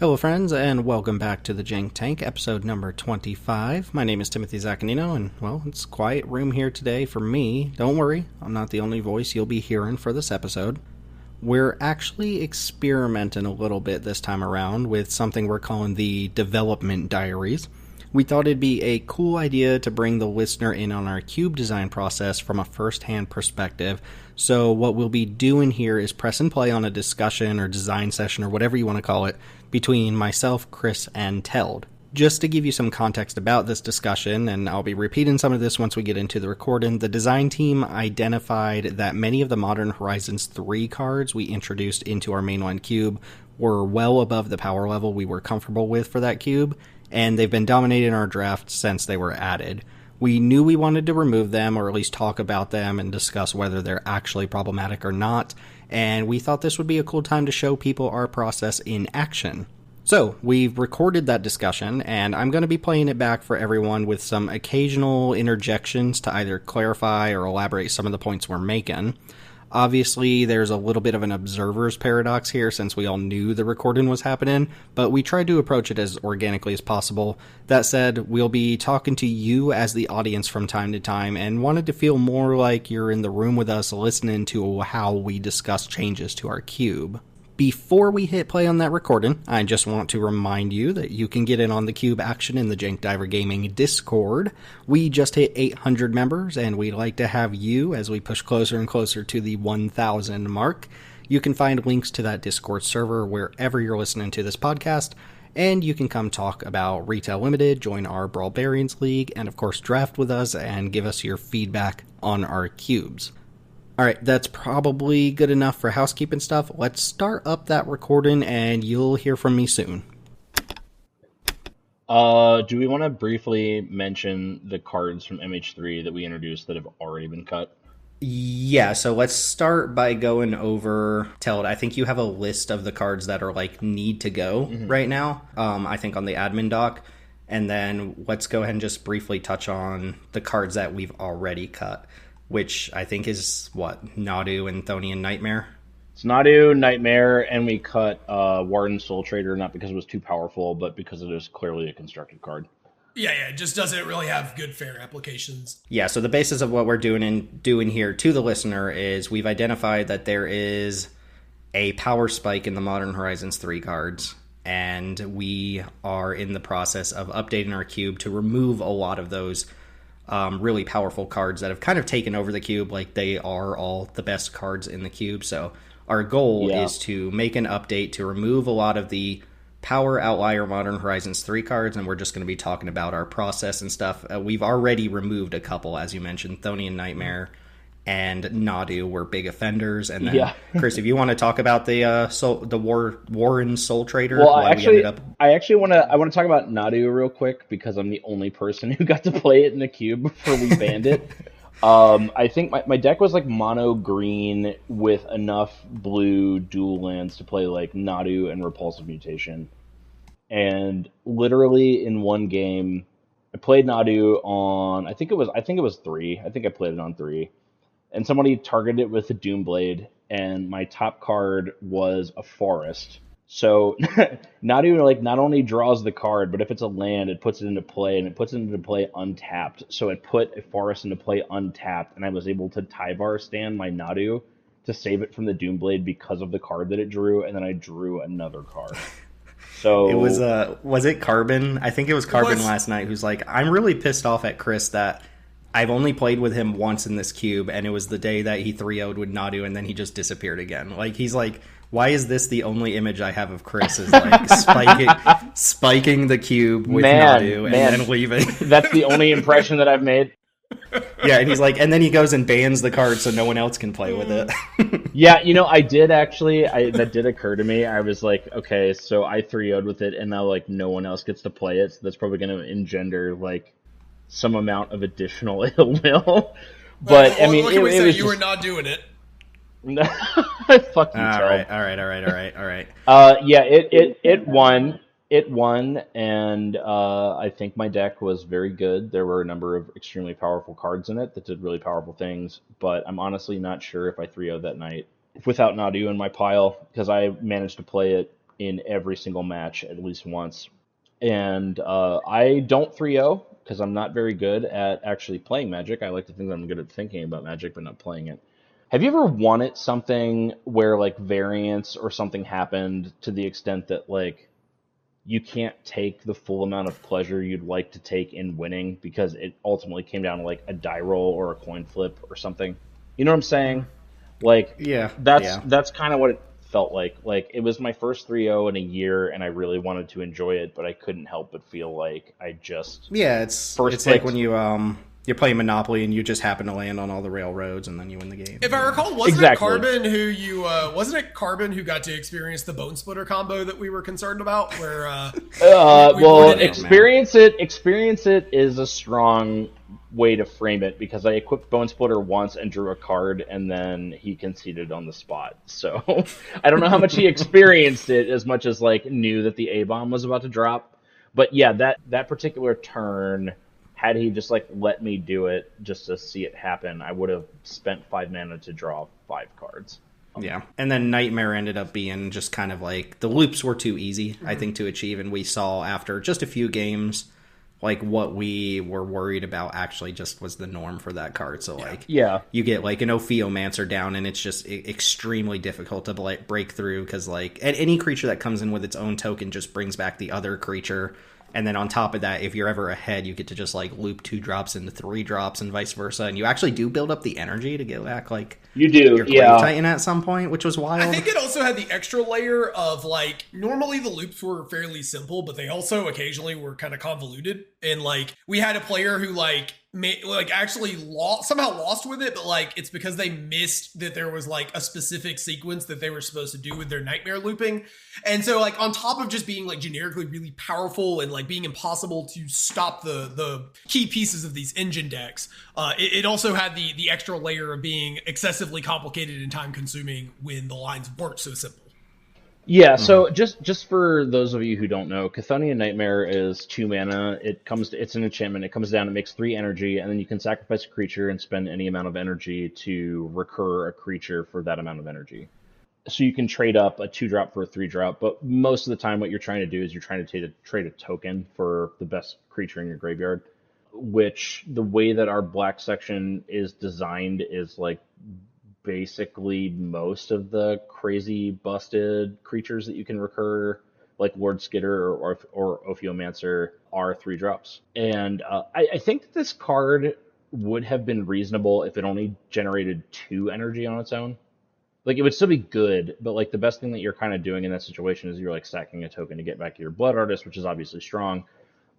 Hello friends, and welcome back to the Jank Tank, episode number 25. My name is Timothy Zaccanino, and well, it's quiet room here today for me. Don't worry, I'm not the only voice you'll be hearing for this episode. We're actually experimenting a little bit this time around with something we're calling the Development Diaries. We thought it'd be a cool idea to bring the listener in on our cube design process from a first-hand perspective. So what we'll be doing here is press and play on a discussion or design session or whatever you want to call it between myself, Chris, and Teld. Just to give you some context about this discussion, and I'll be repeating some of this once we get into the recording, the design team identified that many of the Modern Horizons 3 cards we introduced into our mainline cube were well above the power level we were comfortable with for that cube, and they've been dominating our draft since they were added. We knew we wanted to remove them, or at least talk about them and discuss whether they're actually problematic or not, and we thought this would be a cool time to show people our process in action. So, we've recorded that discussion, and I'm going to be playing it back for everyone with some occasional interjections to either clarify or elaborate some of the points we're making. Obviously, there's a little bit of an observer's paradox here since we all knew the recording was happening, but we tried to approach it as organically as possible. That said, we'll be talking to you as the audience from time to time and wanted to feel more like you're in the room with us listening to how we discuss changes to our cube. Before we hit play on that recording, I just want to remind you that you can get in on the cube action in the Jank Diver Gaming Discord. We just hit 800 members, and we'd like to have you as we push closer and closer to the 1,000 mark. You can find links to that Discord server wherever you're listening to this podcast, and you can come talk about Retail Limited, join our Brawl Bearings League, and of course draft with us and give us your feedback on our cubes. Alright, that's probably good enough for housekeeping stuff. Let's start up that recording, and you'll hear from me soon. Do we want to briefly mention the cards from MH3 that we introduced that have already been cut? Yeah, so let's start by going over Teld. I think you have a list of the cards that are need to go right now, I think on the admin doc. And then let's go ahead and just briefly touch on the cards that we've already cut, which I think is, Nadu and Thonian Nightmare? It's Nadu, Nightmare, and we cut Warden Soul Trader, not because it was too powerful, but because it is clearly a constructed card. Yeah, it just doesn't really have good fair applications. Yeah, so the basis of what we're doing here to the listener is we've identified that there is a power spike in the Modern Horizons 3 cards, and we are in the process of updating our cube to remove a lot of those really powerful cards that have kind of taken over the cube. They are all the best cards in the cube. So our goal is to make an update to remove a lot of the power outlier Modern Horizons 3 cards, and we're just going to be talking about our process and stuff. We've already removed a couple, as you mentioned. Thonian Nightmare and Nadu were big offenders. And then, Chris, if you want to talk about the Warren Soul Trader. Well, I actually want to talk about Nadu real quick because I'm the only person who got to play it in the cube before we banned it. I think my deck was mono green with enough blue dual lands to play Nadu and Repulsive Mutation. And literally in one game, I played Nadu on I think it was 3. I think I played it on 3. And somebody targeted it with a Doomblade, and my top card was a Forest. So Nadu not only draws the card, but if it's a land, it puts it into play, and it puts it into play untapped. So it put a Forest into play untapped, and I was able to Tyvar stand my Nadu to save it from the Doomblade because of the card that it drew, and then I drew another card. So it was it Carbon? I think it was Carbon last night who's I'm really pissed off at Chris that I've only played with him once in this cube, and it was the day that he 3-0'd with Nadu, and then he just disappeared again. He's why is this the only image I have of Chris is spiking the cube with Nadu and then leaving? That's the only impression that I've made. Yeah, and he's and then he goes and bans the card so no one else can play with it. Yeah, I did actually, that did occur to me. I was okay, so I 3-0'd with it, and now no one else gets to play it, so that's probably going to engender some amount of additional ill will. But I mean, it was you were not doing it. Fuck you, Teld. All right. Yeah, it won. It won, and I think my deck was very good. There were a number of extremely powerful cards in it that did really powerful things, but I'm honestly not sure if I 3-0'd that night without Nadu in my pile, because I managed to play it in every single match at least once. And I don't 3-0 because I'm not very good at actually playing Magic. I like to think that I'm good at thinking about Magic, but not playing it. Have you ever won at something where like variance or something happened to the extent that like you can't take the full amount of pleasure you'd like to take in winning because it ultimately came down to like a die roll or a coin flip or something? You know what I'm saying? Like Yeah, that's yeah. that's kind of what it felt like. Like it was my first 3-0 in a year and I really wanted to enjoy it, but I couldn't help but feel like I just Yeah, it's like when picked. you're playing Monopoly and you just happen to land on all the railroads and then you win the game. If I recall, Exactly. wasn't it Carbon who got to experience the Bone Splitter combo that we were concerned about? Where Well, wouldn't- experience it is a strong way to frame it because I equipped Bone Splitter once and drew a card and then he conceded on the spot. So I don't know how much he experienced it as much as like knew that the A-bomb was about to drop. But yeah, that particular turn, had he just like let me do it just to see it happen, I would have spent 5 mana to draw 5 cards. Yeah, and then Nightmare ended up being just kind of like the loops were too easy, I think, to achieve, and we saw after just a few games like what we were worried about actually just was the norm for that card. So like, Yeah. you get like an Ophiomancer down, and it's just extremely difficult to break through because like any creature that comes in with its own token just brings back the other creature. And then on top of that, if you're ever ahead, you get to just like loop 2 drops into 3 drops and vice versa. And you actually do build up the energy to get back like You do, your Grave yeah. Titan at some point, which was wild. I think it also had the extra layer of like normally the loops were fairly simple, but they also occasionally were kind of convoluted. And like we had a player who actually somehow lost with it, but like it's because they missed that there was like a specific sequence that they were supposed to do with their nightmare looping. And so like on top of just being like generically really powerful and like being impossible to stop the key pieces of these engine decks, it also had the extra layer of being excessively complicated and time consuming when the lines weren't so simple. Yeah, so just for those of you who don't know, Chthonian Nightmare is 2 mana. It's an enchantment. It comes down, it makes 3 energy, and then you can sacrifice a creature and spend any amount of energy to recur a creature for that amount of energy. So you can trade up a 2-drop for a 3-drop, but most of the time what you're trying to do is you're trying to trade a token for the best creature in your graveyard, which the way that our black section is designed is like basically most of the crazy busted creatures that you can recur, like Lord Skitter or Ophiomancer, are 3-drops. And I think that this card would have been reasonable if it only generated 2 energy on its own. Like, it would still be good, but like the best thing that you're kind of doing in that situation is you're like stacking a token to get back your Blood Artist, which is obviously strong,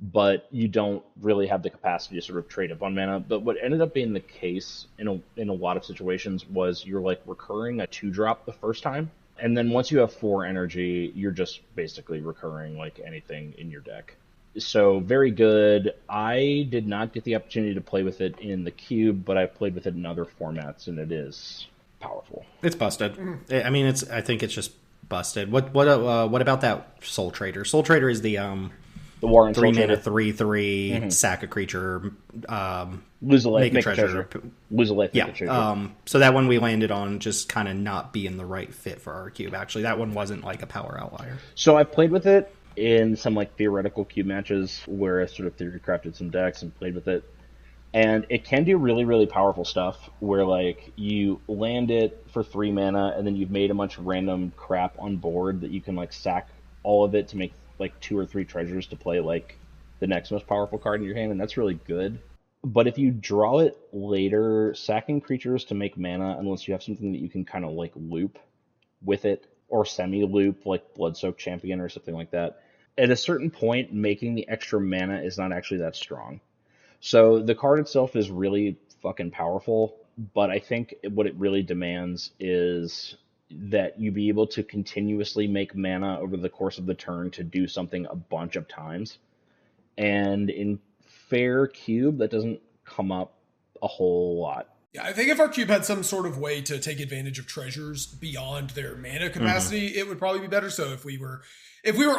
but you don't really have the capacity to sort of trade up on mana. But what ended up being the case in a lot of situations was you're like recurring a 2-drop the first time, and then once you have 4 energy, you're just basically recurring like anything in your deck. So very good. I did not get the opportunity to play with it in the cube, but I've played with it in other formats, and it is powerful. It's busted. I mean, I think it's just busted. What about that Soul Trader? Soul Trader is the War and 3 Soul mana Trader. 3/3 sack a creature, Lose a life, make a treasure. Lose a life, make Yeah. a treasure. So that one we landed on just kind of not being the right fit for our cube. Actually, that one wasn't like a power outlier. So I've played with it in some like theoretical cube matches where I sort of theory crafted some decks and played with it. And it can do really, really powerful stuff where like you land it for 3 mana and then you've made a bunch of random crap on board that you can like sack all of it to make like 2 or 3 treasures to play like the next most powerful card in your hand, and that's really good. But if you draw it later, sacking creatures to make mana, unless you have something that you can kind of like loop with it, or semi-loop like Bloodsoaked Champion or something like that, at a certain point, making the extra mana is not actually that strong. So the card itself is really fucking powerful, but I think what it really demands is that you be able to continuously make mana over the course of the turn to do something a bunch of times. And in Fair Cube, that doesn't come up a whole lot. Yeah, I think if our cube had some sort of way to take advantage of treasures beyond their mana capacity, it would probably be better. So if we were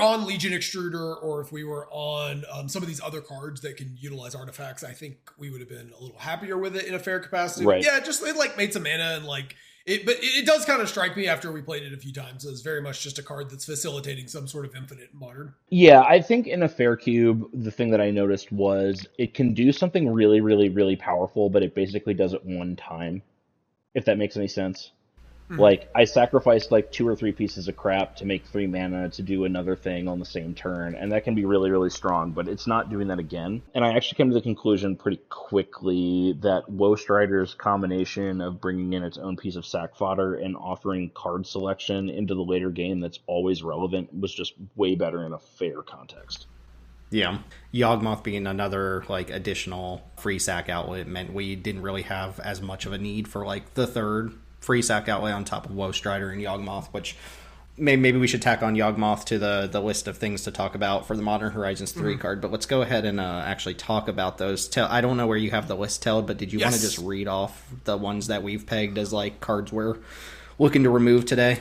on Legion Extruder, or if we were on some of these other cards that can utilize artifacts, I think we would have been a little happier with it in a fair capacity. Right. Yeah, just it like made some mana and like But it does kind of strike me after we played it a few times as very much just a card that's facilitating some sort of infinite in Modern. Yeah, I think in a fair cube, the thing that I noticed was it can do something really, really, really powerful, but it basically does it one time, if that makes any sense. Like, I sacrificed like 2 or 3 pieces of crap to make 3 mana to do another thing on the same turn, and that can be really, really strong, but it's not doing that again. And I actually came to the conclusion pretty quickly that Woe Strider's combination of bringing in its own piece of sack fodder and offering card selection into the later game that's always relevant was just way better in a fair context. Yeah. Yawgmoth being another like additional free sack outlet meant we didn't really have as much of a need for like the third free sack outlay on top of Woe Strider and Yawgmoth, which maybe we should tack on Yawgmoth to the list of things to talk about for the Modern Horizons 3 card. But let's go ahead and actually talk about those. I don't know where you have the list, Teld, but did you want to just read off the ones that we've pegged as like cards we're looking to remove today?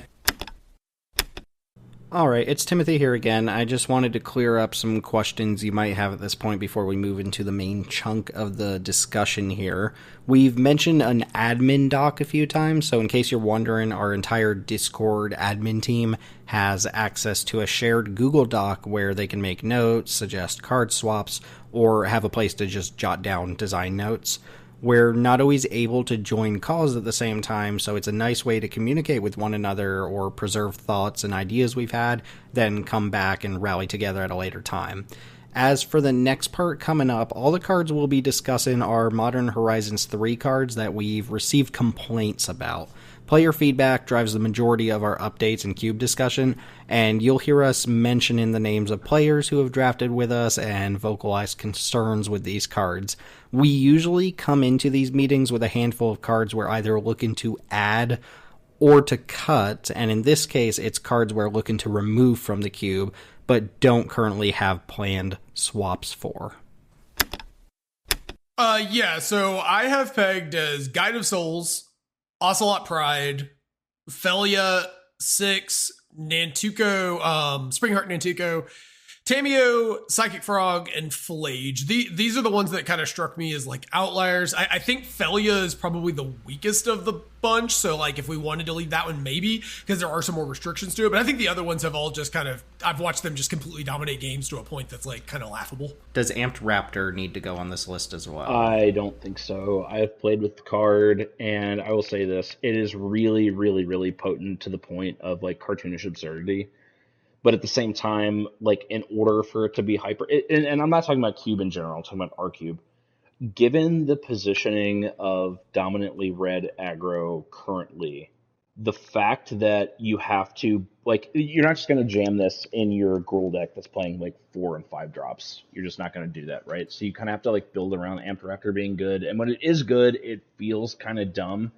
All right, it's Timothy here again. I just wanted to clear up some questions you might have at this point before we move into the main chunk of the discussion here. We've mentioned an admin doc a few times, so in case you're wondering, our entire Discord admin team has access to a shared Google Doc where they can make notes, suggest card swaps, or have a place to just jot down design notes. We're not always able to join calls at the same time, so it's a nice way to communicate with one another or preserve thoughts and ideas we've had, then come back and rally together at a later time. As for the next part coming up, all the cards we'll be discussing are Modern Horizons 3 cards that we've received complaints about. Player feedback drives the majority of our updates and cube discussion, and you'll hear us mentioning the names of players who have drafted with us and vocalize concerns with these cards. We usually come into these meetings with a handful of cards we're either looking to add or to cut, and in this case, it's cards we're looking to remove from the cube, but don't currently have planned swaps for. So I have pegged as Guide of Souls, Ocelot Pride, Felia 6, Nantuko, Springheart Nantuko, Tameo, Psychic Frog, and Flage. These are the ones that kind of struck me as like outliers. I think Felia is probably the weakest of the bunch, so like if we wanted to leave that one, maybe, because there are some more restrictions to it, but I think the other ones have all just kind of, I've watched them just completely dominate games to a point that's like kind of laughable. Does Amped Raptor need to go on this list as well? I don't think so. I've played with the card, and I will say this, it is really, really, really potent to the point of like cartoonish absurdity. But at the same time, like in order for it to be hyper, and I'm not talking about cube in general, I'm talking about our cube. Given the positioning of dominantly red aggro currently, the fact that you have to, like, you're not just going to jam this in your Gruul deck that's playing like 4 and 5 drops. You're just not going to do that, right? So you kind of have to like build around Amped Raptor being good. And when it is good, it feels kind of dumb.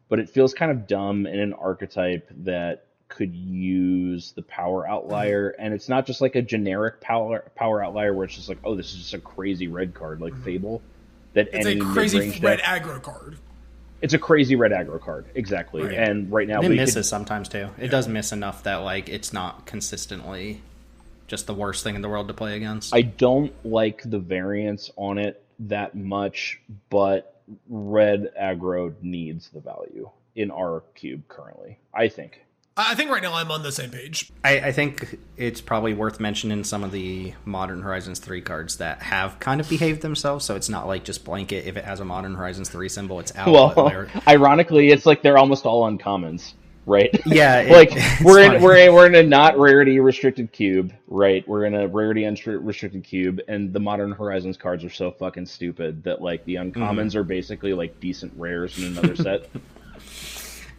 But it feels kind of dumb in an archetype that could use the power outlier, and it's not just like a generic power outlier where it's just like, oh, this is just a crazy red card like Fable. That it's a crazy red aggro card. It's a crazy red aggro card, exactly. Right. And right now it misses sometimes too. It does miss enough that like it's not consistently just the worst thing in the world to play against. I don't like the variance on it that much, but red aggro needs the value in our cube currently, I think. I think right now I'm on the same page. I think it's probably worth mentioning some of the Modern Horizons 3 cards that have kind of behaved themselves, so it's not like just blanket, if it has a Modern Horizons 3 symbol, it's out. Well, ironically, it's like they're almost all uncommons, right? Yeah. Like, we're in a not rarity restricted cube, right? We're in a rarity restricted cube, and the Modern Horizons cards are so fucking stupid that, like, the uncommons are basically, like, decent rares in another set.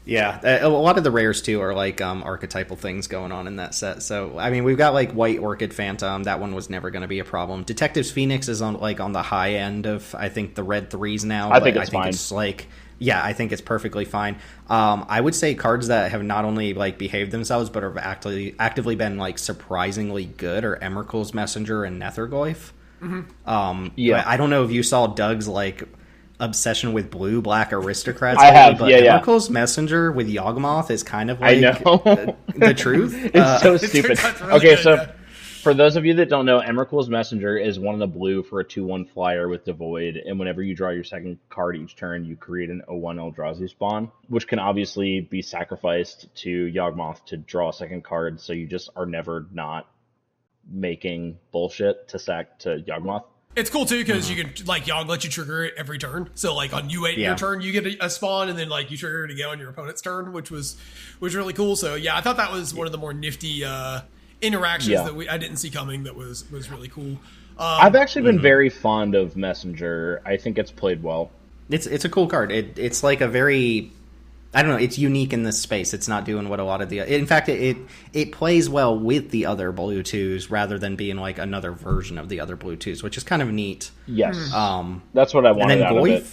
Yeah, a lot of the rares, too, are, like, archetypal things going on in that set. So, I mean, we've got, like, White Orchid Phantom. That one was never going to be a problem. Detectives Phoenix is, on the high end of, I think, the red 3s now. I think it's fine. I think it's perfectly fine. I would say cards that have not only, like, behaved themselves, but have actively been, like, surprisingly good are Emrakul's Messenger and Netherglyph. Yeah. I don't know if you saw Doug's, like, obsession with blue-black aristocrats. I have, but yeah. Emrakul's Messenger with Yawgmoth is kind of like I know. the truth. It's so stupid. Really okay, good, For those of you that don't know, Emrakul's Messenger is 1 in the blue for a 2/1 flyer with Devoid, and whenever you draw your second card each turn, you create an 0/1 Eldrazi spawn, which can obviously be sacrificed to Yawgmoth to draw a second card, so you just are never not making bullshit to sack to Yawgmoth. It's cool too because you can like Yogg let you trigger it every turn. So like on U8 your turn, you get a spawn, and then like you trigger it again on your opponent's turn, which was really cool. So yeah, I thought that was one of the more nifty interactions that I didn't see coming. That was really cool. I've actually been very fond of Messenger. I think it's played well. It's a cool card. It's like a very, I don't know, it's unique in this space. It's not doing what a lot of the... In fact, it plays well with the other blue 2s rather than being like another version of the other blue 2s, which is kind of neat. Yes. That's what I wanted out of it.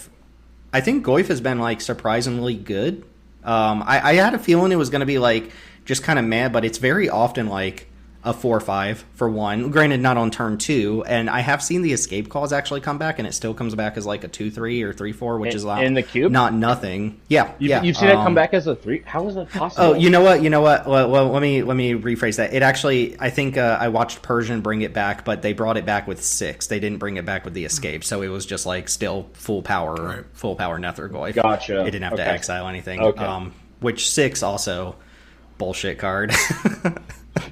I think Goyf has been like surprisingly good. I had a feeling it was going to be like just kind of mad, but it's very often like a 4/5 for 1. Granted, not on turn 2, and I have seen the escape calls actually come back, and it still comes back as like a 2/3 or 3/4, which is in the cube, not nothing. Yeah, you've seen it come back as a 3. How is that possible? Oh, you know what? Well, let me rephrase that. It actually, I think I watched Persian bring it back, but they brought it back with 6. They didn't bring it back with the escape, so it was just like still full power Nether Goyf. Gotcha. It didn't have to exile anything. Okay. Which 6 also bullshit card.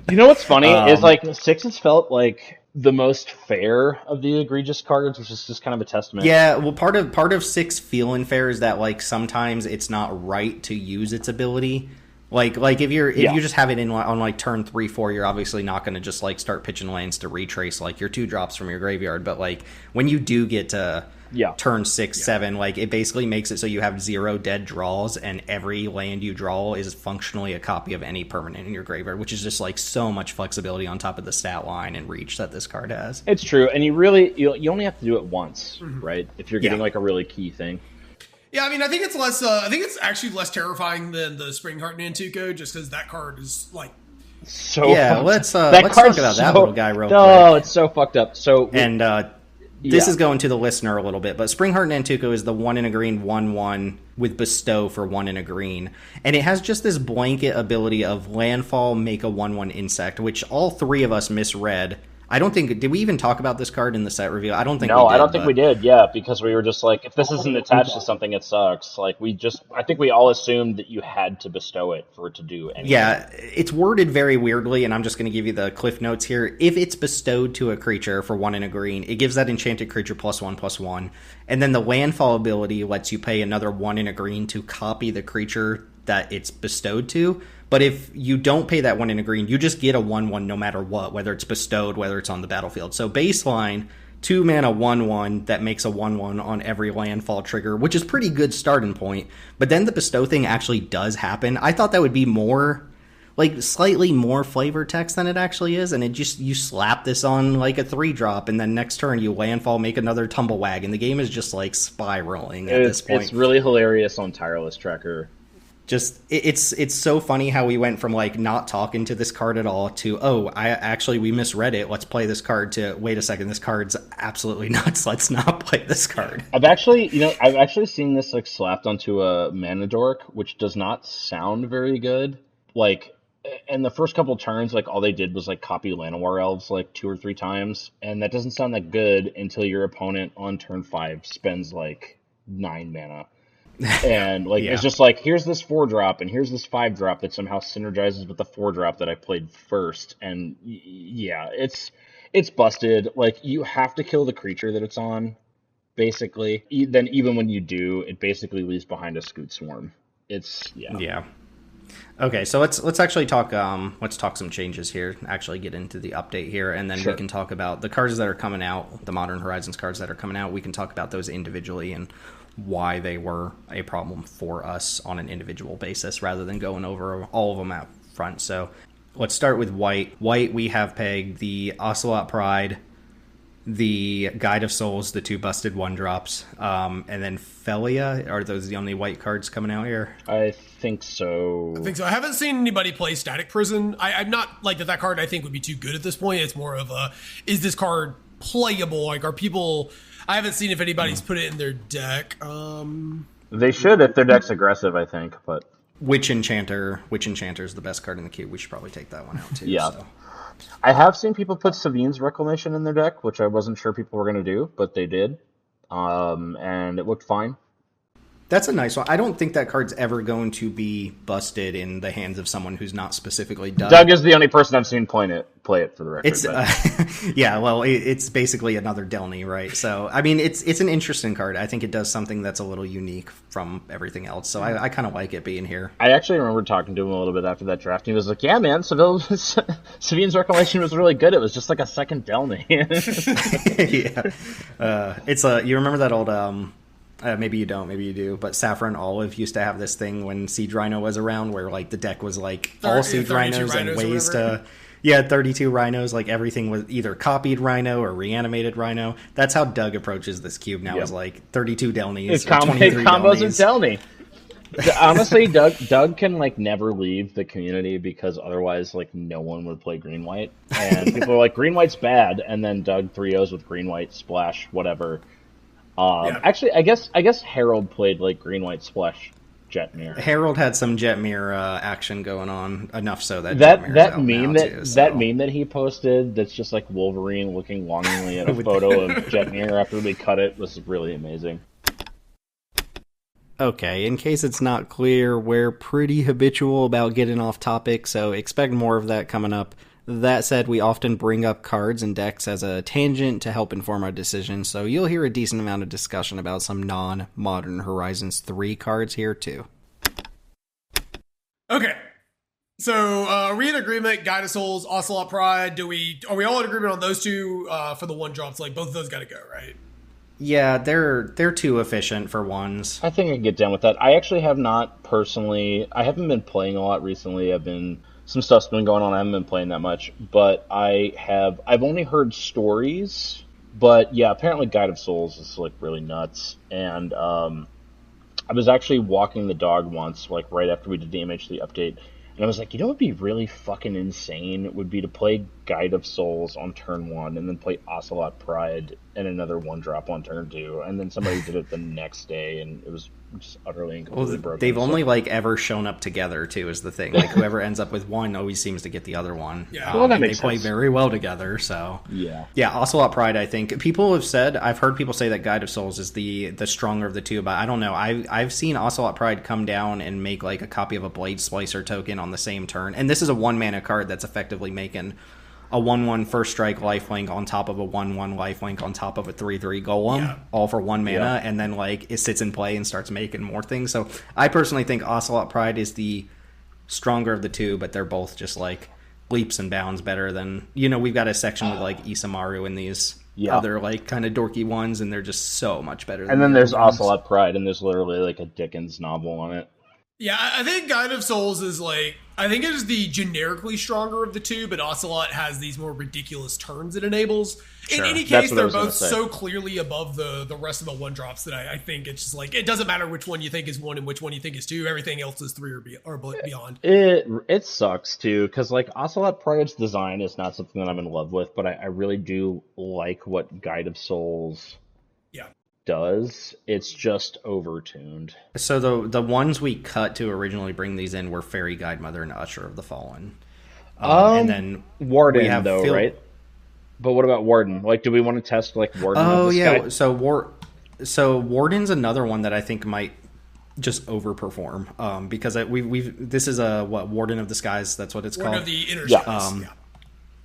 You know what's funny is like 6 has felt like the most fair of the egregious cards, which is just kind of a testament. Yeah, well, part of 6 feeling fair is that like sometimes it's not right to use its ability. Like if you just have it in on like turn 3-4, you're obviously not going to just like start pitching lands to retrace like your 2 drops from your graveyard. But like when you do get to turn 6-7, like it basically makes it so you have 0 dead draws, and every land you draw is functionally a copy of any permanent in your graveyard, which is just like so much flexibility on top of the stat line and reach that this card has. It's true, and you only have to do it once, right? If you're getting like a really key thing. Yeah, I mean, I think it's less. I think it's actually less terrifying than the Springheart Nantuko, just because that card is like so. Yeah, let's talk about that little guy real quick. Oh, it's so fucked up. So this is going to the listener a little bit, but Springheart Nantuko is the 1 in a green 1/1 with Bestow for 1 in a green, and it has just this blanket ability of landfall, make a 1/1 insect, which all 3 of us misread. I don't think, did we even talk about this card in the set review? I don't think we did. No, I don't think we did, because we were just like, if this isn't attached to something, it sucks. Like, I think we all assumed that you had to bestow it for it to do anything. Yeah, it's worded very weirdly, and I'm just going to give you the cliff notes here. If it's bestowed to a creature for 1 in a green, it gives that enchanted creature +1/+1, and then the landfall ability lets you pay another 1 in a green to copy the creature that it's bestowed to. But if you don't pay that 1 in a green, you just get a 1/1 no matter what, whether it's bestowed, whether it's on the battlefield. So baseline, 2 mana 1/1 that makes a 1/1 on every landfall trigger, which is pretty good starting point. But then the bestow thing actually does happen. I thought that would be more, like slightly more flavor text than it actually is, and it just, you slap this on like a 3-drop, and then next turn you landfall, make another tumblewag, and the game is just like spiraling at this point. It's really hilarious on Tireless Tracker. Just it's so funny how we went from like not talking to this card at all to we misread it, let's play this card, to wait a second, this card's absolutely nuts, let's not play this card. I've actually seen this like slapped onto a Mana Dork, which does not sound very good. Like, in the first couple turns, like all they did was like copy Llanowar Elves like 2 or 3 times, and that doesn't sound that good until your opponent on turn 5 spends like 9 mana. And like it's just like, here's this 4-drop and here's this 5-drop that somehow synergizes with the 4-drop that I played first, and it's busted. Like, you have to kill the creature that it's on, basically. Then even when you do, it basically leaves behind a Scoot Swarm. Okay, so let's actually talk let's talk some changes here, actually get into the update here, and then we can talk about the cards that are coming out, the Modern Horizons cards that are coming out. We can talk about those individually and why they were a problem for us on an individual basis rather than going over all of them out front. So let's start with white. White, we have pegged the Ocelot Pride, the Guide of Souls, the 2 busted 1-drops, and then Felia. Are those the only white cards coming out here? I think so. I haven't seen anybody play Static Prison. I'm not like that card I think would be too good at this point. It's more of is this card playable? Like, are people... I haven't seen if anybody's put it in their deck. They should if their deck's aggressive, I think. But Witch Enchanter is the best card in the queue. We should probably take that one out too. Yeah. I have seen people put Savine's Reclamation in their deck, which I wasn't sure people were going to do, but they did. And it looked fine. That's a nice one. I don't think that card's ever going to be busted in the hands of someone who's not specifically Doug. Doug is the only person I've seen play it for the record. It's yeah, well, it's basically another Delny, right? So, I mean, it's an interesting card. I think it does something that's a little unique from everything else. So, I kind of like it being here. I actually remember talking to him a little bit after that draft. He was like, "Yeah, man, Savine's Reclamation was really good. It was just like a second Delny." Yeah, it's you remember that old maybe you don't, maybe you do, but Saffron Olive used to have this thing when Siege Rhino was around where like the deck was like all Siege Rhinos and ways to 32 Rhinos, like everything was either copied Rhino or reanimated Rhino. That's how Doug approaches this cube now. Is like 32 Delnies. It's combos with Delny. Honestly, Doug can like never leave the community because otherwise like no one would play green white, and people are like green white's bad, and then Doug 3-0s with green white splash whatever. Actually, I guess Harold played like green white splash Jetmir. Harold had some Jetmir action going on, enough so that meme that he posted that's just like Wolverine looking longingly at a photo of Jetmir after they cut it was really amazing. Okay, in case it's not clear, we're pretty habitual about getting off topic, so expect more of that coming up. That said, we often bring up cards and decks as a tangent to help inform our decisions, so you'll hear a decent amount of discussion about some non-Modern Horizons 3 cards here too. Okay, so are we in agreement? Guide of Souls, Ocelot Pride. Are we all in agreement on those two for the one drops? Like both of those got to go, right? Yeah, they're too efficient for ones. I think I can get down with that. I actually have not personally. I haven't been playing a lot recently. Some stuff's been going on. I haven't been playing that much, but I've only heard stories. But yeah, apparently Guide of Souls is like really nuts. And I was actually walking the dog once, like right after we did the MHD update, and I was like, you know what would be really fucking insane would be to play Guide of Souls on turn 1 and then play Ocelot Pride and another 1-drop on turn 2, and then somebody did it the next day, and it was just utterly and completely broken. They've only like ever shown up together too, is the thing. Like whoever ends up with one always seems to get the other one. Yeah, well, that makes sense. They play very well together. So yeah, Ocelot Pride. I think people have said. I've heard people say that Guide of Souls is the stronger of the two, but I don't know. I've seen Ocelot Pride come down and make like a copy of a Blade Splicer token on the same turn, and this is a 1-mana card that's effectively making a 1/1 first strike lifelink on top of a 1/1 lifelink on top of a 3/3 golem, all for 1 mana, and then like it sits in play and starts making more things. So I personally think Ocelot Pride is the stronger of the two, but they're both just like leaps and bounds better than, we've got a section with like Isamaru and these other like kind of dorky ones, and they're just so much better. And then there's Ocelot Pride, and there's literally like a Dickens novel on it. Yeah, I think Guide of Souls is like, I think it is the generically stronger of the two, but Ocelot has these more ridiculous turns it enables. Sure. In any case, they're both so clearly above the rest of the 1-drops that I think it's just like, it doesn't matter which one you think is 1 and which one you think is 2. Everything else is 3 or beyond. It sucks, too, because like Ocelot Pride's design is not something that I'm in love with, but I really do like what Guide of Souls does. It's just overtuned. So the ones we cut to originally bring these in were Fairy Guidemother and Usher of the Fallen. And then Warden, we have right? But what about Warden? Like, do we want to test like Warden? Oh yeah, guy? So Warden's another one that I think might just overperform because this is a Warden of the Skies. That's what it's called. Warden of the Inner Skies.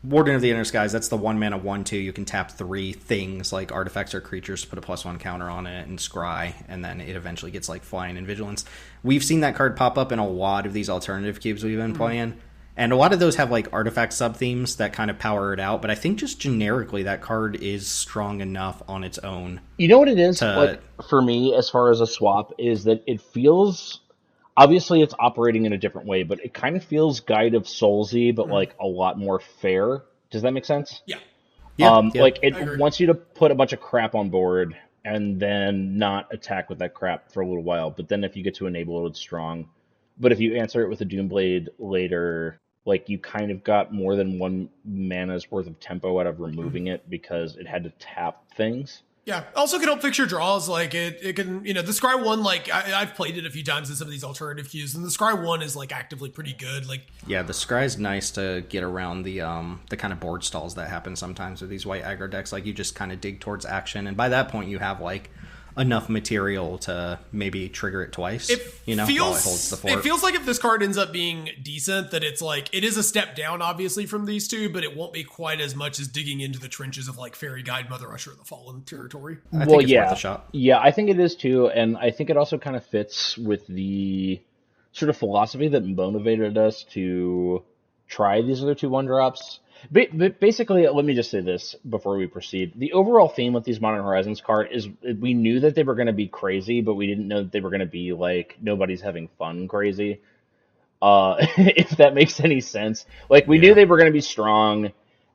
Warden of the Inner Skies, that's the 1-mana 1/2. You can tap 3 things like artifacts or creatures to put a +1 counter on it and scry, and then it eventually gets like flying and vigilance. We've seen that card pop up in a lot of these alternative cubes we've been playing, and a lot of those have like artifact sub-themes that kind of power it out, but I think just generically that card is strong enough on its own. You know what it is? Like, for me, as far as a swap, is that it feels... Obviously, it's operating in a different way, but it kind of feels Guide of Soulsy, but like a lot more fair. Does that make sense? Yeah. Like it wants you to put a bunch of crap on board and then not attack with that crap for a little while. But then if you get to enable it, it's strong. But if you answer it with a Doomblade later, like you kind of got more than 1 mana's worth of tempo out of removing it because it had to tap things. Yeah. Also can help fix your draws. Like it can, the Scry 1, like I've played it a few times in some of these alternative queues, and the Scry 1 is like actively pretty good. Like, yeah, the Scry's nice to get around the kind of board stalls that happen sometimes with these white aggro decks. Like you just kind of dig towards action, and by that point you have like enough material to maybe trigger it twice. While it holds the fort. It feels like if this card ends up being decent, that it's like it is a step down, obviously, from these two, but it won't be quite as much as digging into the trenches of like Fairy Guide, Mother Usher, the Fallen territory. I think it's worth a shot. Yeah, I think it is too, and I think it also kind of fits with the sort of philosophy that motivated us to try these other two 1-drops. Basically, let me just say this before we proceed. The overall theme with these Modern Horizons card is we knew that they were going to be crazy, but we didn't know that they were going to be like nobody's having fun crazy. If that makes any sense. Like we knew they were going to be strong,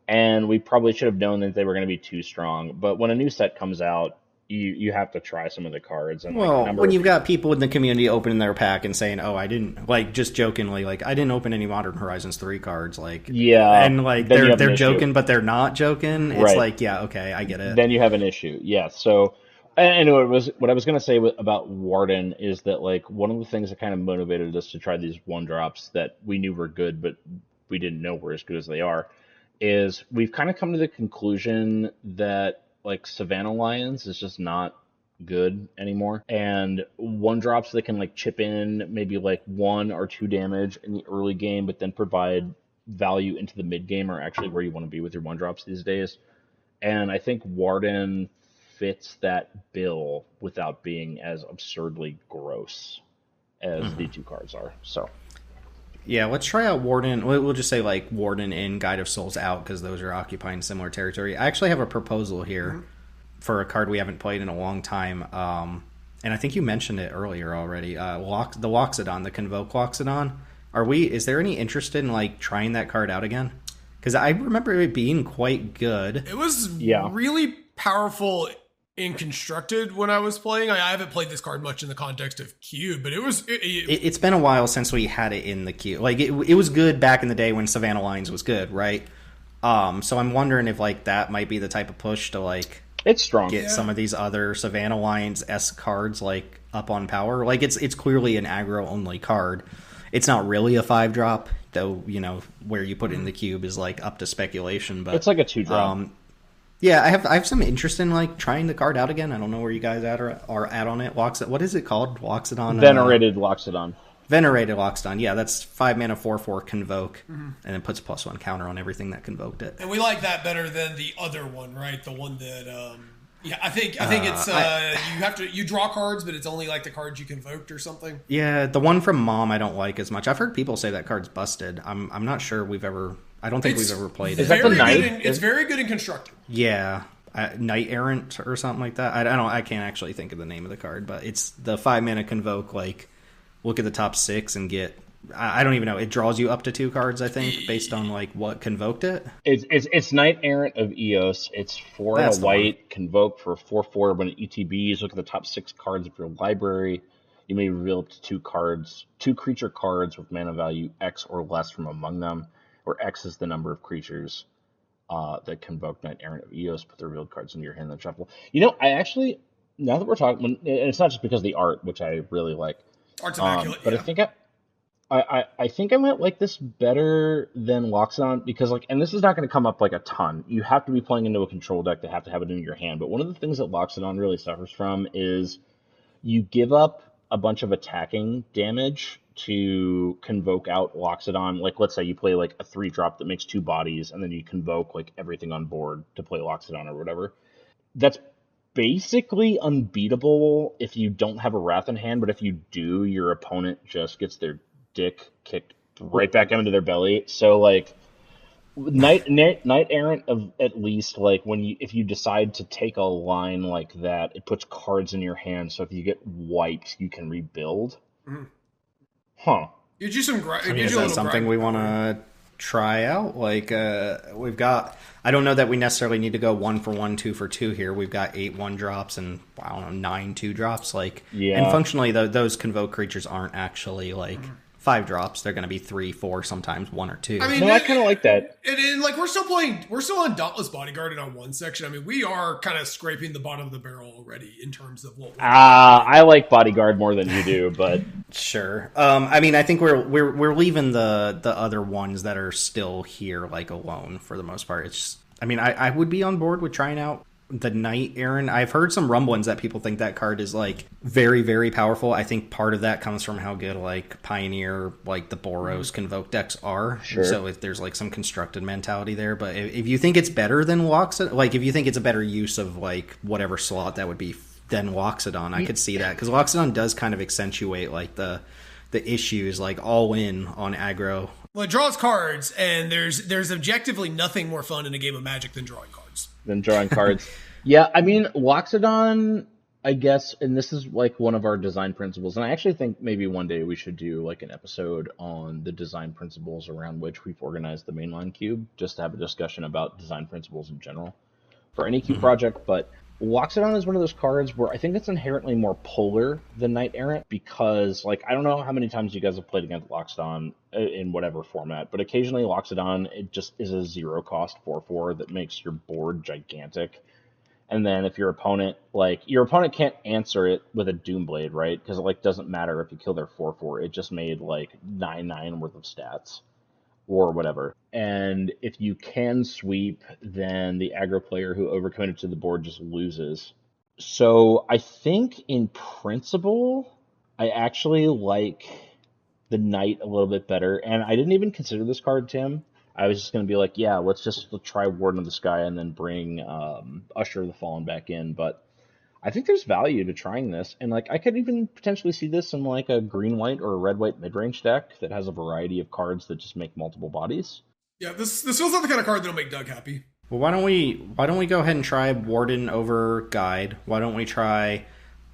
and we probably should have known that they were going to be too strong. But when a new set comes out, you have to try some of the cards. And when you've got people in the community opening their pack and saying, "Oh, I didn't," like just jokingly, like I didn't open any Modern Horizons 3 cards, like and like they're joking, but they're not joking. It's right. Like, yeah, okay, I get it. Then you have an issue, yeah. So, and what I was going to say about Warden is that like one of the things that kind of motivated us to try these 1-drops that we knew were good, but we didn't know were as good as they are, is we've kind of come to the conclusion that like Savannah Lions is just not good anymore, and 1-drops that can like chip in maybe like 1 or 2 damage in the early game, but then provide value into the mid game are actually where you want to be with your 1-drops these days. And I think Warden fits that bill without being as absurdly gross as the 2 cards are. So yeah, let's try out Warden. We'll just say like Warden in, Guide of Souls out, because those are occupying similar territory. I actually have a proposal here for a card we haven't played in a long time. And I think you mentioned it earlier already. The Loxodon, the Convoke Loxodon. Is there any interest in like trying that card out again? Because I remember it being quite good. It was really powerful and constructed when I was playing. I haven't played this card much in the context of Cube, but it's been a while since we had it in the queue. Like it was good back in the day when Savannah Lines was good, right? So I'm wondering if like that might be the type of push to like it's strong. Get some of these other Savannah Lines-esque cards like up on power. Like it's clearly an aggro only card. It's not really a 5-drop, though. Where you put it in the cube is like up to speculation. But it's like a 2-drop. Yeah, I have some interest in like trying the card out again. I don't know where you guys are at on it. What is it called? Loxodon? Venerated Loxodon. Venerated Loxodon. Yeah, that's 5 mana 4/4 Convoke, and it puts +1 counter on everything that convoked it. And we like that better than the other one, right? The one that I think it's you draw cards, but it's only like the cards you convoked or something. Yeah, the one from Mom I don't like as much. I've heard people say that card's busted. I'm not sure I don't think we've ever played it. Is that the Knight? It's very good and constructed. Yeah, Knight Errant or something like that. I can't actually think of the name of the card, but it's the 5 mana Convoke. Like, look at the top 6 and get. I don't even know. It draws you up to 2 cards, I think, based on like what convoked it. It's Knight Errant of Eos. It's 4 and a white Convoke for 4/4. When it ETBs, look at the top 6 cards of your library. You may reveal up to 2 creature cards with mana value X or less from among them, where X is the number of creatures that convoke Knight Errant of Eos. Put the revealed cards into your hand and shuffle. I actually, now that we're talking, and it's not just because of the art, which I really like. Art's immaculate, but yeah. I think I might like this better than Loxodon because and this is not going to come up like a ton. You have to be playing into a control deck to have it in your hand. But one of the things that Loxodon really suffers from is you give up a bunch of attacking damage to convoke out Loxodon. Like, let's say you play like a 3-drop that makes 2 bodies, and then you convoke like everything on board to play Loxodon or whatever. That's basically unbeatable if you don't have a Wrath in hand, but if you do, your opponent just gets their dick kicked right back into their belly. So like Knight Errant of at least like if you decide to take a line like that, it puts cards in your hand. So if you get wiped, you can rebuild. Mm-hmm. Huh? Gives you some. Is that something we want to try out? Like we've got. I don't know that we necessarily need to go 1 for 1, 2 for 2 here. We've got 8 1-drops and I don't know 9 2-drops. Like, and functionally those convoke creatures aren't actually like 5 drops. They're going to be 3, 4, sometimes 1 or 2. I mean, no, I kind of like that. And like we're still on Dauntless Bodyguard in our 1 section. I mean, we are kind of scraping the bottom of the barrel already in terms of what. I like Bodyguard more than you do, but sure. I mean, I think we're leaving the other ones that are still here like alone for the most part. It's. I mean, I would be on board with trying out the Knight Errant. I've heard some rumblings that people think that card is like very, very powerful. I think part of that comes from how good like Pioneer, like the Boros Convoke decks are. Sure. So if there's like some constructed mentality there, but if you think it's better than Loxodon, like if you think it's a better use of like whatever slot that would be than Loxodon, I could see that because Loxodon does kind of accentuate like the issues like all in on aggro. Well, it draws cards, and there's objectively nothing more fun in a game of Magic than drawing cards. Yeah, I mean, Loxodon, I guess, and this is like one of our design principles, and I actually think maybe one day we should do like an episode on the design principles around which we've organized the mainline cube, just to have a discussion about design principles in general for any cube project, but Loxodon is one of those cards where I think it's inherently more polar than Knight Errant because, like, I don't know how many times you guys have played against Loxodon in whatever format, but occasionally Loxodon, it just is a 0-cost 4/4 that makes your board gigantic. And then if your opponent can't answer it with a Doomblade, right? Because it, like, doesn't matter if you kill their 4/4. It just made, like, 9/9 worth of stats. Or whatever. And if you can sweep, then the aggro player who overcommitted to the board just loses. So I think in principle, I actually like the Knight a little bit better. And I didn't even consider this card, Tim. I was just going to be like, yeah, let's try Warden of the Sky and then bring Usher of the Fallen back in. But I think there's value to trying this, and like I could even potentially see this in like a green-white or a red-white mid-range deck that has a variety of cards that just make multiple bodies. Yeah, this feels like the kind of card that'll make Doug happy. Well, why don't we go ahead and try Warden over Guide? Why don't we try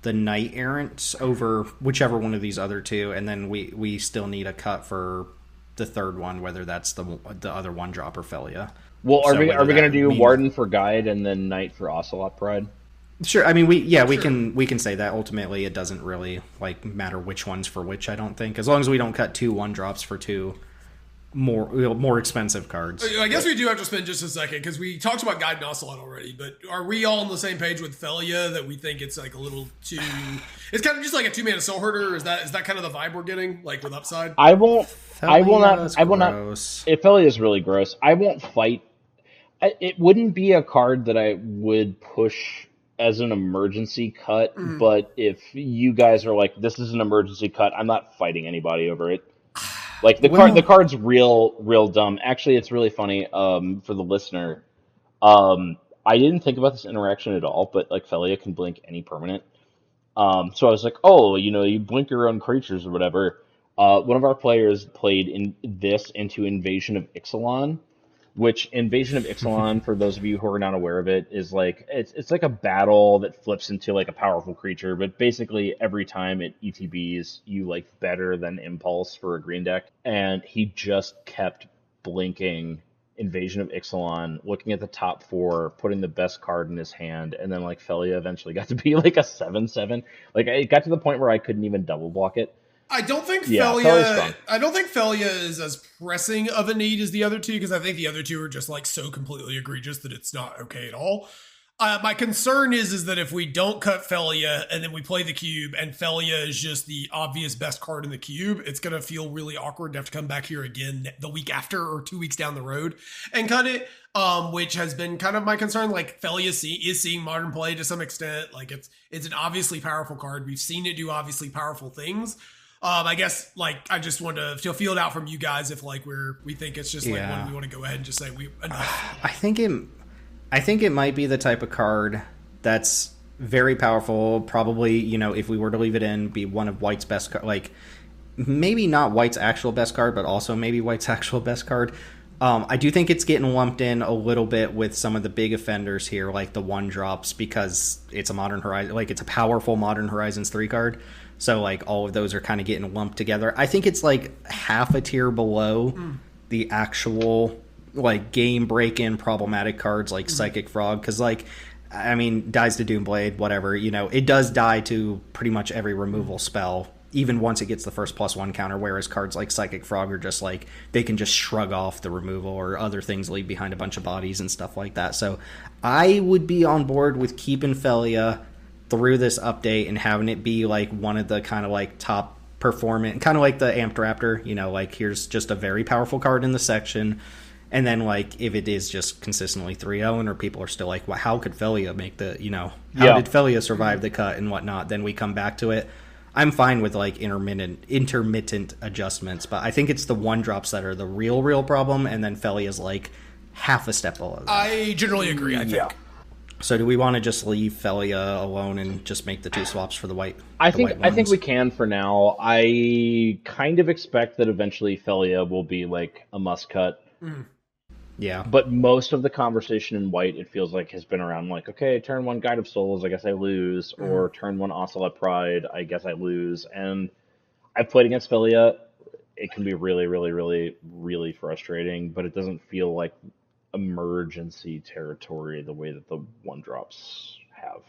the Knight Errant over whichever one of these other two, and then we still need a cut for the third one, whether that's the other 1-drop or Felia. Well, are we going to do Warden for Guide and then Knight for Ocelot Pride? Sure. I mean, we can say that. Ultimately, it doesn't really like matter which one's for which. I don't think, as long as we don't cut 2 1-drops for 2 more expensive cards. I guess we do have to spend just a second because we talked about Guide and Ocelot already. But are we all on the same page with Felia that we think it's like a little too? It's kind of just like a 2-mana soul herder. Is that kind of the vibe we're getting, like with upside? I will not. If Felia is really gross, I won't fight. It wouldn't be a card that I would push as an emergency cut, but if you guys are like, this is an emergency cut, I'm not fighting anybody over it. Like the card's real dumb. Actually, it's really funny for the listener. I didn't think about this interaction at all, but like Felia can blink any permanent. So I was like, oh, you blink your own creatures or whatever. One of our players played into Invasion of Ixalan, which Invasion of Ixalan, for those of you who are not aware of it, is like it's like a battle that flips into like a powerful creature, but basically every time it ETBs, you like better than Impulse for a green deck, and he just kept blinking Invasion of Ixalan, looking at the top 4, putting the best card in his hand, and then like Felia eventually got to be like a 7/7. Like it got to the point where I couldn't even double block it. I don't think Felia is as pressing of a need as the other two, because I think the other two are just like so completely egregious that it's not okay at all. My concern is that if we don't cut Felia and then we play the cube and Felia is just the obvious best card in the cube, it's going to feel really awkward to have to come back here again the week after or 2 weeks down the road and cut it, which has been kind of my concern. Like Felia is seeing modern play to some extent. Like it's an obviously powerful card. We've seen it do obviously powerful things. I guess like I just want to feel it out from you guys if like we think it's just like one we want to go ahead and just say enough. I think it might be the type of card that's very powerful. Probably, if we were to leave it in, be one of White's best like maybe not White's actual best card, but also maybe White's actual best card. I do think it's getting lumped in a little bit with some of the big offenders here, like the 1-drops, because it's a Modern Horizon, like it's a powerful Modern Horizons 3 card. So like all of those are kind of getting lumped together. I think it's like half a tier below the actual like game break-in problematic cards like Psychic Frog, because like I mean dies to Doomblade, whatever, it does die to pretty much every removal spell even once it gets the first +1 counter, whereas cards like Psychic Frog are just like, they can just shrug off the removal, or other things leave behind a bunch of bodies and stuff like that. So I would be on board with keeping Felia through this update and having it be like one of the kind of like top performant, kind of like the Amped Raptor, you know, like here's just a very powerful card in the section. And then, like, if it is just consistently 3-0 or people are still like, well, how could Felia make the, you know, how did Felia survive the cut and whatnot, then we come back to it. I'm fine with, like, intermittent adjustments, but I think it's the 1-drops that are the real problem, and then Felia's, like, half a step below that. I generally agree, I think. So do we want to just leave Felia alone and just make the 2 swaps for the white? I think we can for now. I kind of expect that eventually Felia will be, like, a must-cut. Yeah. But most of the conversation in white, it feels like, has been around, like, okay, turn 1 Guide of Souls, I guess I lose, or turn 1 Ocelot Pride, I guess I lose. And I've played against Felia. It can be really, really, really, really frustrating, but it doesn't feel like emergency territory the way that the 1-drops have.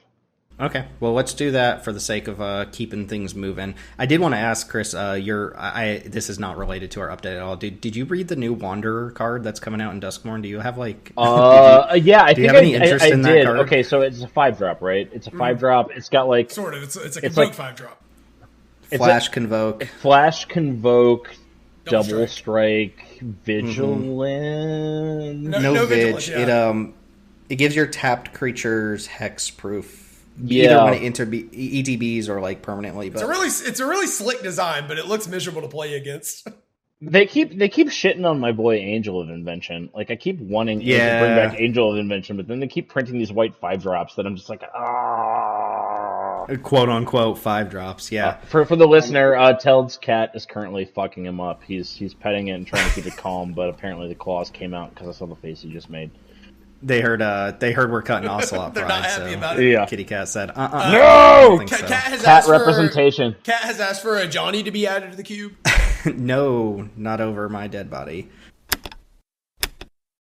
Okay, well, let's do that for the sake of keeping things moving. I did want to ask, Chris, this is not related to our update at all. Did you read the new Wanderer card that's coming out in Duskmourn? Do you have, like... I think I did. That card? Okay, so it's a 5-drop, right? It's a 5-drop. It's got, like... Sort of. It's a Convoke 5-drop. Flash Convoke. Flash Convoke, Double Strike, Vigilance... No Vigilance, yeah. It gives your tapped creatures hexproof. Yeah. Either when it ETBs or like permanently. But it's a really slick design, but it looks miserable to play against. They keep shitting on my boy Angel of Invention. Like, I keep wanting to bring back Angel of Invention, but then they keep printing these white 5-drops that I'm just like, quote unquote 5-drops. Yeah. For the listener, Teld's cat is currently fucking him up. He's petting it and trying to keep it calm, but apparently the claws came out because I saw the face he just made. They heard we're cutting Ocelot They're Pride, not happy so about it. Yeah. Kitty Cat said, no! Cat representation. Cat has asked for a Johnny to be added to the cube. No, not over my dead body.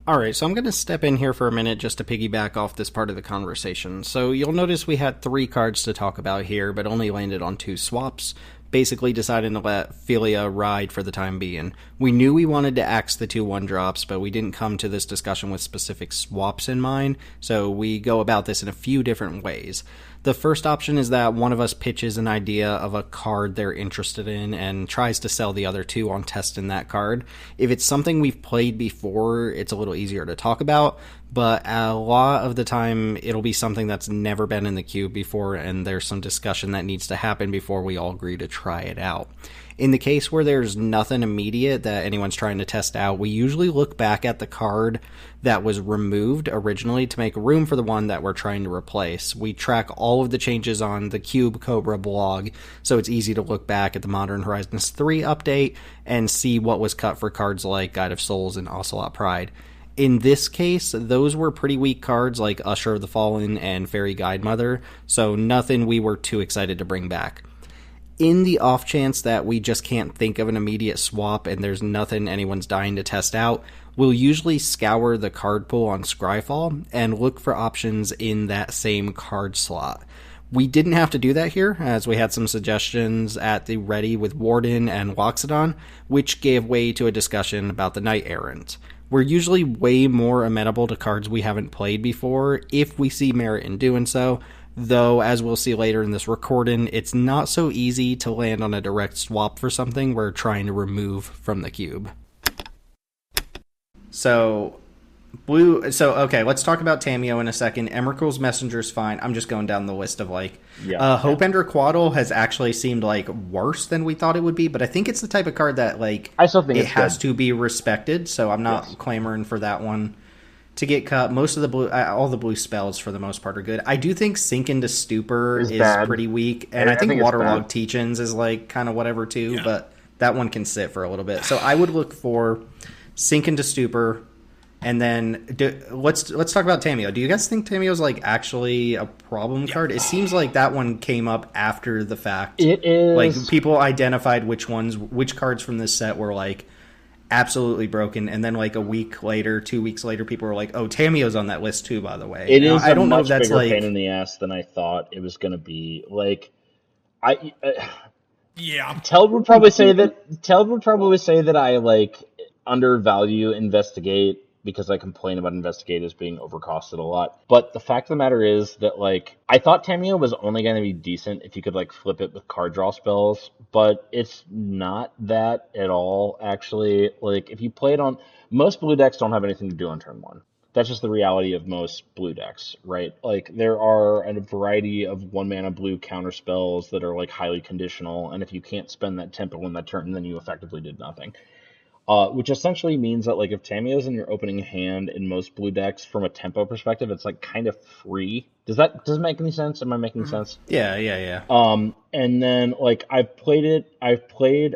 Alright, so I'm going to step in here for a minute just to piggyback off this part of the conversation. So you'll notice we had 3 cards to talk about here, but only landed on 2 swaps. Basically deciding to let Felia ride for the time being. We knew we wanted to axe the 2 1-drops, but we didn't come to this discussion with specific swaps in mind, so we go about this in a few different ways. The first option is that one of us pitches an idea of a card they're interested in and tries to sell the other 2 on testing that card. If it's something we've played before, it's a little easier to talk about, but a lot of the time it'll be something that's never been in the cube before, and there's some discussion that needs to happen before we all agree to try it out. In the case where there's nothing immediate that anyone's trying to test out, we usually look back at the card that was removed originally to make room for the one that we're trying to replace. We track all of the changes on the Cube Cobra blog, so it's easy to look back at the Modern Horizons 3 update and see what was cut for cards like Guide of Souls and Ocelot Pride. In this case, those were pretty weak cards like Usher of the Fallen and Fairy Guide Mother, so nothing we were too excited to bring back. In the off chance that we just can't think of an immediate swap and there's nothing anyone's dying to test out, we'll usually scour the card pool on Scryfall and look for options in that same card slot. We didn't have to do that here, as we had some suggestions at the ready with Warden and Loxodon, which gave way to a discussion about the Knight Errant. We're usually way more amenable to cards we haven't played before if we see merit in doing so, though, as we'll see later in this recording, it's not so easy to land on a direct swap for something we're trying to remove from the cube. Okay, let's talk about Tameo in a second. Emrakul's Messenger's fine. I'm just going down the list of Hopeender Quaddle has actually seemed like worse than we thought it would be, but I think it's the type of card that I still think it has to be respected, so I'm not clamoring for that one to get cut. Most of the blue, all the blue spells for the most part are good. I do think Sink into Stupor is pretty weak, and I think Waterlogged Teach-Ins is like kind of whatever too, but that one can sit for a little bit. So I would look for Sink into Stupor, and then let's talk about Tameo. Do you guys think Tameo's like actually a problem card? It seems like that one came up after the fact. It is. Like people identified which cards from this set were like absolutely broken, and then like a week later, 2 weeks later, people were like, "Oh, Tameo's on that list too." By the way, it is. I don't know if that's like pain in the ass than I thought it was going to be. Like, Yeah. Teld would probably say that I like undervalue investigate because I complain about investigate as being overcosted a lot. But the fact of the matter is that like I thought Tamiyo was only going to be decent if you could like flip it with card draw spells, but it's not that at all actually. Like if you play it on most blue decks don't have anything to do on turn 1. That's just the reality of most blue decks, right? Like there are a variety of 1 mana blue counter spells that are like highly conditional, and if you can't spend that tempo in that turn, then you effectively did nothing. Which essentially means that like if Tamiyo's in your opening hand in most blue decks from a tempo perspective, it's like kind of free. Does it make any sense? Am I making sense? Yeah. And then like I've played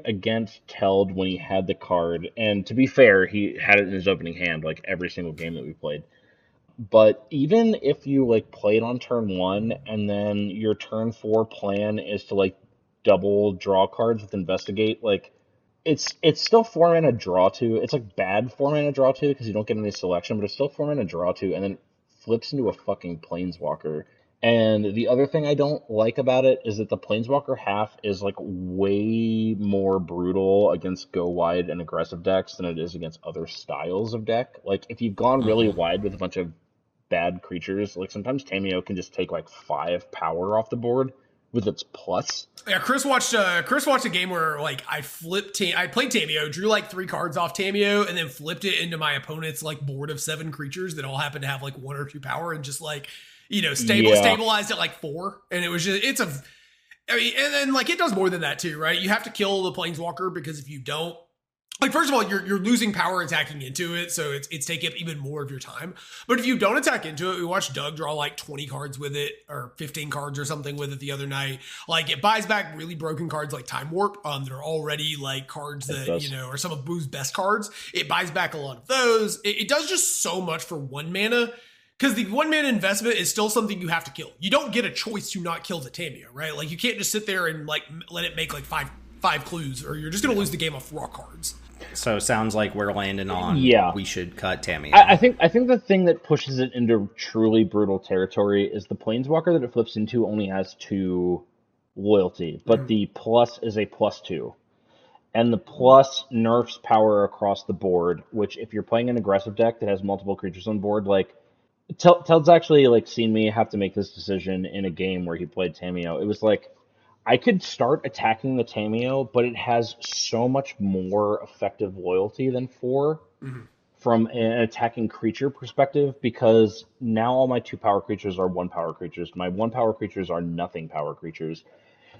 against Teld when he had the card, and to be fair, he had it in his opening hand like every single game that we played. But even if you like play it on turn 1 and then your turn 4 plan is to like double draw cards with investigate, like it's still 4 mana draw 2. It's like bad 4 mana draw 2 because you don't get any selection, but it's still 4 mana draw 2, and then it flips into a fucking planeswalker. And the other thing I don't like about it is that the planeswalker half is like way more brutal against go wide and aggressive decks than it is against other styles of deck. Like if you've gone really wide with a bunch of bad creatures, like sometimes Tamiyo can just take like 5 power off the board with its plus. Yeah, Chris watched a game where like I played Tamiyo, drew like 3 cards off Tamiyo, and then flipped it into my opponent's like board of 7 creatures that all happen to have like 1 or 2 power, and just like stabilized at like 4, and it was just and then like it does more than that too, right? You have to kill the planeswalker because if you don't, like, first of all, you're losing power attacking into it, so it's taking up even more of your time. But if you don't attack into it, we watched Doug draw like 20 cards with it, or 15 cards or something with it the other night. Like, it buys back really broken cards like Time Warp, that are already like cards that, are some of Boo's best cards. It buys back a lot of those. It does just so much for 1 mana. Because the 1 mana investment is still something you have to kill. You don't get a choice to not kill the Tamiyo, right? Like, you can't just sit there and like let it make like five clues, or you're just going to lose the game off raw cards. So it sounds like we're landing on we should cut Tamiyo. I think the thing that pushes it into truly brutal territory is the planeswalker that it flips into only has 2 loyalty, but the plus is a +2. And the plus nerfs power across the board, which if you're playing an aggressive deck that has multiple creatures on board, like Teld's actually like seen me have to make this decision in a game where he played Tamiyo. It was like I could start attacking the Tamiyo, but it has so much more effective loyalty than 4 from an attacking creature perspective, because now all my 2 power creatures are 1 power creatures. My 1 power creatures are nothing power creatures.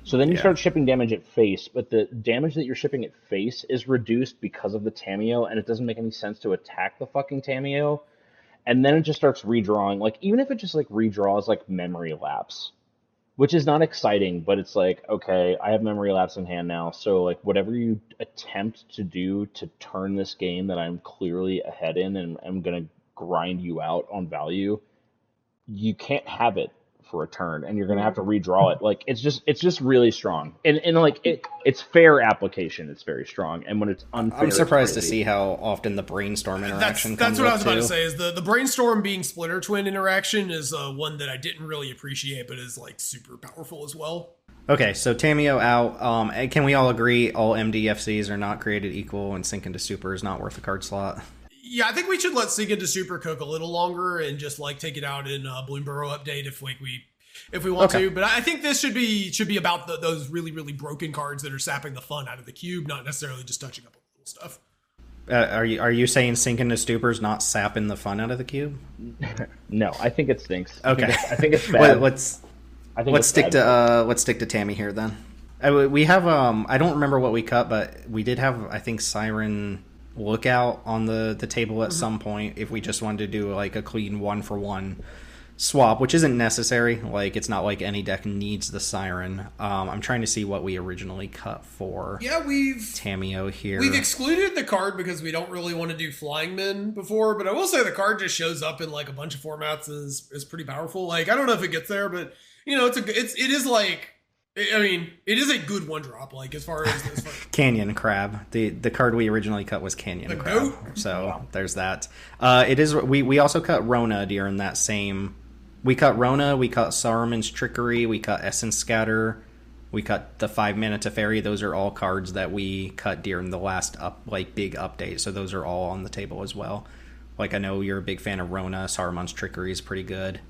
So then you start shipping damage at face, but the damage that you're shipping at face is reduced because of the Tamiyo, and it doesn't make any sense to attack the fucking Tamiyo. And then it just starts redrawing. Like, even if it just like redraws like memory lapse, which is not exciting, but it's like, okay, I have memory lapse in hand now, so like whatever you attempt to do to turn this game that I'm clearly ahead in and I'm gonna grind you out on value, you can't have it for a turn, and you're gonna have to redraw it. Like it's just really strong, and like it's fair application. It's very strong, and when it's unfair, I'm surprised to see how often the brainstorm interaction. That's what I was about to say. Is the brainstorm being Splinter Twin interaction is one that I didn't really appreciate, but is like super powerful as well. Okay, so Tamiyo out. Can we all agree all MDFCs are not created equal, and Sink into Super is not worth a card slot? Yeah, I think we should let Sink into Super cook a little longer and just like take it out in Bloomburrow update if we want to. But I think this should be about those really, really broken cards that are sapping the fun out of the cube, not necessarily just touching up on little stuff. Are you saying Sink into Super is not sapping the fun out of the cube? No, I think it stinks. Okay, I think it's bad. let's stick to Tammy here then. We have I don't remember what we cut, but we did have, I think, Siren Lookout on the table at some point if we just wanted to do like a clean 1-for-1 swap, which isn't necessary. Like, it's not like any deck needs the Siren. I'm trying to see what we originally cut for. Yeah, we've Tamiyo here. We've excluded the card because we don't really want to do Flying Men before, but I will say the card just shows up in like a bunch of formats is pretty powerful. Like, I don't know if it gets there, but you know, it is like, I mean, it is a good 1-drop, like, as far as Canyon Crab. The card we originally cut was Canyon Crab. Goat? So there's that. It is. We also cut Rona during that same. We cut Rona. We cut Saruman's Trickery. We cut Essence Scatter. We cut the 5-mana Teferi. Those are all cards that we cut during the last big update. So those are all on the table as well. Like, I know you're a big fan of Rona. Saruman's Trickery is pretty good.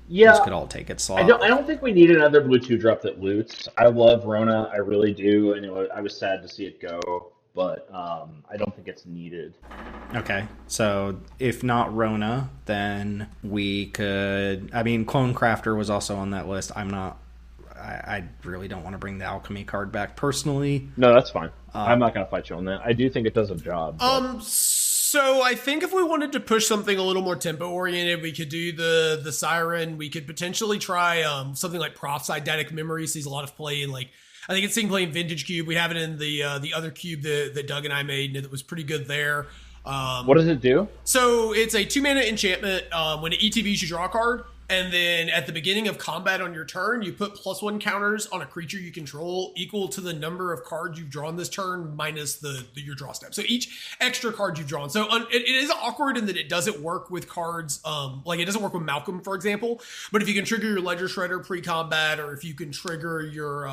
Yeah, those could all take its slot. I don't think we need another blue 2-drop that loots. I love Rona, I really do. I know I was sad to see it go, but I don't think it's needed. Okay, so if not Rona, then we could... I mean, Clone Crafter was also on that list. I really don't want to bring the Alchemy card back personally. No, that's fine. I'm not going to fight you on that. I do think it does a job. So I think if we wanted to push something a little more tempo-oriented, we could do the Siren. We could potentially try something like Proph's Eidetic Memory. Sees a lot of play in, like, I think it's seeing play in Vintage Cube. We have it in the other cube that Doug and I made, and it was pretty good there. What does it do? So it's a 2-mana enchantment. When it ETBs, you draw a card. And then at the beginning of combat on your turn, you put +1 counters on a creature you control equal to the number of cards you've drawn this turn minus your draw step. So each extra card you've drawn. So it is awkward in that it doesn't work with cards. Like, it doesn't work with Malcolm, for example. But if you can trigger your Ledger Shredder pre-combat, or if you can trigger your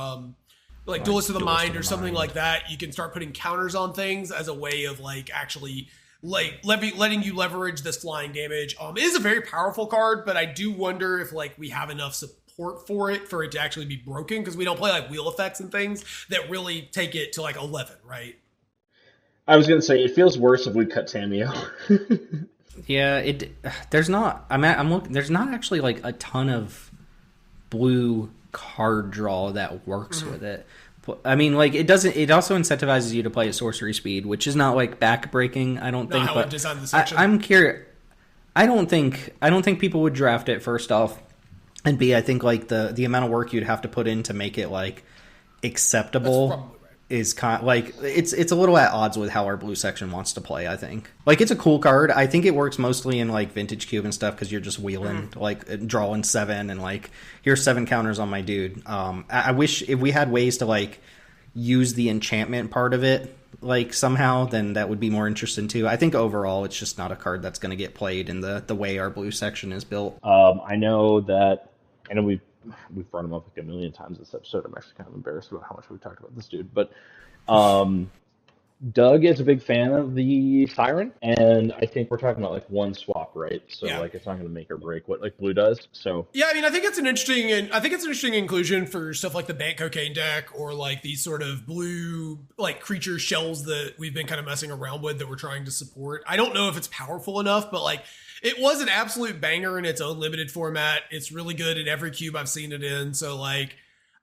Duelist of the Mind or something like that, you can start putting counters on things as a way of, like, actually... letting you leverage this flying damage. It is a very powerful card, but I do wonder if, like, we have enough support for it to actually be broken, because we don't play, like, wheel effects and things that really take it to, like, 11, right? I was going to say, it feels worse if we cut Tamio. Yeah, there's not... I'm looking... There's not actually, like, a ton of blue card draw that works with it. I mean, like, it doesn't. It also incentivizes you to play at sorcery speed, which is not, like, backbreaking. I don't think. Not how but it designed the section. I'm curious. I don't think people would draft it, first off, and B, I think, like, the amount of work you'd have to put in to make it, like, acceptable. That's probably right. Is kind of, like, it's a little at odds with how our blue section wants to play. I think, like, it's a cool card. I think it works mostly in, like, Vintage Cube and stuff, because you're just wheeling, like, drawing 7 and, like, here's 7 counters on my dude. I wish if we had ways to, like, use the enchantment part of it, like, somehow, then that would be more interesting too. I think overall it's just not a card that's going to get played in the way our blue section is built. I know we've brought him up like a million times this episode. I'm actually kind of embarrassed about how much we've talked about this dude. But Doug is a big fan of the Siren, and I think we're talking about, like, one swap, right? So, like, it's not going to make or break what, like, blue does. So yeah, I mean, I think it's an interesting inclusion for stuff like the Bant Cocaine deck, or, like, these sort of blue, like, creature shells that we've been kind of messing around with that we're trying to support. I don't know if it's powerful enough, but, like, it was an absolute banger in its own limited format. It's really good in every cube I've seen it in. So, like,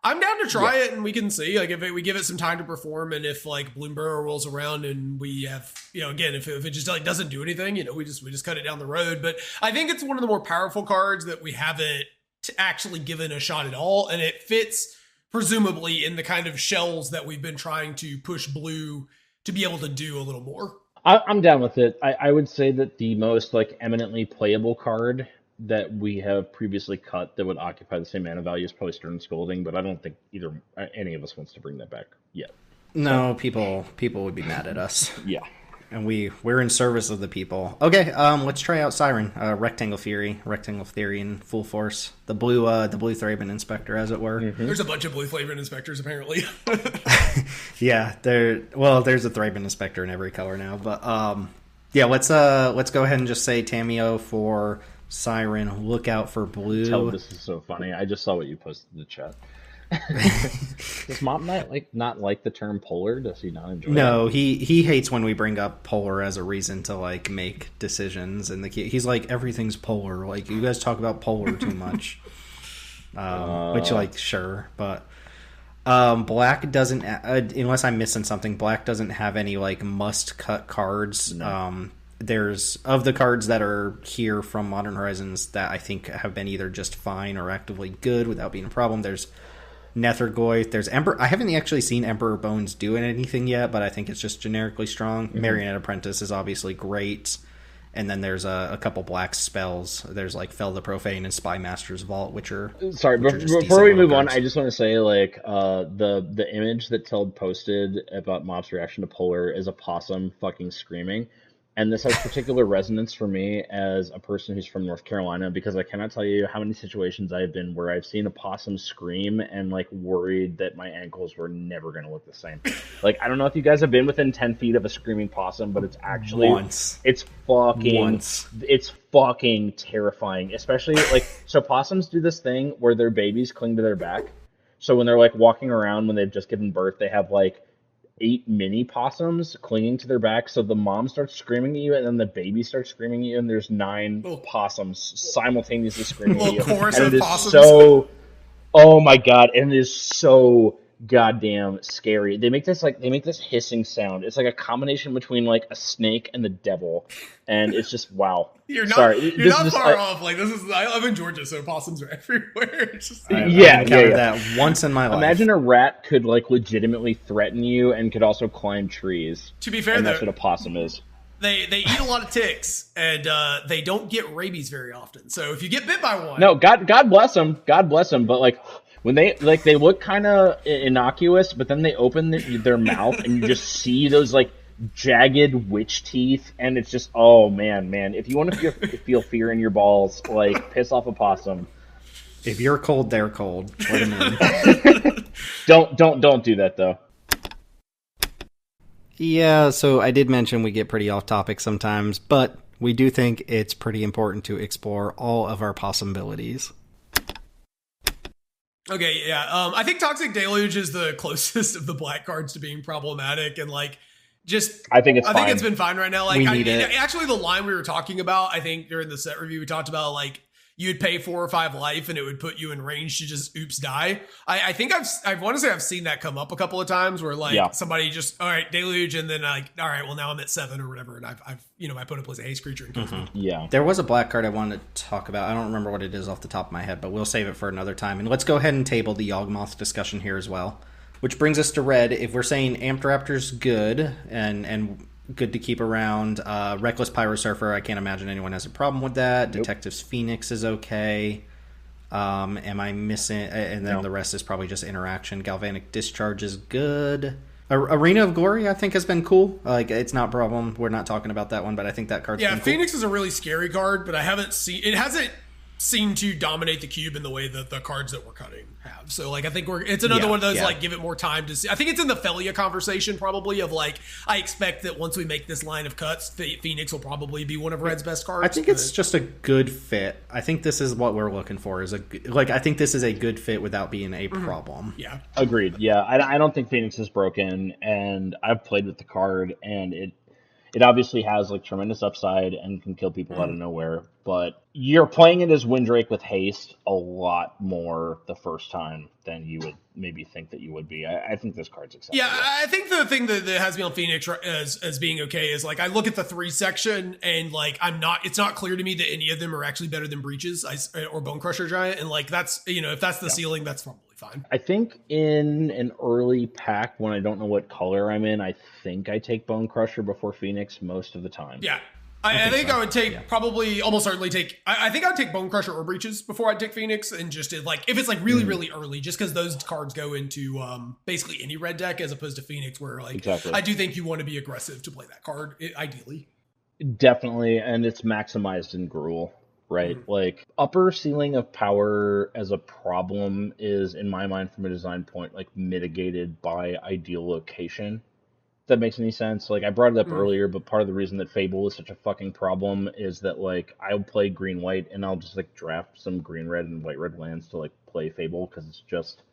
I'm down to try it, and we can see, like, if we give it some time to perform, and if, like, Bloomburrow rolls around and we have, again, if it just, like, doesn't do anything, we just cut it down the road. But I think it's one of the more powerful cards that we haven't actually given a shot at all, and it fits presumably in the kind of shells that we've been trying to push blue to be able to do a little more. I'm down with it. I would say that the most, like, eminently playable card that we have previously cut that would occupy the same mana value is probably Stern Scolding, but I don't think any of us wants to bring that back yet. No, people would be mad at us. Yeah. And we're in service of the people. Okay, let's try out Siren. Rectangle Theory in full force. The blue Thraben Inspector, as it were. Mm-hmm. There's a bunch of blue Thraben Inspectors, apparently. Yeah, there's a Thraben Inspector in every color now. But yeah, let's go ahead and just say Tamio for Siren. Look out for blue. Teld, this is so funny. I just saw what you posted in the chat. Does Mom not like the term polar? Does he not enjoy it? No, he hates when we bring up polar as a reason to, like, make decisions, and he's like, everything's polar. Like, you guys talk about polar too much. Which, like, sure, but black doesn't, unless I'm missing something, black doesn't have any, like, must cut cards. No. There's, of the cards that are here from Modern Horizons that I think have been either just fine or actively good without being a problem, there's Nethergoyf, there's Emperor. I haven't actually seen Emperor Bones doing anything yet, but I think it's just generically strong. Mm-hmm. Marionette Apprentice is obviously great. And then there's a couple black spells. There's, like, Fell the Profane and Spy Master's Vault, which are... Sorry, before we move on, I just want to say, like, the image that Teld posted about Mob's reaction to Polar is a possum fucking screaming. And this has particular resonance for me as a person who's from North Carolina, because I cannot tell you how many situations I've been where I've seen a possum scream and like worried that my ankles were never going to look the same. Like, I don't know if you guys have been within 10 feet of a screaming possum, but it's actually it's fucking terrifying. Especially like, so possums do this thing where their babies cling to their back. So when they're like walking around when they've just given birth, they have like 8 mini possums clinging to their back, so the mom starts screaming at you, and then the baby starts screaming at you, and there's 9 possums simultaneously screaming at you. Chorus and of it is possums. so, oh my god, and it is so goddamn scary. They make this hissing sound. It's like a combination between like a snake and the devil, and it's just wow. You're not Sorry, far off. Like this is, I live in Georgia, so possums are everywhere. It's just I've encountered that once in my life. Imagine a rat could like legitimately threaten you and could also climb trees. To be fair, and that's what a possum is. They eat a lot of ticks, and they don't get rabies very often. So if you get bit by one, no, God bless them, God bless them. But like when they look kind of innocuous, but then they open their mouth and you just see those like jagged witch teeth, and it's just, oh man, if you want to feel fear in your balls, like piss off a possum. If you're cold, they're cold. Let them in. Don't do that though. Yeah, so I did mention we get pretty off topic sometimes, but we do think it's pretty important to explore all of our possibilities. Okay, yeah. I think Toxic Deluge is the closest of the black cards to being problematic, and like, I think it's been fine right now. Like, actually, the line we were talking about, I think during the set review, we talked about like you'd pay 4 or 5 life, and it would put you in range to just oops die. I think I want to say I've seen that come up a couple of times where like somebody just, all right, Deluge, and then like, all right, well now I'm at 7 or whatever, and I've my opponent plays a haste creature and kills me. Yeah, there was a black card I wanted to talk about. I don't remember what it is off the top of my head, but we'll save it for another time. And let's go ahead and table the Yawgmoth discussion here as well. Which brings us to red. If we're saying Amped Raptor's good and good to keep around, Reckless Pyro Surfer, I can't imagine anyone has a problem with that. Nope. Detective's Phoenix is okay. Am I missing? And then the rest is probably just interaction. Galvanic Discharge is good. Arena of Glory, I think, has been cool. Like, it's not a problem. We're not talking about that one, but I think that card's been cool. Phoenix is a really scary card, but it hasn't seemed to dominate the cube in the way that the cards that we're cutting have. So like, I think it's another one of those like, give it more time to see. I think it's in the Felia conversation probably of like, I expect that once we make this line of cuts, Phoenix will probably be one of Red's best cards. I think it's just a good fit. I think this is what we're looking for, I think this is a good fit without being a problem. Yeah. Agreed. Yeah. I don't think Phoenix is broken, and I've played with the card, and it obviously has like tremendous upside and can kill people out of nowhere, but you're playing it as Windrake with haste a lot more the first time than you would maybe think that you would be. I think this card's acceptable. Yeah, I think the thing that has me on Phoenix as being okay is like, I look at the 3 section and like, it's not clear to me that any of them are actually better than Breaches or Bone Crusher Giant. And like, that's, if that's the ceiling, that's probably fine. I think in an early pack, when I don't know what color I'm in, I think I take Bone Crusher before Phoenix most of the time. Yeah. I think I would take probably almost certainly take. I think I'd take Bone Crusher or Breaches before I'd take Phoenix, and just like if it's like really really early, just because those cards go into basically any red deck as opposed to Phoenix, where like I do think you want to be aggressive to play that card ideally. Definitely, and it's maximized in Gruul, right? Like upper ceiling of power as a problem is, in my mind, from a design point, like mitigated by ideal location. If that makes any sense. Like, I brought it up earlier, but part of the reason that Fable is such a fucking problem is that like I'll play green white and I'll just like draft some green red and white red lands to like play Fable because it's just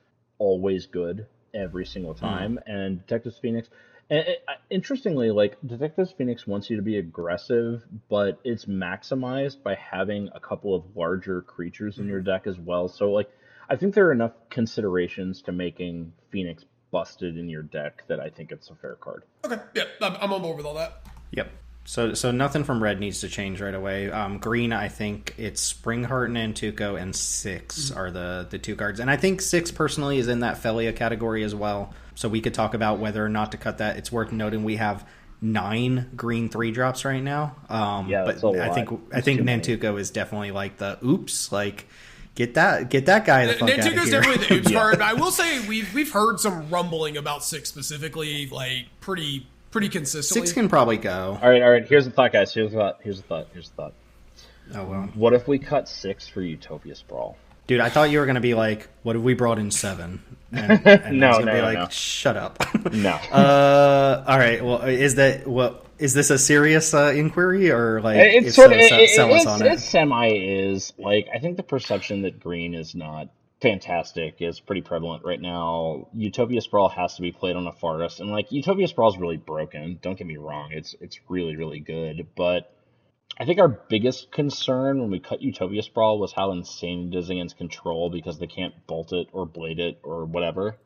always good every single time. And Detective's Phoenix, and interestingly, like Detective's Phoenix wants you to be aggressive, but it's maximized by having a couple of larger creatures in your deck as well. So like, I think there are enough considerations to making Phoenix busted in your deck that I think it's a fair card. Okay, yeah, I'm on board with all that. Yep. So nothing from red needs to change right away. Green, I think it's Springheart and Antuco, and 6 are the 2 cards. And I think 6 personally is in that Felia category as well. So we could talk about whether or not to cut that. It's worth noting we have 9 green 3-drops right now. Yeah, but I think Nantuko is definitely like the oops, like Get that guy the fuck out of here. Nantuko's definitely the oops card. I will say we've heard some rumbling about 6 specifically, like pretty pretty consistently. 6 can probably go. All right. Here's the thought, guys. Here's the thought. Oh, well. What if we cut 6 for Utopia Sprawl? Dude, I thought you were going to be like, what if we brought in 7? And No. Shut up. No. All right. Well, is this a serious inquiry, or like It's sell us on it? It semi is. Like, I think the perception that green is not fantastic is pretty prevalent right now. Utopia Sprawl has to be played on a forest, and like Utopia Sprawl is really broken. Don't get me wrong; it's really really good, but I think our biggest concern when we cut Utopia Sprawl was how insane it is against control because they can't bolt it or blade it or whatever,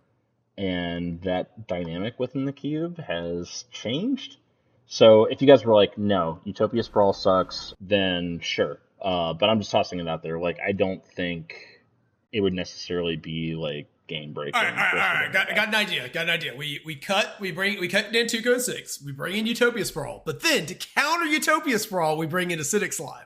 and that dynamic within the cube has changed. So if you guys were like, no, Utopia Sprawl sucks, then sure. But I'm just tossing it out there. Like, I don't think it would necessarily be like game breaking. All right. Got an idea. We cut Nantuko in 6. We bring in Utopia Sprawl, but then to counter Utopia Sprawl, we bring in Acidic Slime.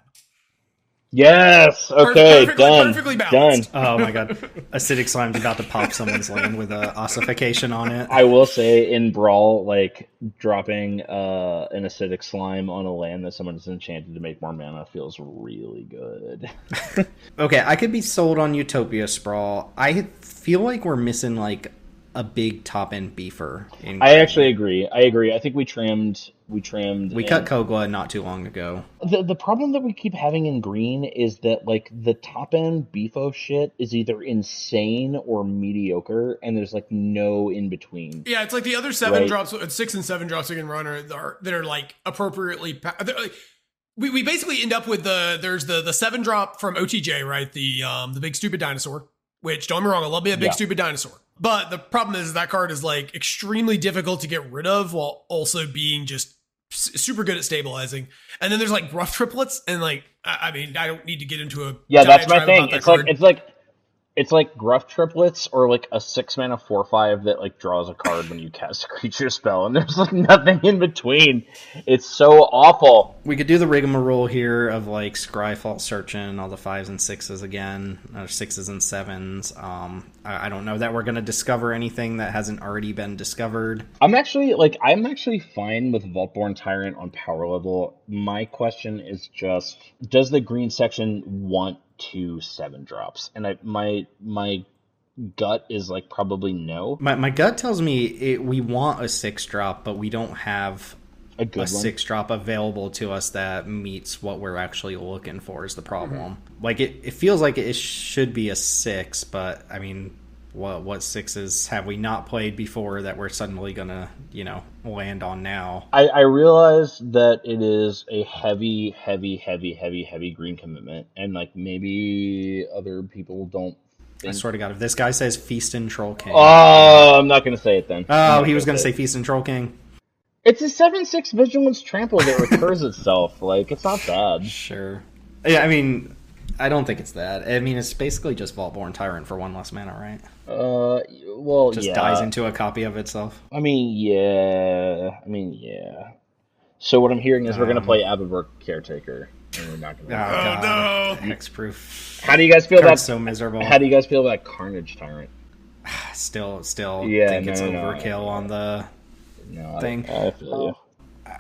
Yes. Okay. Perfectly balanced. Oh my god, Acidic Slime's about to pop someone's lane with a ossification on it. I will say in Brawl, like dropping an Acidic Slime on a land that someone is enchanted to make more mana feels really good. Okay, I could be sold on Utopia Sprawl. I feel like we're missing like a big top end beefer. I actually agree. I think we trimmed. We cut Kogla not too long ago. The problem that we keep having in green is that like the top end beefo shit is either insane or mediocre, and there's like no in between. Yeah, it's like the other 7 drops, 6 and 7 drops we can run that are like appropriately. We basically end up with there's the 7 drop from OTJ, right? The big stupid dinosaur. Which, don't get me wrong, I love me a big stupid dinosaur. But the problem is that card is like extremely difficult to get rid of while also being just super good at stabilizing. And then there's like rough triplets, and like I mean, I don't need to get into a that's my thing. It's like gruff triplets or like a 6-mana 4/5 that like draws a card when you cast a creature spell, and there's like nothing in between. It's so awful. We could do the rigmarole here of like Scry Fault Searching, all the 5s and 6s again, or 6s and 7s. I don't know that we're gonna discover anything that hasn't already been discovered. I'm actually fine with Vaultborn Tyrant on power level. My question is just, does the green section want 2 7 drops? And my gut is like probably no. My gut tells me we want a 6 drop, but we don't have a good 6 drop available to us that meets what we're actually looking for is the problem. Mm-hmm. Like it feels like it should be a 6, but I mean, what 6s have we not played before that we're suddenly gonna land on now? I realize that it is a heavy green commitment, and like maybe other people don't think... I swear to God, if this guy says Feast and Troll King... Oh, I'm not gonna say it then. Oh, he was gonna say Feast and Troll King. It's a 7/6 Vigilance Trample that recurs itself. Like, it's not bad. Sure. Yeah, I mean, I don't think it's that. I mean, it's basically just Vaultborn Tyrant for 1 less mana, right? Well, just dies into a copy of itself. I mean, yeah. So what I'm hearing is we're gonna play Aberberg Caretaker, and we're not gonna. Oh no! Hexproof. How do you guys feel about so miserable? How do you guys feel about Carnage Tyrant? Still, yeah, think it's overkill on the thing. I feel you.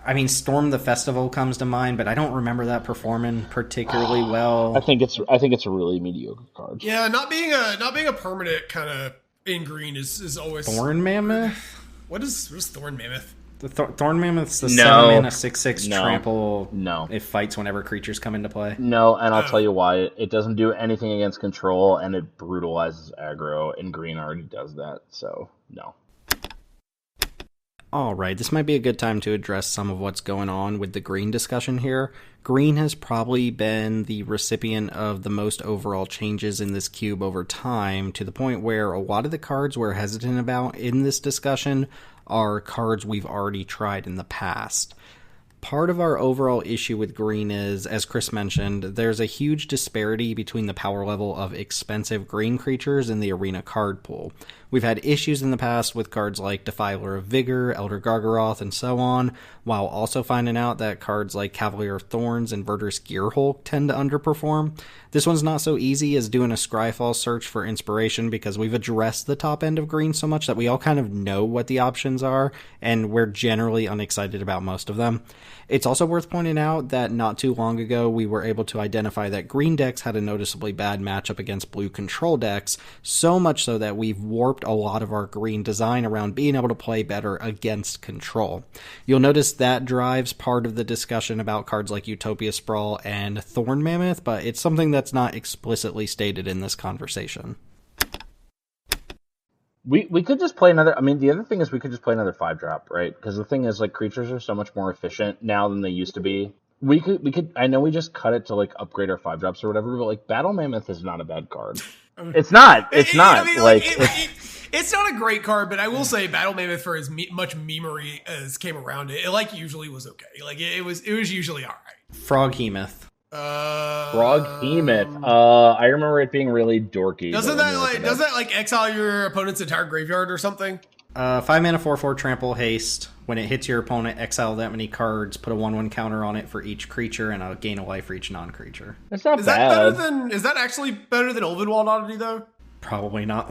I mean, Storm the Festival comes to mind, but I don't remember that performing particularly well. I think it's a really mediocre card. Yeah, not being a permanent kind of in green is always... Thorn Mammoth? What is Thorn Mammoth? The Thorn Mammoth's the 7-mana 6/6 trample. No. It fights whenever creatures come into play. No, and I'll tell you why. It doesn't do anything against control, and it brutalizes aggro, and green already does that, so no. Alright, this might be a good time to address some of what's going on with the green discussion here. Green has probably been the recipient of the most overall changes in this cube over time, to the point where a lot of the cards we're hesitant about in this discussion are cards we've already tried in the past. Part of our overall issue with green is, as Chris mentioned, there's a huge disparity between the power level of expensive green creatures in the arena card pool. We've had issues in the past with cards like Defiler of Vigor, Elder Gargaroth, and so on, while also finding out that cards like Cavalier of Thorns and Verdurous Gearhulk tend to underperform. This one's not so easy as doing a Scryfall search for inspiration because we've addressed the top end of green so much that we all kind of know what the options are, and we're generally unexcited about most of them. It's also worth pointing out that not too long ago we were able to identify that green decks had a noticeably bad matchup against blue control decks, so much so that we've warped a lot of our green design around being able to play better against control. You'll notice that drives part of the discussion about cards like Utopia Sprawl and Thorn Mammoth, but it's something that's not explicitly stated in this conversation. We could just play another. I mean, the other thing is we could just play another 5-drop, right? Because the thing is, like, creatures are so much more efficient now than they used to be. We could. I know we just cut it to like upgrade our 5-drops or whatever, but like Battle Mammoth is not a bad card. It's not. It's not. I mean, it's not a great card, but I will say Battle Mammoth, for as much memery as came around it, like usually was okay. Like it was usually all right. Froghemoth. Froghemoth. I remember it being really dorky. Doesn't that exile your opponent's entire graveyard or something? 5 mana 4/4 trample haste. When it hits your opponent, exile that many cards, put a 1/1 counter on it for each creature, and a gain a life for each non-creature. That's not bad. Is that actually better than Ulvenwald Oddity though? Probably not.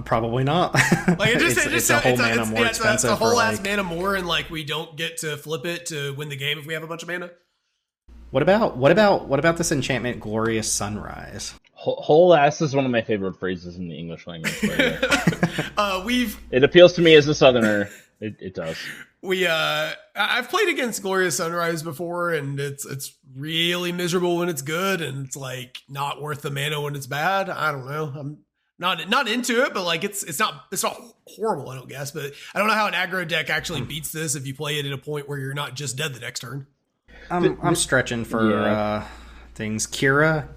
Like it's a whole mana more expensive. It's a whole ass mana more, and like we don't get to flip it to win the game if we have a bunch of mana. What about this enchantment, Glorious Sunrise? Whole ass is one of my favorite phrases in the English language. It appeals to me as a Southerner. It does. I've played against Glorious Sunrise before, and it's really miserable when it's good, and it's like not worth the mana when it's bad. I don't know. I'm not into it, but like it's not horrible, I don't guess. But I don't know how an aggro deck actually beats this if you play it at a point where you're not just dead the next turn. I'm stretching for things. Kira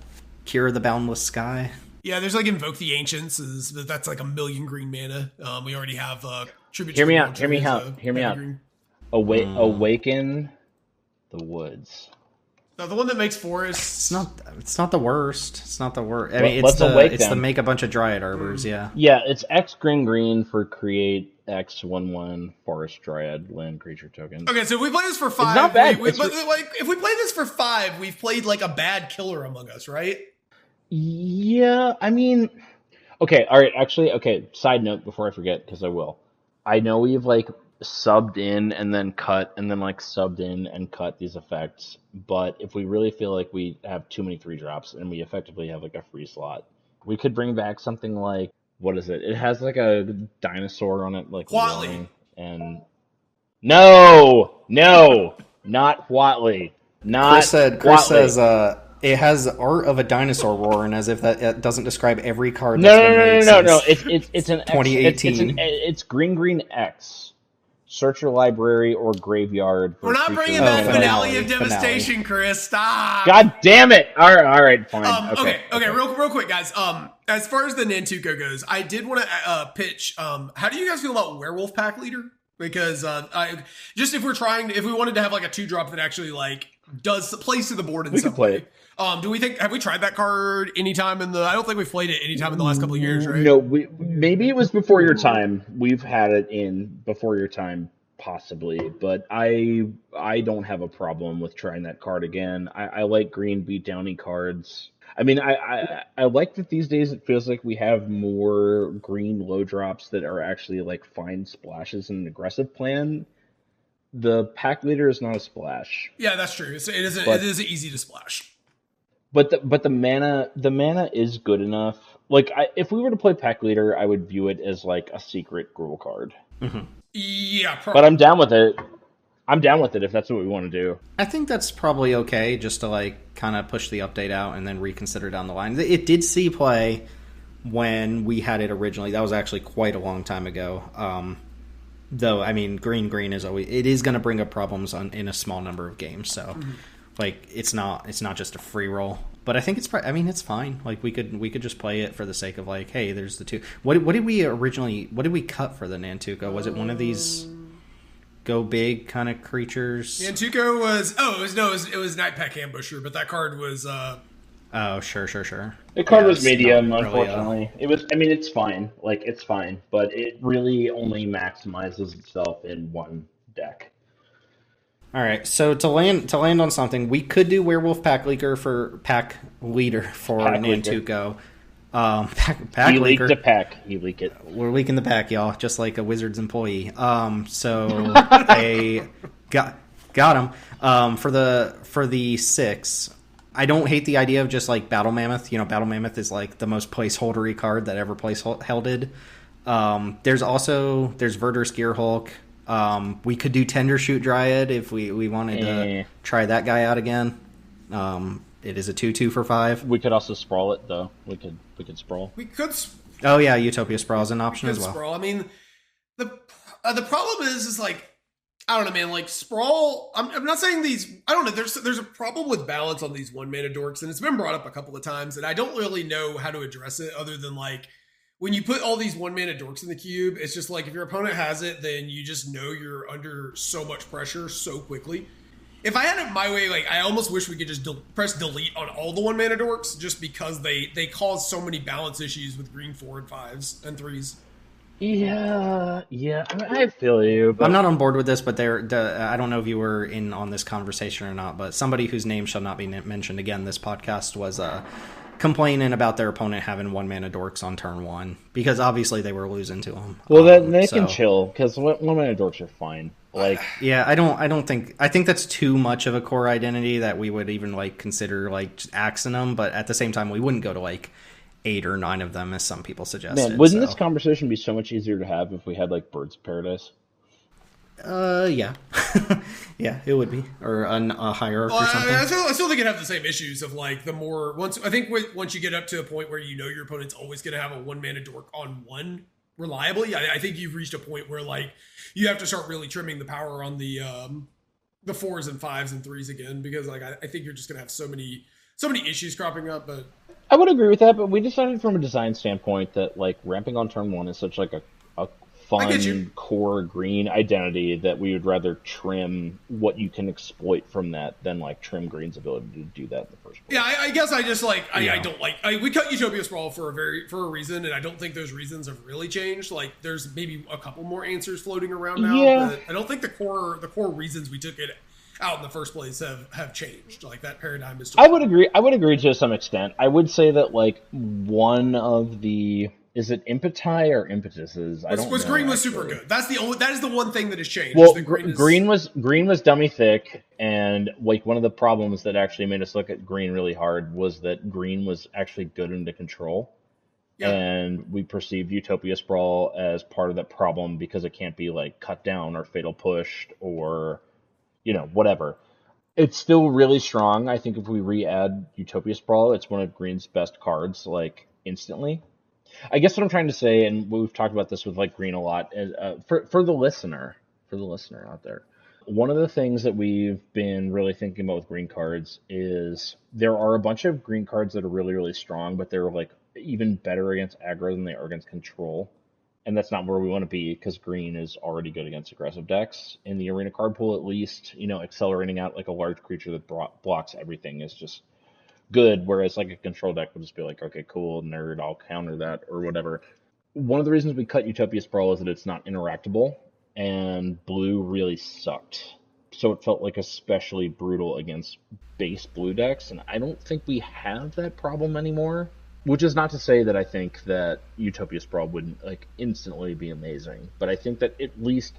the Boundless Sky. Yeah, there's like Invoke the Ancients. That's like 1,000,000 green mana. We already have Tribute. Hear me out. Awaken the Woods. No, the one that makes forests. It's not the worst. It's not the worst. I mean, it's the make a bunch of Dryad Arbors. Yeah. Yeah, it's X green for create X 1/1 Forest Dryad land creature token. Okay, so if we play this for 5, it's not bad. If we play this for 5, we've played like a bad killer Among Us, right? Yeah, I mean, okay, all right. Actually, okay. Side note before I forget, because I will. I know we've like subbed in and then cut and then like subbed in and cut these effects, but if we really feel like we have too many 3-drops and we effectively have like a free slot, we could bring back something like, what is it? It has like a dinosaur on it, like Huatley. And no, not Huatley. Chris says it has art of a dinosaur roaring, as if that doesn't describe every card. No. It's an 2018. It's green X. Search your library or graveyard. We're not bringing back Finale of Devastation, Chris. Stop. God damn it! All right, fine. Okay. Real quick, guys. As far as the Nantuko goes, I did want to pitch. How do you guys feel about Werewolf Pack Leader? Because if we wanted to have like a 2-drop that actually like plays to the board in some way. Have we tried that card anytime I don't think we've played it anytime in the last couple of years, right? No, maybe it was before your time. We've had it in before your time, possibly, but I don't have a problem with trying that card again. I like green beatdowny cards. I mean, I like that these days it feels like we have more green low drops that are actually like fine splashes in an aggressive plan. The pack leader is not a splash. Yeah, that's true. It is easy to splash. But the mana is good enough. Like if we were to play pack leader, I would view it as like a secret Gruul card. Mm-hmm. Yeah, probably. But I'm down with it. If that's what we want to do. I think that's probably okay, just to like kind of push the update out and then reconsider down the line. It did see play when we had it originally. That was actually quite a long time ago. Though I mean, green is always going to bring up problems in a small number of games. So. Mm-hmm. Like it's not just a free roll, but I think it's fine. Like we could just play it for the sake of like, hey, there's the 2. What did we cut for the Nantuko? Was it one of these go big kind of creatures. And Tuco was it was Nightpack Ambusher, but that card was Oh, sure. The card was it's medium, not really, unfortunately. It was. I mean, it's fine. Like, it's fine, but it really only maximizes itself in one deck. All right, so to land on something, we could do Werewolf Pack Leader for Nantuko. Pack he leaker. leaked a pack. He leaked it. We're leaking the pack, y'all, just like a Wizards employee. So they got him for the 6. I don't hate the idea of just like Battle Mammoth. Battle Mammoth is like the most placeholdery card that ever placeholded. There's Verdur's Gear Hulk. We could do Tendershoot Dryad if we wanted to try that guy out again. It is a 2/2 for 5. We could also sprawl it though. We could sprawl. We could. Oh yeah, Utopia Sprawl is an option as well. Sprawl. I mean, the problem is like, I don't know, man. Like Sprawl, I'm not saying these. I don't know. There's a problem with balance on these 1-mana dorks, and it's been brought up a couple of times, and I don't really know how to address it other than like, when you put all these 1-mana dorks in the cube, it's just like if your opponent has it, then you just know you're under so much pressure so quickly. If I had it my way, like I almost wish we could just press delete on all the 1-mana dorks, just because they cause so many balance issues with green 4 and 5s and 3s. Yeah. I mean, I feel you. But... I'm not on board with this, but I don't know if you were in on this conversation or not, but somebody whose name shall not be mentioned again this podcast was complaining about their opponent having 1-mana dorks on turn 1 because obviously they were losing to them. Well, then they can chill because 1-mana dorks are fine. Like, yeah, I think that's too much of a core identity that we would even like consider like axing them, but at the same time we wouldn't go to like 8 or 9 of them as some people suggested. Man, wouldn't this conversation be so much easier to have if we had like Birds of Paradise? Yeah. Yeah, it would be. Or a hierarchy or something. I still think it'd have the same issues of like once you get up to a point where you know your opponent's always going to have a 1-mana dork on 1 reliably, I think you've reached a point where like you have to start really trimming the power on the 4s and 5s and 3s again, because like I think you're just going to have so many issues cropping up. But I would agree with that, but we decided from a design standpoint that like ramping on turn 1 is such like a fun core green identity that we would rather trim what you can exploit from that than like trim green's ability to do that in the first place. Yeah, I guess I just like I don't like we cut Utopia Sprawl for a reason, and I don't think those reasons have really changed. Like there's maybe a couple more answers floating around now, but I don't think the core reasons we took it out in the first place have changed. Like that paradigm is still... I would agree to some extent. I would say that like one of the... Is it impeti or impetuses? I don't know. Green was super good. That is the one thing that has changed. Well, green was dummy thick, and like one of the problems that actually made us look at green really hard was that green was actually good into control. Yeah. And we perceived Utopia Sprawl as part of that problem because it can't be like cut down or fatal pushed or whatever. It's still really strong. I think if we re-add Utopia Sprawl, it's one of green's best cards, like instantly. I guess what I'm trying to say, and we've talked about this with like green a lot, is, for the listener out there, one of the things that we've been really thinking about with green cards is there are a bunch of green cards that are really, really strong, but they're like even better against aggro than they are against control. And that's not where we want to be, because green is already good against aggressive decks. In the arena card pool, at least, accelerating out like a large creature that blocks everything is just good, whereas like a control deck would just be like, okay, cool, nerd, I'll counter that or whatever. One of the reasons we cut Utopia Sprawl is that it's not interactable, and blue really sucked. So it felt like especially brutal against base blue decks, and I don't think we have that problem anymore. Which is not to say that I think that Utopia Sprawl wouldn't like instantly be amazing, but I think that at least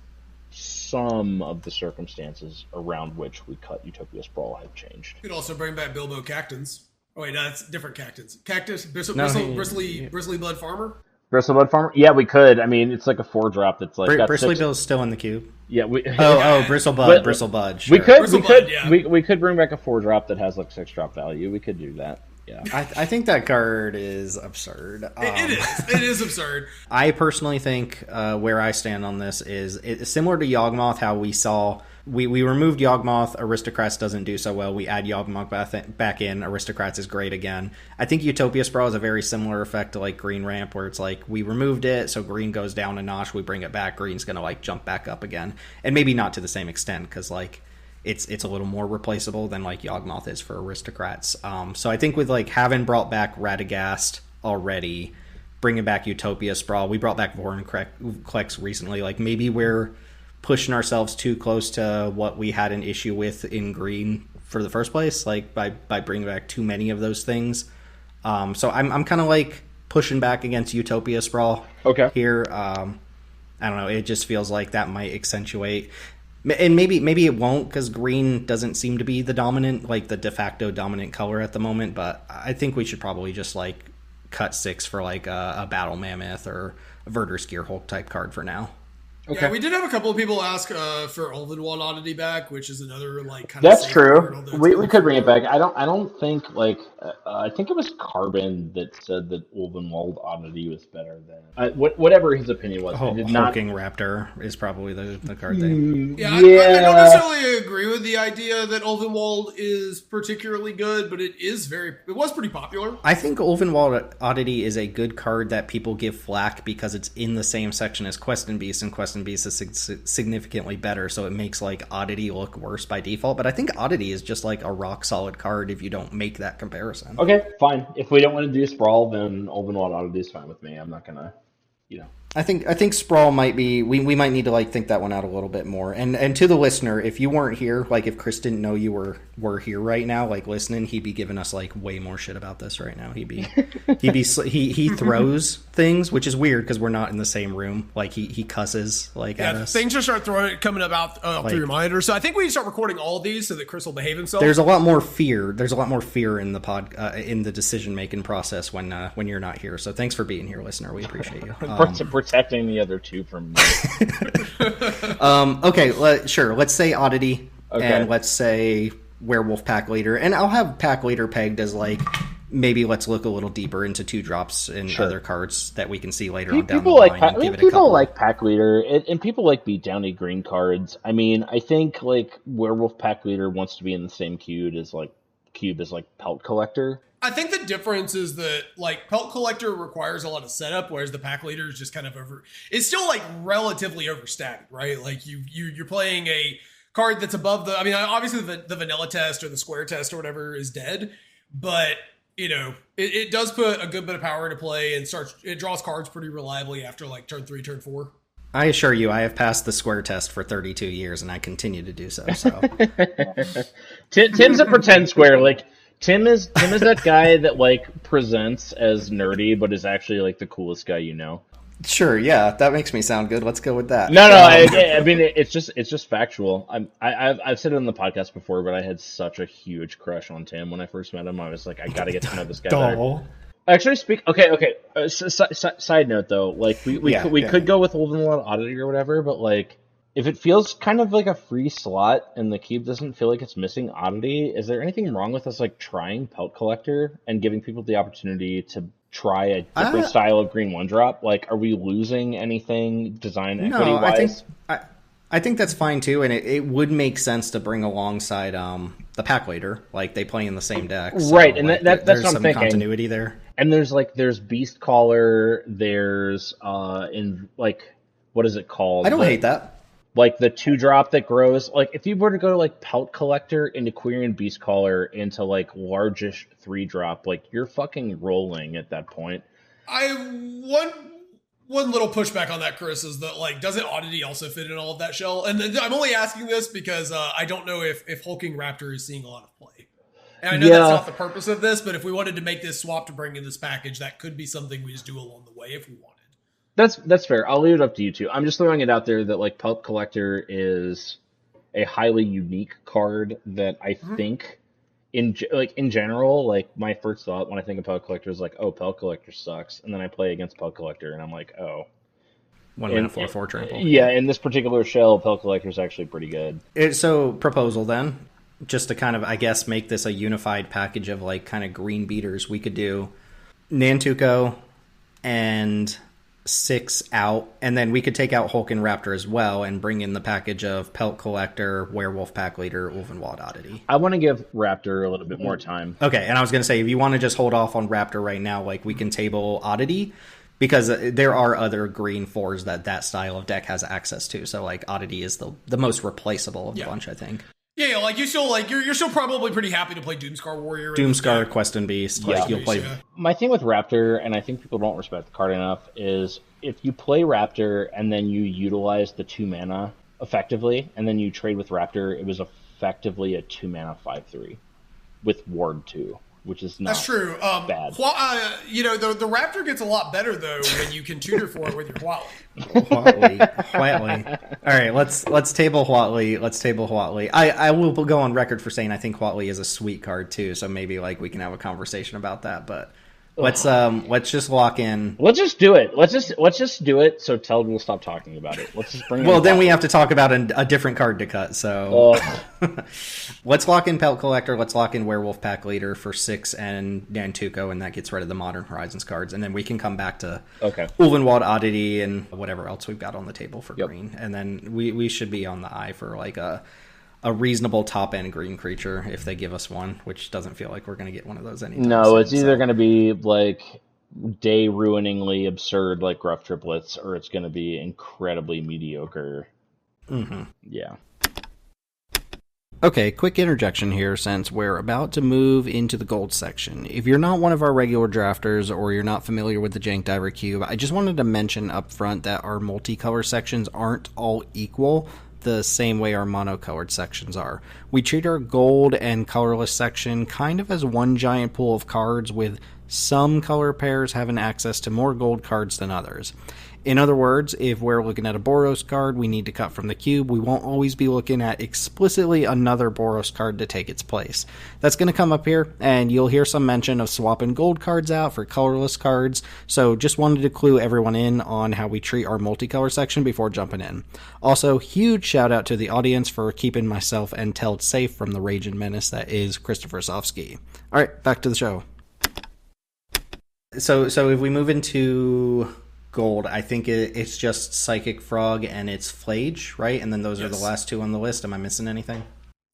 some of the circumstances around which we cut Utopia Sprawl have changed. You could also bring back Bilbo Cactans. Oh wait, no, that's different Cactus. Cactus, Bristly Blood Farmer? Bristly Blood Farmer? Yeah, we could. I mean, it's like a 4-drop that's like... Bristly Bill's still in the cube. Yeah, Bristle Bud. Sure. We could bring back a 4-drop that has like 6-drop value. We could do that. Yeah. I think that card is absurd. It is absurd. I personally think where I stand on this is it's similar to Yawgmoth, how we saw... We removed Yawgmoth, Aristocrats doesn't do so well. We add Yawgmoth back in, Aristocrats is great again. I think Utopia Sprawl is a very similar effect to like Green Ramp, where it's like we removed it, so green goes down a notch, we bring it back, green's going to like jump back up again. And maybe not to the same extent, because like it's a little more replaceable than like Yawgmoth is for Aristocrats. So I think with like having brought back Radagast already, bringing back Utopia Sprawl, we brought back Vorinclex recently, like maybe we're pushing ourselves too close to what we had an issue with in green for the first place, like by bringing back too many of those things. So I'm kind of like pushing back against Utopia Sprawl here. I don't know. It just feels like that might accentuate, and maybe it won't, because green doesn't seem to be the dominant, like the de facto dominant color at the moment. But I think we should probably just like cut 6 for like a Battle Mammoth or a Verder's Gearhulk type card for now. Okay. Yeah, we did have a couple of people ask for Ulvenwald Oddity back, which is another like kind of. That's true. We could bring it back. I don't think like I think it was Carbon that said that Ulvenwald Oddity was better than whatever his opinion was. Hulking Raptor is probably the card thing. Yeah. I don't necessarily agree with the idea that Ulvenwald is particularly good, but it was pretty popular. I think Ulvenwald Oddity is a good card that people give flack because it's in the same section as Quest and Beast, and Quest and Beast is significantly better, so it makes like Oddity look worse by default. But I think Oddity is just like a rock solid card if you don't make that comparison. Okay, fine. If we don't want to do Sprawl, then Ulvenwald Oddity is fine with me. I'm not gonna, I think Sprawl might be, we might need to like think that one out a little bit more. And to the listener, if you weren't here, like if Chris didn't know you were here right now, like listening, he'd be giving us like way more shit about this right now. He throws things, which is weird because we're not in the same room. Like he cusses like at us. Things just start coming about through your monitor. So I think we start recording all of these so that Chris will behave himself. There's a lot more fear. There's a lot more fear in the in the decision making process when you're not here. So thanks for being here, listener. We appreciate you. Protecting the other two from me. Okay, sure. Let's say Oddity, and let's say Werewolf Pack Leader, and I'll have Pack Leader pegged as like maybe let's look a little deeper into 2-drops and other cards that we can see later on down the line. People like Pack Leader, and people like beat downy green cards. I mean, I think like Werewolf Pack Leader wants to be in the same cube as Pelt Collector. I think the difference is that like Pelt Collector requires a lot of setup, whereas the Pack Leader is just kind of it's still like relatively overstated, right? Like you're playing a card that's above obviously the vanilla test or the square test or whatever is dead, but it does put a good bit of power into play and it draws cards pretty reliably after like turn 3, turn 4. I assure you, I have passed the square test for 32 years and I continue to do so. Tim's a pretend square, like. Tim is that guy that like presents as nerdy, but is actually like the coolest guy you know. Sure, yeah, that makes me sound good. Let's go with that. No, I mean it's just factual. I've said it on the podcast before, but I had such a huge crush on Tim when I first met him. I was like, I got to get to know this guy better. Actually, okay. Side note though, like we could go with Ulvenwald Oddity or whatever, but like. If it feels kind of like a free slot and the cube doesn't feel like it's missing Oddity, is there anything wrong with us like trying Pelt Collector and giving people the opportunity to try a different style of green 1-drop? Like, are we losing anything design equity wise? I think that's fine too, and it would make sense to bring alongside the Pack Leader. Like they play in the same deck, so, right? And like, that's there's what I'm some thinking. Continuity there. And there's Beast Caller. There's what is it called? I don't hate that. Like the 2-drop that grows. Like if you were to go to like Pelt Collector into Quirion Beast Caller into like largish 3-drop, like you're fucking rolling at that point. One little pushback on that, Chris, is that like doesn't Oddity also fit in all of that shell? And I'm only asking this because I don't know if Hulking Raptor is seeing a lot of play. And I know that's not the purpose of this, but if we wanted to make this swap to bring in this package, that could be something we just do along the way if we wanted. That's fair. I'll leave it up to you two. I'm just throwing it out there that like Pelt Collector is a highly unique card that I think in general, like my first thought when I think of Pelt Collector is like, oh, Pelt Collector sucks, and then I play against Pelt Collector and I'm like, oh, 1 mana 4/4 trample. Yeah, in this particular shell, Pelt Collector is actually pretty good. So proposal then. just to kind of, I guess, make this a unified package of like kind of green beaters, we could do Nantuko and 6 out, and then we could take out Hulk and Raptor as well and bring in the package of Pelt Collector, Werewolf Pack Leader, Ulvenwald Oddity. I want to give Raptor a little bit more time. Okay, and I was going to say, if you want to just hold off on Raptor right now, like we can table Oddity, because there are other green 4s that style of deck has access to, so like Oddity is the most replaceable of the bunch, I think. Yeah, like you still like you're still probably pretty happy to play Doomscar Warrior. Doomscar, Quest and Beast, like you'll play. Yeah. My thing with Raptor, and I think people don't respect the card enough, is if you play Raptor and then you utilize the 2 mana effectively, and then you trade with Raptor, it was effectively a 2 mana 5/3 with Ward 2, which is not That's true. bad. The Raptor gets a lot better though when you can tutor for it with your Huatli. Huatli. All right, let's table Huatli. Let's table Huatli. I will go on record for saying I think Huatli is a sweet card too, so maybe like we can have a conversation about that. But let's just lock in. Let's just do it. Let's just do it. So Teld will stop talking about it. Let's just bring. Well, then we have to talk about a different card to cut. So let's lock in Pelt Collector. Let's lock in Werewolf Pack Leader for 6 and Nantuko, and that gets rid of the Modern Horizons cards. And then we can come back to Ulvenwald Oddity and whatever else we've got on the table for green. And then we should be on the eye for like a reasonable top end green creature if they give us one, which doesn't feel like we're going to get one of those anytime No, soon, it's either going to be like day ruiningly absurd like Gruff Triplets, or it's going to be incredibly mediocre. Mm-hmm. Yeah. Okay, quick interjection here since we're about to move into the gold section. If you're not one of our regular drafters or you're not familiar with the Jank Diver Cube, I just wanted to mention up front that our multicolor sections aren't all equal the same way our monocolored sections are. We treat our gold and colorless section kind of as one giant pool of cards, with some color pairs having access to more gold cards than others. In other words, if we're looking at a Boros card we need to cut from the cube, we won't always be looking at explicitly another Boros card to take its place. That's going to come up here, and you'll hear some mention of swapping gold cards out for colorless cards, so just wanted to clue everyone in on how we treat our multicolor section before jumping in. Also, huge shout out to the audience for keeping myself and Teld safe from the rage and menace that is Christopher Sofsky. Alright, back to the show. So if we move into gold, I think it's just Psychic Frog and it's Flage, right? And then those are the last 2 on the list. Am I missing anything?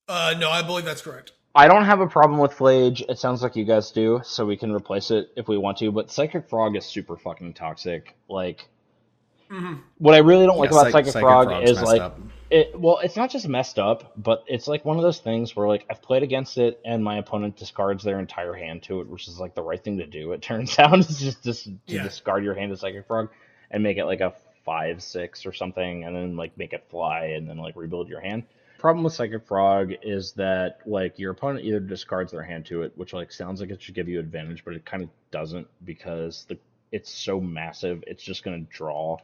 No, I believe that's correct. I don't have a problem with Flage. It sounds like you guys do, so we can replace it if we want to. But Psychic Frog is super fucking toxic. Like, what I really don't like about Psychic Frog is like, it's not just messed up, but it's like one of those things where like I've played against it and my opponent discards their entire hand to it, which is like the right thing to do. It turns out it's just to discard your hand to Psychic Frog and make it like a 5/6 or something, and then like make it fly and then like rebuild your hand. Problem with Psychic Frog is that like your opponent either discards their hand to it, which like sounds like it should give you advantage, but it kind of doesn't, because it's so massive. It's just going to draw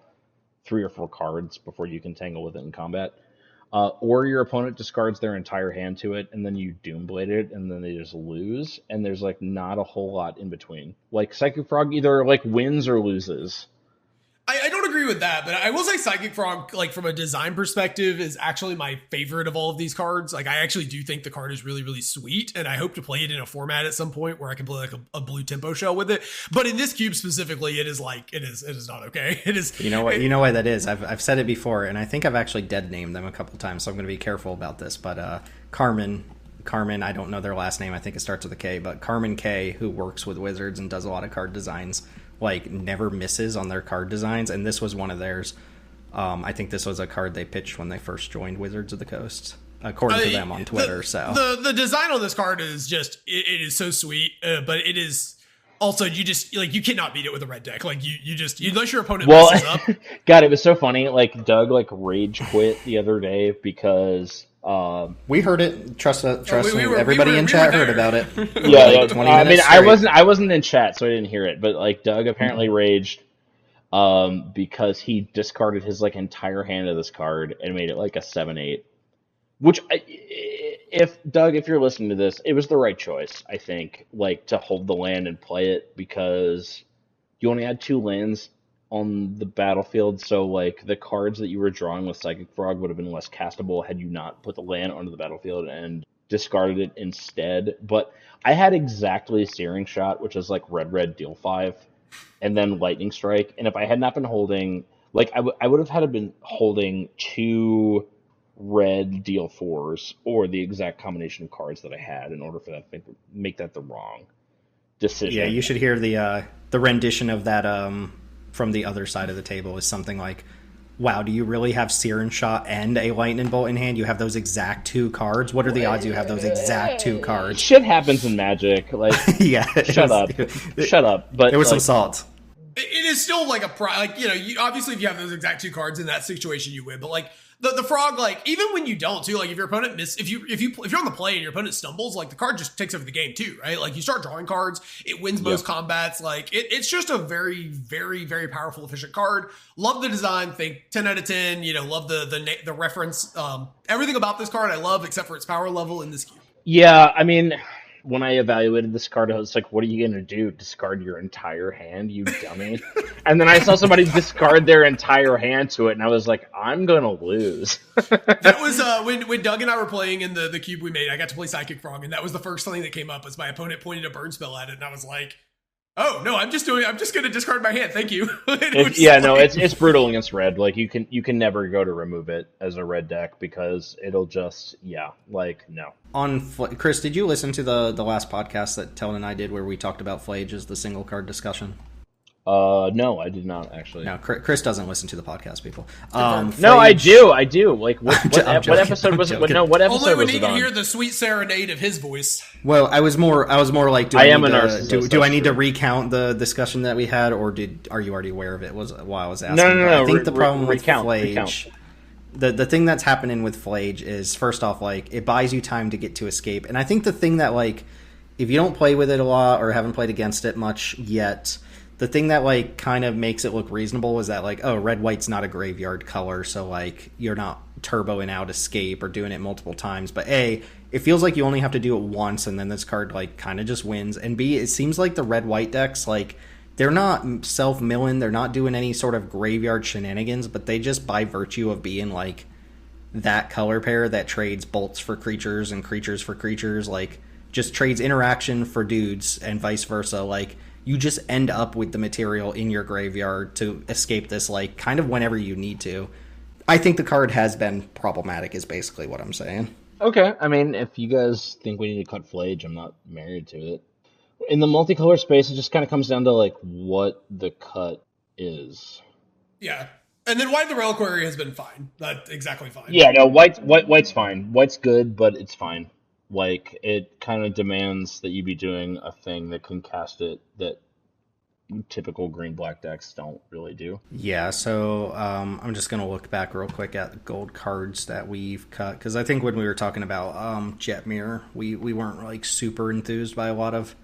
3 or 4 cards before you can tangle with it in combat. Or your opponent discards their entire hand to it, and then you Doomblade it, and then they just lose, and there's like not a whole lot in between. Like Psychic Frog either like wins or loses. I don't agree with that, but I will say Psychic Frog, like from a design perspective, is actually my favorite of all of these cards. Like I actually do think the card is really, really sweet, and I hope to play it in a format at some point where I can play like a blue tempo shell with it. But in this cube specifically, it is not okay. It is. You know why that is. I've said it before, and I think I've actually dead named them a couple times, so I'm going to be careful about this. But Carmen, I don't know their last name. I think it starts with a K, but Carmen K, who works with Wizards and does a lot of card designs, like never misses on their card designs, and this was one of theirs. I think this was a card they pitched when they first joined Wizards of the Coast, according to them on Twitter. The design on this card is just it is so sweet, but it is also you cannot beat it with a red deck. Like you unless your opponent messes up. God, it was so funny. Like Doug rage quit the other day because. We heard it. Trust me. Everybody in chat heard about it. Yeah, 20 I mean, I wasn't in chat, so I didn't hear it. But like, Doug apparently raged because he discarded his like entire hand of this card and made it like a 7/8. Which, if you're listening to this, it was the right choice. I think like to hold the land and play it, because you only had 2 lands on the battlefield, so like the cards that you were drawing with Psychic Frog would have been less castable had you not put the land onto the battlefield and discarded it instead. But I had exactly Searing Shot, which is like red, deal 5, and then Lightning Strike. And if I had not been holding, like, I would have had been holding 2 red deal 4s or the exact combination of cards that I had in order for that to make that the wrong decision. Yeah, you should hear the rendition of that from the other side of the table is something like, wow, do you really have Searing Shot and a Lightning Bolt in hand? You have those exact 2 cards? What are the odds you have those exact 2 cards? Shit happens in Magic. Like, yeah. Shut up. But there was some salt. It is still like obviously if you have those exact 2 cards in that situation, you win. But like the frog, like even when you don't too, like if your opponent if you're on the play and your opponent stumbles, like the card just takes over the game too, right? Like you start drawing cards, it wins most combats. Like it's just a very, very, very powerful, efficient card. Love the design. Think 10 out of 10. Love the reference. Everything about this card I love except for its power level in this cube. Yeah, I mean, when I evaluated this card, I was like, what are you going to do? Discard your entire hand, you dummy? And then I saw somebody discard their entire hand to it, and I was like, I'm going to lose. That was when Doug and I were playing in the cube we made. I got to play Psychic Frog, and that was the first thing that came up as my opponent pointed a burn spell at it, and I was like, oh, no, I'm just going to discard my hand. Thank you. It's brutal against red. Like, you can never go to remove it as a red deck because it'll just, no. Chris, did you listen to the last podcast that Teld and I did where we talked about Flage as the single card discussion? No, I did not actually. No, Chris doesn't listen to the podcast, people. No, I do. Like, what episode was it? What episode only when was he it can on? hear the sweet serenade of his voice. Well, I was more like, do I need to recount the discussion that we had, or are you already aware of it? Was while I was asking. No. I think the problem with recount. Flage, the thing that's happening with Flage is, first off, like, it buys you time to get to escape, and I think the thing that, like, if you don't play with it a lot or haven't played against it much yet, the thing that, like, kind of makes it look reasonable is that, like, oh, red-white's not a graveyard color, so, like, you're not turboing out escape or doing it multiple times. But A, it feels like you only have to do it once, and then this card, like, kind of just wins. And B, it seems like the red-white decks, like, they're not self-milling, they're not doing any sort of graveyard shenanigans, but they just, by virtue of being, like, that color pair that trades bolts for creatures and creatures for creatures, like, just trades interaction for dudes and vice versa, like, you just end up with the material in your graveyard to escape this, like, kind of whenever you need to. I think the card has been problematic, is basically what I'm saying. Okay, I mean, if you guys think we need to cut Flage, I'm not married to it. In the multicolor space, it just kind of comes down to, like, what the cut is. Yeah. And then White the Reliquary has been fine. That's exactly fine. Yeah, no, White's fine. White's good, but it's fine. Like, it kind of demands that you be doing a thing that can cast it that typical green-black decks don't really do. Yeah, so I'm just going to look back real quick at the gold cards that we've cut, because I think when we were talking about Jet Mirror, we weren't, like, super enthused by a lot of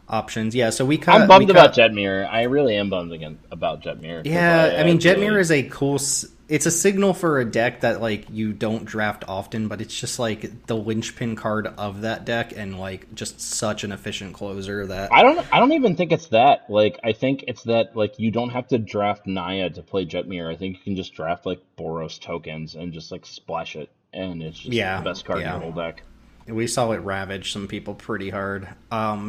options. Yeah, so we cut... I'm bummed about Jet Mirror. I really am bummed about Jet Mirror. Yeah, I mean, Jet Mirror is a cool... It's a signal for a deck that, like, you don't draft often, but it's just, like, the linchpin card of that deck, and, like, just such an efficient closer that... I don't even think it's that. Like, I think it's that, like, you don't have to draft Naya to play Jet Mirror. I think you can just draft, like, Boros tokens and just, like, splash it, and it's just the best card in your whole deck. We saw it ravage some people pretty hard.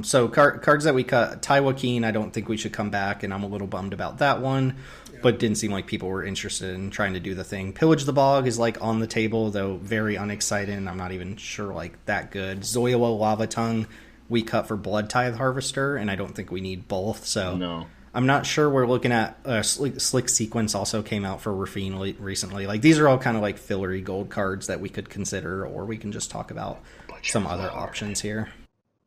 So cards that we cut, Taiwa Keen, I don't think we should come back, and I'm a little bummed about that one. But didn't seem like people were interested in trying to do the thing. Pillage the Bog is, like, on the table, though very unexciting. I'm not even sure, like, that good. Zoyla Lava Tongue we cut for Blood Tithe Harvester, and I don't think we need both. So no. I'm not sure we're looking at... Slick Sequence also came out for Rafine recently. Like, these are all kind of, like, fillery gold cards that we could consider, or we can just talk about some other options here.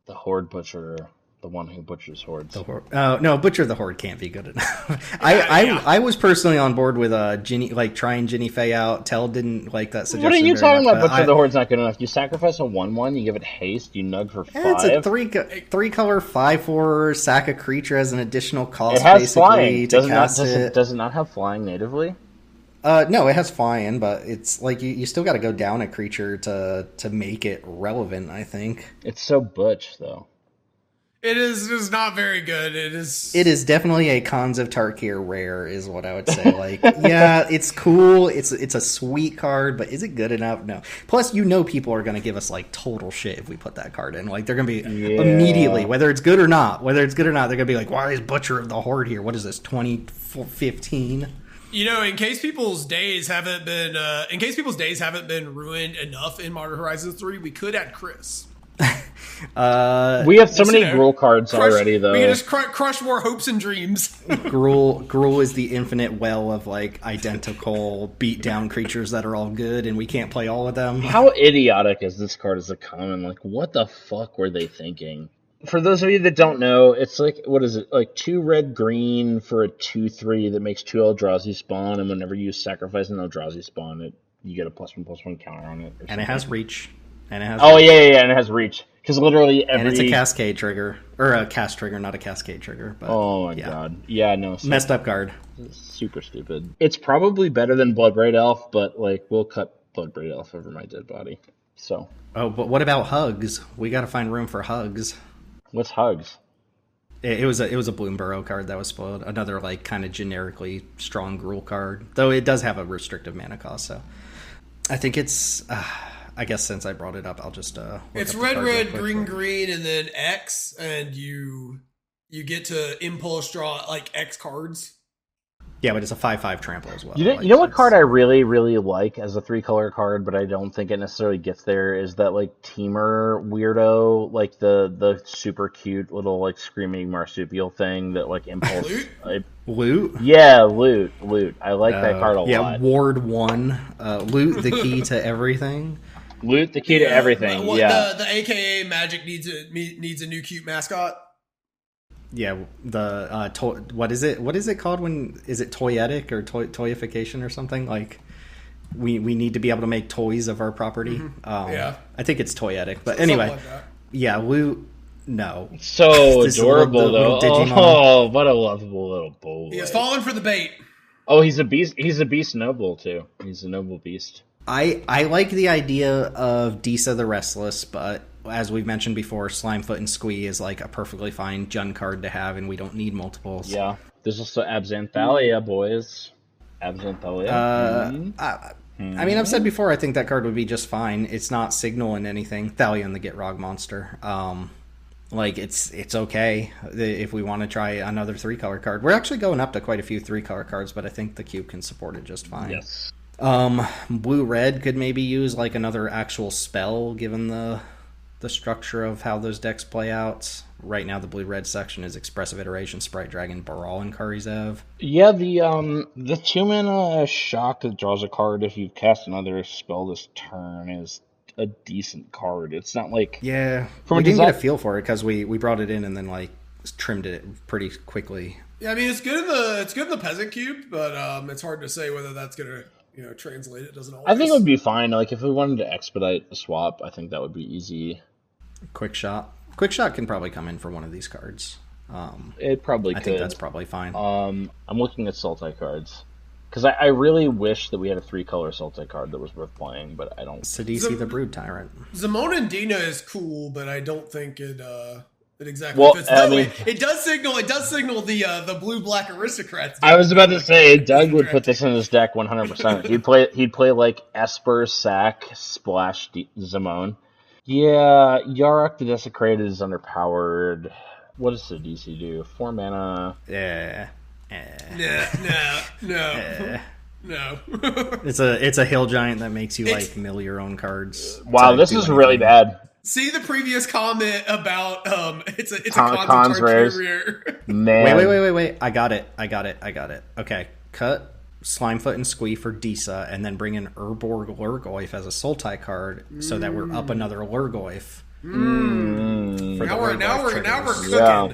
The Horde Butcher... The one who butchers hordes. No, Butcher the Horde can't be good enough. I was personally on board with Ginny, like, trying Ginny Fey out. Teld didn't like that suggestion. What are you talking much, about? Butcher the Horde's not good enough. You sacrifice a 1/1, you give it haste, you nug for 5. It's a three color 5/4 sack a creature as an additional cost. It has basically flying. To Does it not have flying natively? No, it has flying, but it's like you still got to go down a creature to make it relevant. I think it's so butch though. It is not very good. It is definitely a Cons of Tarkir rare, is what I would say. Like, yeah, it's cool. It's a sweet card, but is it good enough? No. Plus, people are going to give us like total shit if we put that card in. Like, they're going to be immediately, whether it's good or not, they're going to be like, why is Butcher of the Horde here? What is this, 2015? In case people's days haven't been ruined enough in Modern Horizons 3, we could add Chris. We have so many Gruul cards already, though. We can just crush more hopes and dreams. Gruul is the infinite well of like identical beat down creatures that are all good, and we can't play all of them. How idiotic is this card as a common? Like, what the fuck were they thinking? For those of you that don't know, it's like, what is it? Like 2 red-green for a 2/3 that makes 2 Eldrazi spawn, and whenever you sacrifice an Eldrazi spawn, you get a +1/+1 counter on it. And it has reach. And it has reach. Because literally every... And it's a cascade trigger. Or a cast trigger, not a cascade trigger. But, oh my god. Yeah, no. Messed up card. Super stupid. It's probably better than Bloodbraid Elf, but like we'll cut Bloodbraid Elf over my dead body. So. Oh, but what about Hugs? We got to find room for Hugs. What's Hugs? It was a Bloomburrow card that was spoiled. Another like kind of generically strong Gruul card. Though it does have a restrictive mana cost, so. I think it's... I guess since I brought it up, I'll just it's red, green, and then X, and you get to impulse draw like X cards. Yeah, but it's a 5/5 trample as well. You know what card I really, really like as a 3-color card, but I don't think it necessarily gets there, is that like Teamer weirdo, like the super cute little like screaming marsupial thing that like impulse. Loot? Yeah, loot. I like that card a lot. Yeah, Ward 1. Loot the key to everything. Loot the key to everything. The AKA Magic needs a new cute mascot. Yeah, the what is it? What is it called? Is it toyetic or toyification or something? Like we need to be able to make toys of our property. Yeah, I think it's toyetic, but anyway, like yeah, loot. No, so adorable though. Oh, what a lovable little boy. He has fallen for the bait. Oh, he's a beast. He's a beast noble too. He's a noble beast. I like the idea of Disa the Restless, but as we've mentioned before, Slimefoot and Squee is like a perfectly fine Jund card to have, and we don't need multiples. Yeah. There's also Absinthalia, boys. Absinthalia. I mean, I've said before, I think that card would be just fine. It's not signaling anything. Thalion the Gitrog monster. Like, it's okay if we want to try another 3-color card. We're actually going up to quite a few 3-color cards, but I think the cube can support it just fine. Yes. Blue-red could maybe use like another actual spell, given the structure of how those decks play out. Right now, the blue-red section is Expressive Iteration, Sprite Dragon, Baral, and Karizev. Yeah, the 2-mana shock that draws a card if you cast another spell this turn is a decent card. It's not like... Yeah, we didn't get a feel for it because we brought it in and then like trimmed it pretty quickly. Yeah, I mean, it's good in the Peasant Cube, but it's hard to say whether that's going to... translate it doesn't always. I think it would be fine. Like if we wanted to expedite the swap, I think that would be easy. Quick shot can probably come in for one of these cards. It probably could. I think that's probably fine. I'm looking at Sultai cards because I really wish that we had a 3-color Sultai card that was worth playing, but I don't. Sidisi the Brood Tyrant. Zamon and Dina is cool, but I don't think it exactly fits. I mean, it does signal the blue-black aristocrats. I was about to say Doug would put this in his deck 100%. He'd play like Esper, Sack, Splash, Zamon. Yeah, Yarok the Desecrated is underpowered. What does the DC do? 4 mana. No. It's a hill giant that makes you like mill your own cards. Wow, this is really bad. See the previous comment about it's a cons rare. Man. Wait. I got it. Okay. Cut Slimefoot and Squee for Disa, and then bring in Urborg Lurgoyf as a Sultai card so that we're up another Lurgoyf. Now we're cooking. Yeah.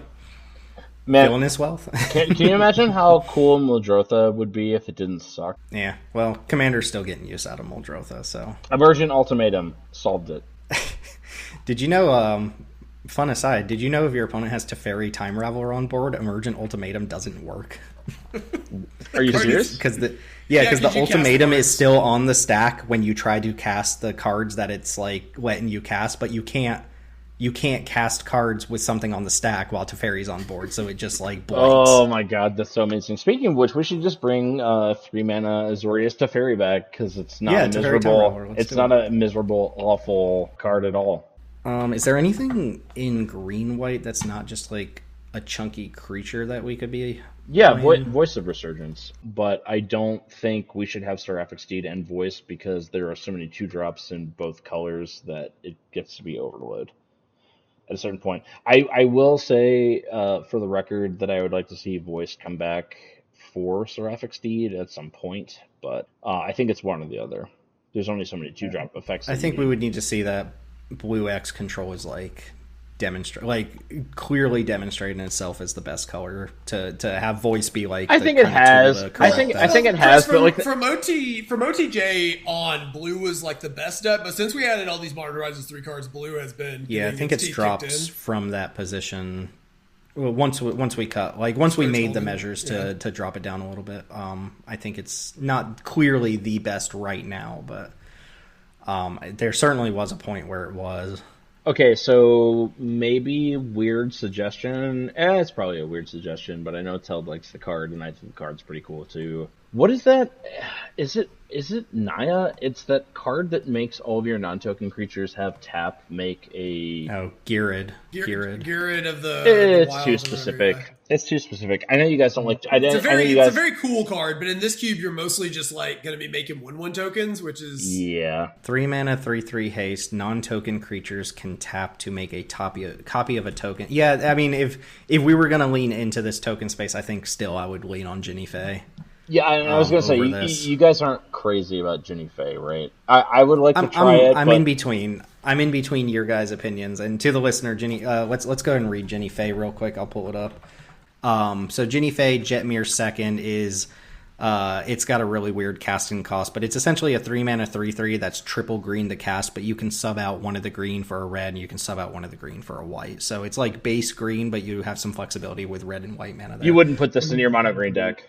Man, Villainous Wealth. can you imagine how cool Muldrotha would be if it didn't suck? Yeah, well, Commander's still getting use out of Muldrotha, so... Emergent Ultimatum solved it. Did you know, fun aside, did you know if your opponent has Teferi Time Raveler on board, Emergent Ultimatum doesn't work? Are you serious? Because the ultimatum is still on the stack when you try to cast the cards that it's like letting you cast, but you can't you can't cast cards with something on the stack while Teferi's on board, so it just like blights. Oh my god, that's so amazing. Speaking of which, we should just bring 3-mana Azorius Teferi back, because it's not a Teferi Time Rattler, miserable. let's It's do not it. a miserable, awful card at all. Is there anything in green-white that's not just like a chunky creature that we could be Yeah, playing? Voice of Resurgence, but I don't think we should have Seraphic Steed and Voice, because there are so many 2-drops in both colors that it gets to be overload at a certain point. I will say, for the record, that I would like to see Voice come back for Seraphic Steed at some point, but I think it's one or the other. There's only so many 2-drop effects. I think we would need to see that Blue X control is like clearly demonstrating itself as the best color to have Voice be like. I think it has. I think it has. But like from OTJ on, Blue was like the best deck, but since we added all these Modern Horizons 3 cards, Blue has been. Yeah, I think it's dropped from that position. Well, once we made the measures to drop it down a little bit. I think it's not clearly the best right now, but there certainly was a point where it was. Okay, so maybe weird suggestion. It's probably a weird suggestion, but I know Teld likes the card, and I think the card's pretty cool too. What is that? Is it Naya? It's that card that makes all of your non-token creatures have tap make a... Oh, Girid. Girid of the... It's too specific. It's too specific. I know you guys don't like... It's a very cool card, but in this cube, you're mostly just like going to be making 1/1 tokens, which is... Yeah. 3-mana, 3/3 haste. Non-token creatures can tap to make a copy of a token. Yeah, I mean, if we were going to lean into this token space, I think still I would lean on Jinny Fey. Yeah, I was going to say, you guys aren't crazy about Jinny Fey, right? I would like to try it, I'm in between. I'm in between your guys' opinions. And to the listener, Jinny, let's go ahead and read Jinny Fey real quick. I'll pull it up. So Jinny Fey, Jetmir's second is... it's got a really weird casting cost, but it's essentially a 3-mana 3/3 that's triple green to cast, but you can sub out one of the green for a red, and you can sub out one of the green for a white. So it's like base green, but you have some flexibility with red and white mana there. You wouldn't put this in your mono green deck.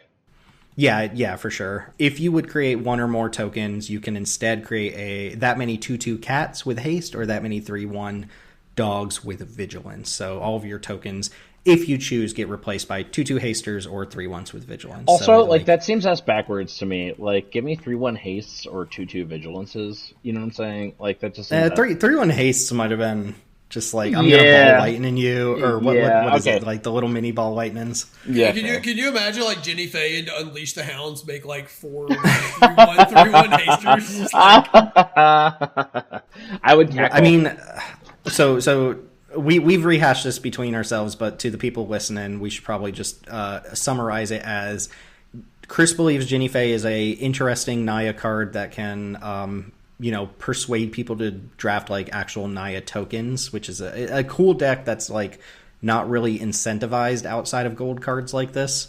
Yeah, for sure. If you would create one or more tokens, you can instead create that many 2/2 cats with haste, or that many 3/1 dogs with vigilance. So all of your tokens, if you choose, get replaced by 2/2 hasters or 3/1s with vigilance. Also, so, that seems ass backwards to me. Like, give me 3/1 hastes or 2/2 vigilances. You know what I'm saying? Like, that just seems 3/1 hastes might have been just like, I'm gonna ball lightning you, or what is it, like the little mini ball lightnings? Yeah. Can you imagine like Jinny Fey and Unleash the Hounds make like 4 3/1 hasters? Like... I would. Cackle. I mean, so we've rehashed this between ourselves, but to the people listening, we should probably just summarize it as Chris believes Jinny Fey is a interesting Naya card that can persuade people to draft like actual Naya tokens, which is a cool deck that's like not really incentivized outside of gold cards like this.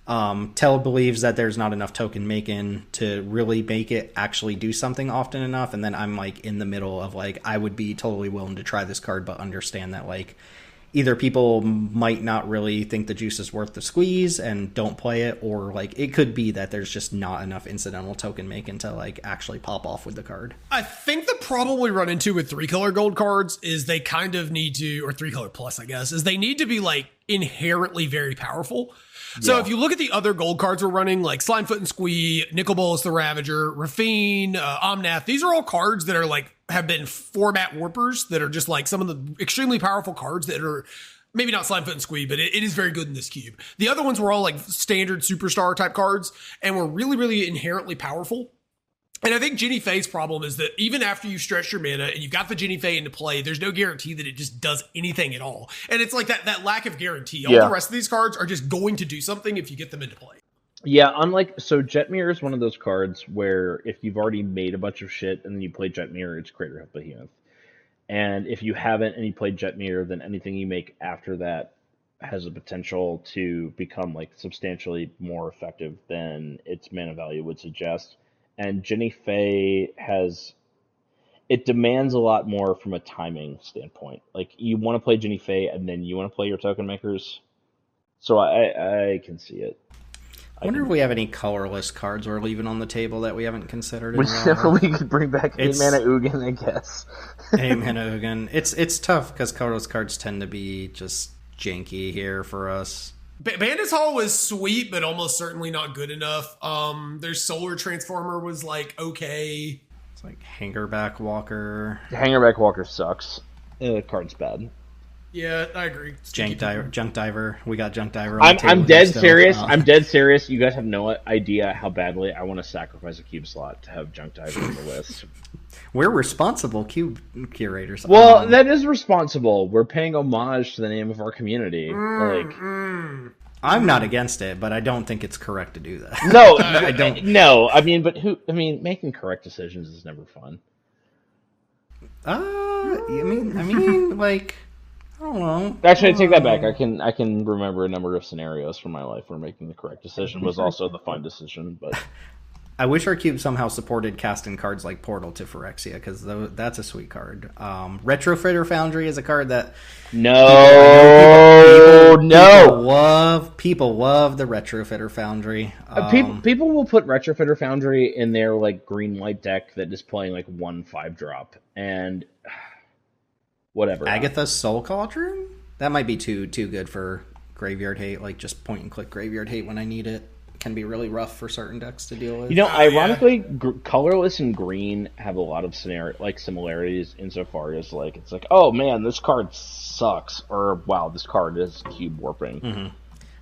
Teld believes that there's not enough token making to really make it actually do something often enough, and then I'm like in the middle of like, I would be totally willing to try this card, but understand that like either people might not really think the juice is worth the squeeze and don't play it, or like it could be that there's just not enough incidental token making to like actually pop off with the card. I think the problem we run into with 3-color gold cards is they kind of need to, or 3-color plus, I guess, is they need to be like inherently very powerful. So if you look at the other gold cards we're running, like Slimefoot and Squee, Nicol Bolas the Ravager, Rafine, Omnath, these are all cards that are like, have been format warpers that are just like some of the extremely powerful cards that are maybe not Slimefoot and Squee, but it is very good in this cube. The other ones were all like standard superstar type cards and were really, really inherently powerful. And I think Jinny Fey's problem is that even after you've stretched your mana and you've got the Jinny Fey into play, there's no guarantee that it just does anything at all. And it's like that lack of guarantee. All the rest of these cards are just going to do something if you get them into play. Yeah, so Jetmir is one of those cards where if you've already made a bunch of shit and then you play Jetmir, it's Crater Hoof Behemoth. And if you haven't and you play Jetmir, then anything you make after that has a potential to become like substantially more effective than its mana value would suggest. And Jinny Fey it demands a lot more from a timing standpoint. Like, you want to play Jinny Fey and then you want to play your token makers. So I can see it. I wonder if we have any colorless cards we're leaving on the table that we haven't considered. We could bring back 8-mana Ugin, I guess. 8-mana Ugin. It's tough because colorless cards tend to be just janky here for us. Bandit's Hall was sweet, but almost certainly not good enough. Their Solar Transformer was like okay. It's like Hangerback Walker. Hangerback Walker sucks. The card's bad. Yeah, I agree. Junk Diver. We got Junk Diver. I'm dead serious. I'm dead serious. You guys have no idea how badly I want to sacrifice a cube slot to have Junk Diver on the list. We're responsible cube curators. Well, that is responsible. We're paying homage to the name of our community. I'm not against it, but I don't think it's correct to do that. No, I don't. No, I mean, making correct decisions is never fun. I don't know. Actually, I take that back. I can remember a number of scenarios from my life where making the correct decision was also the fun decision. But I wish our cube somehow supported casting cards like Portal to Phyrexia, because that's a sweet card. Retrofitter Foundry is a card that people love the Retrofitter Foundry. People will put Retrofitter Foundry in their like green white deck that is playing like 1/5 drop and. Whatever. Agatha's Soul Cauldron? That might be too good for graveyard hate, like just point and click graveyard hate when I need it. Can be really rough for certain decks to deal with. Ironically, Colorless and Green have a lot of similarities insofar as like it's like, oh man, this card sucks, or wow, this card is cube warping. Mm-hmm.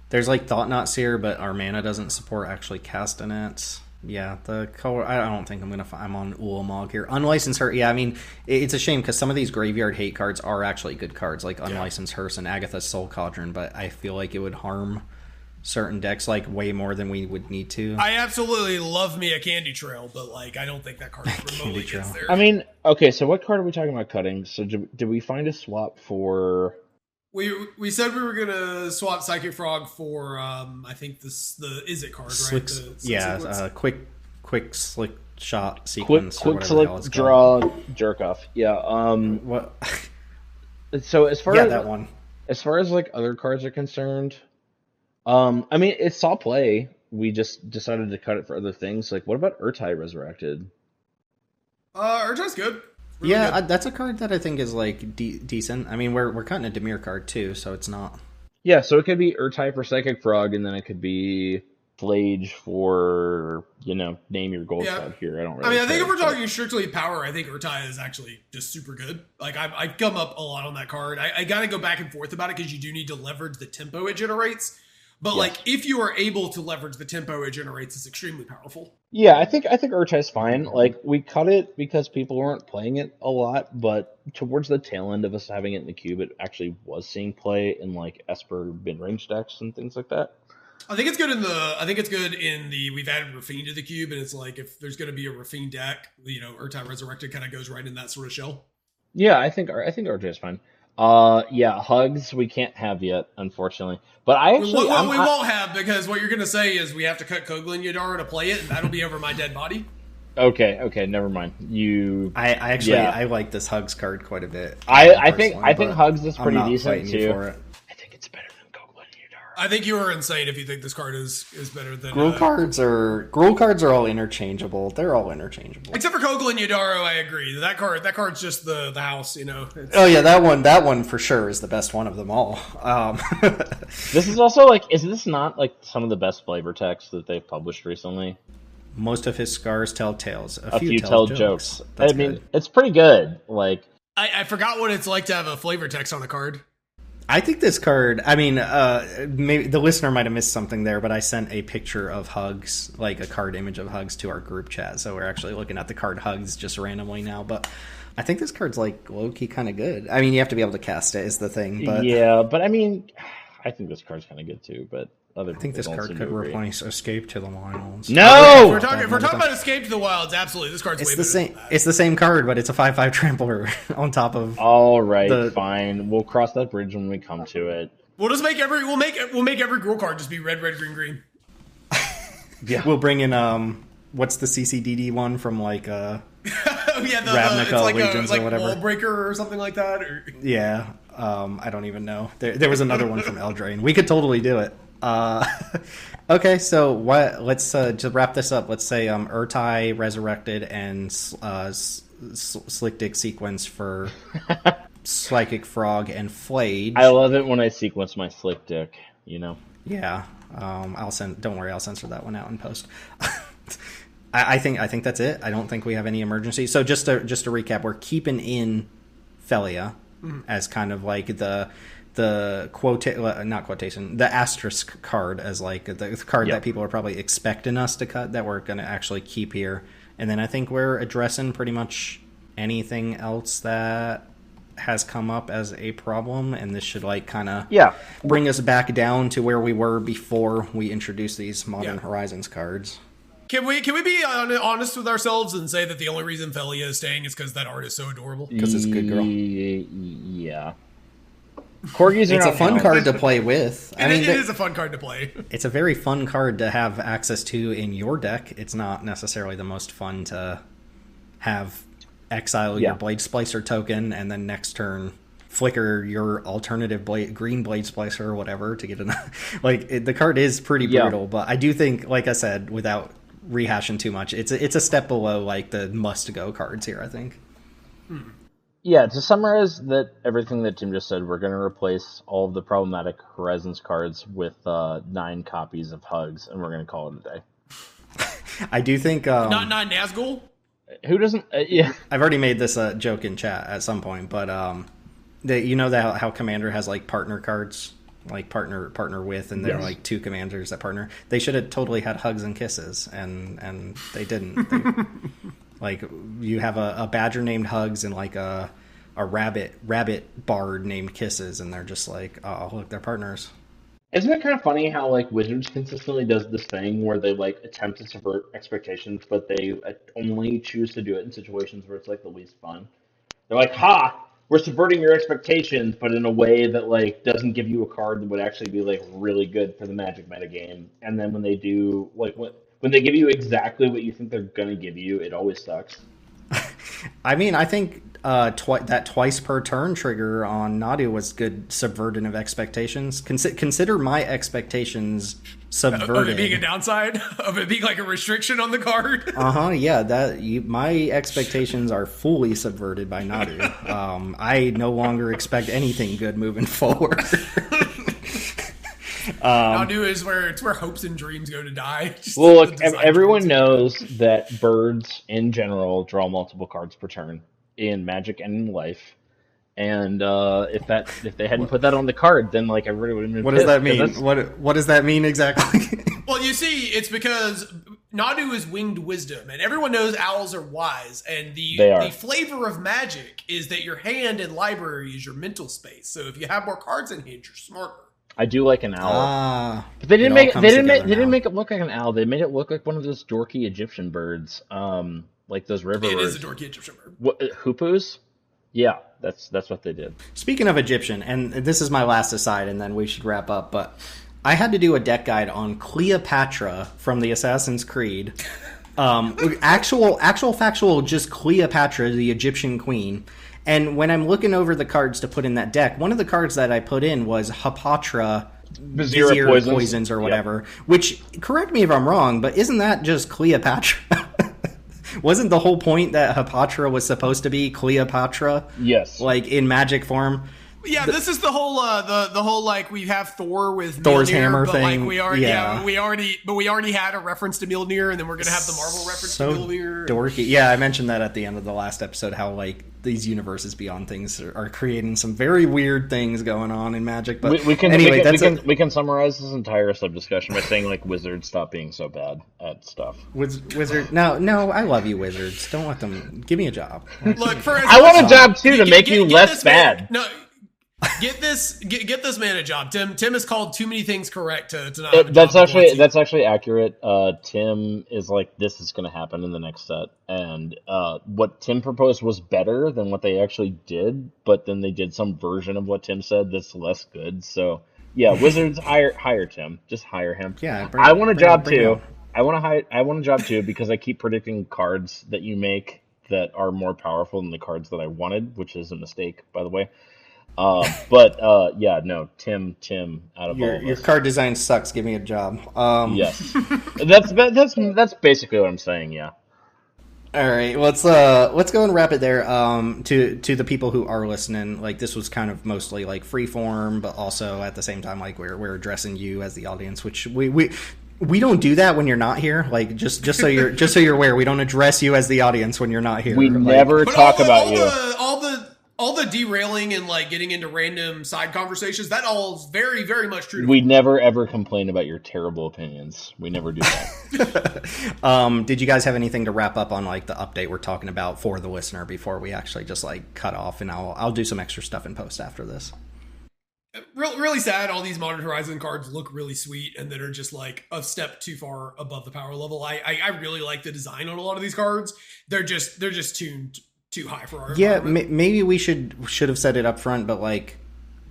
There's like Thought Knot Seer, but our mana doesn't support actually casting it. Yeah, the color. I don't think I'm on Ulamog here. Unlicensed Hearse. Yeah, I mean, it's a shame because some of these graveyard hate cards are actually good cards, like Unlicensed Hearse and Agatha's Soul Cauldron. But I feel like it would harm certain decks like way more than we would need to. I absolutely love me a Candy Trail, but like I don't think that card remotely gets there. I mean, okay, so what card are we talking about cutting? So did we find a swap for? We said we were gonna swap Psychic Frog for I think the Izzet card, right? Quick slick shot sequence. Quick slick draw jerk off. Yeah. What? So as far as that one, as far as like other cards are concerned, I mean it saw play. We just decided to cut it for other things. Like what about Urtai Resurrected? Urtai's good. Really good. That's a card that I think is like decent. I mean, we're cutting a Dimir card too, so it's not. Yeah, so it could be Urtai for Psychic Frog, and then it could be Flage for name your gold card here. I think if we're talking strictly power, I think Urtai is actually just super good. Like I come up a lot on that card. I got to go back and forth about it because you do need to leverage the tempo it generates. But like if you are able to leverage the tempo it generates, it's extremely powerful. Yeah, I think Urtai's fine. Like we cut it because people weren't playing it a lot, but towards the tail end of us having it in the cube, it actually was seeing play in like Esper mid-range decks and things like that. I think it's good in the we've added Rafine to the cube, and it's like if there's going to be a Rafine deck, Urtai Resurrected kind of goes right in that sort of shell. Yeah, I think Urtai's fine. Hugs we can't have yet, unfortunately. But we won't have because what you're going to say is we have to cut Koglin Yadara to play it, and that'll be over my dead body. Okay, never mind. I like this Hugs card quite a bit. I think Hugs is pretty decent too. I think it's better than Koglin Yadara. I think you are insane if you think this card is better than Gruul cards are all interchangeable. They're all interchangeable. Except for Koglin Yadaro, I agree. That card's just the house, Oh yeah, that one for sure is the best one of them all. This is also is this not like some of the best flavor text that they've published recently? Most of his scars tell tales. A few tell jokes. I mean, it's pretty good. Like I forgot what it's like to have a flavor text on a card. I think this card, maybe the listener might have missed something there, but I sent a picture of Hugs, like a card image of Hugs to our group chat. So we're actually looking at the card Hugs just randomly now. But I think this card's like low-key kind of good. I mean, you have to be able to cast it is the thing. But yeah, but I mean, I think this card's kind of good too. But I think this card could replace Escape to the Wilds. No! If we're talking about Escape to the Wilds, absolutely. This card's way better than that. It's the same card, but it's a 5/5 trampler on top of. All right, fine. We'll cross that bridge when we come to it. We'll just make every Gruul card just be red, green. Yeah. We'll bring in what's the CCDD one from like Ravnica Legions or whatever. Wall Breaker or something like that. Yeah. I don't even know. There was another one from Eldraine. We could totally do it. Uh, okay, so what? Let's just wrap this up. Let's say Urtai resurrected and Slick Dick sequence for Psychic Frog and Flage. I love it when I sequence my Slick Dick. You know. Yeah, I'll send. Don't worry, I'll censor that one out in post. I think that's it. I don't think we have any emergency. So just to recap, we're keeping in Felia as kind of like the not quotation, the asterisk card as like the card that people are probably expecting us to cut that we're going to actually keep here. And then I think we're addressing pretty much anything else that has come up as a problem, and this should like kind of bring us back down to where we were before we introduced these Modern Horizons cards. Can we be honest with ourselves and say that the only reason Felia is staying is because that art is so adorable? Because it's a good girl. Yeah. Corgis are it's a fun card to play with. I mean, it is a fun card to play. It's a very fun card to have access to in your deck. It's not necessarily the most fun to have exile your Blade Splicer token and then next turn flicker your alternative green Blade Splicer or whatever to get the card is pretty brutal, but I do think, like I said, without rehashing too much, it's a step below like the must-go cards here, I think. Yeah, to summarize that everything that Tim just said, we're going to replace all of the problematic Horizons cards with 9 copies of Hugs, and we're going to call it a day. I do think... not Nazgul? Who doesn't... I've already made this a joke in chat at some point, but you know that how Commander has like partner cards, like partner with, and there are like 2 commanders that partner. They should have totally had Hugs and Kisses, and they didn't. Like you have a badger named Hugs and like a rabbit bard named Kisses, and they're just like, oh look, they're partners. Isn't it kind of funny how like Wizards consistently does this thing where they like attempt to subvert expectations, but they only choose to do it in situations where it's like the least fun. They're like, ha, we're subverting your expectations, but in a way that like doesn't give you a card that would actually be like really good for the Magic metagame. And then when they do, like when they give you exactly what you think they're gonna give you, it always sucks. I mean, I think that twice per turn trigger on Nadu was good subverting of expectations. Consider my expectations subverted. Of it being a downside? Of it being like a restriction on the card? Yeah. My expectations are fully subverted by Nadu. I no longer expect anything good moving forward. Nadu is where hopes and dreams go to die. Well, look, everyone knows that birds in general draw multiple cards per turn in Magic and in life. And if they hadn't put that on the card, then like everybody would have been. What does that mean? What does that mean exactly? Well, you see, it's because Nadu is winged wisdom, and everyone knows owls are wise. And the flavor of Magic is that your hand and library is your mental space. So if you have more cards in hand, you're smarter. I do like an owl, but they didn't make it look like an owl. They made it look like one of those dorky Egyptian birds, like those river birds. It is a dorky Egyptian bird. What, hoopoes? Yeah, that's what they did. Speaking of Egyptian, and this is my last aside, and then we should wrap up. But I had to do a deck guide on Cleopatra from the Assassin's Creed. Actual factual, just Cleopatra, the Egyptian queen. And when I'm looking over the cards to put in that deck, one of the cards that I put in was Hapatra Vizier Poisons or whatever. Which, correct me if I'm wrong, but isn't that just Cleopatra? Wasn't the whole point that Hapatra was supposed to be Cleopatra? Yes. Like in Magic form? Yeah, this is the whole the whole like we have Thor with Thor's Mjolnir, hammer but thing. Like we already had a reference to Mjolnir, and then we're gonna have the Marvel reference to Mjolnir. Dorky. Yeah, I mentioned that at the end of the last episode. How like these universes beyond things are creating some very weird things going on in Magic. But we can summarize this entire sub discussion by saying like Wizards stop being so bad at stuff. Wizard, no, I love you, Wizards. Don't let them give me a job. Look, I want a job too to make you less bad. No. Get this man a job. Tim has called too many things correct to not have a that's job actually accurate. Tim is like, this is going to happen in the next set, and what Tim proposed was better than what they actually did, but then they did some version of what Tim said that's less good. So yeah, Wizards hire Tim. Just hire him. Yeah, I want a job too. I want a job too because I keep predicting cards that you make that are more powerful than the cards that I wanted, which is a mistake, by the way. Yeah, no, Tim, out of all of Your us. card design sucks. Give me a job. Yes, that's basically what I'm saying. Yeah. All right, let's go and wrap it there. To the people who are listening, like this was kind of mostly like free form, but also at the same time like we're addressing you as the audience, which we don't do that when you're not here. Like just so you're aware, we don't address you as the audience when you're not here. We Like, never But talk about you. all the derailing and like getting into random side conversations, that all is very, very much true. We never ever complain about your terrible opinions. We never do that. Did you guys have anything to wrap up on like the update we're talking about for the listener before we actually just like cut off? And I'll do some extra stuff in post after this. Really sad. All these Modern Horizon cards look really sweet and that are just like a step too far above the power level. I really like the design on a lot of these cards. They're just tuned too high for our environment. Maybe we should have said it up front, but like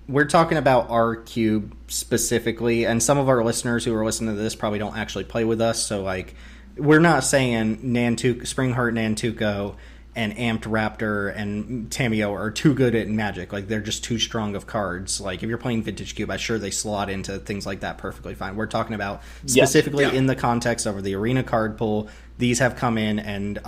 we're talking about our cube specifically, and some of our listeners who are listening to this probably don't actually play with us, so like we're not saying Springheart Nantuko and Amped Raptor and Tameo are too good at Magic. Like they're just too strong of cards. Like if you're playing Vintage Cube, I'm sure they slot into things like that perfectly fine. We're talking about specifically in the context of the arena card pool. These have come in and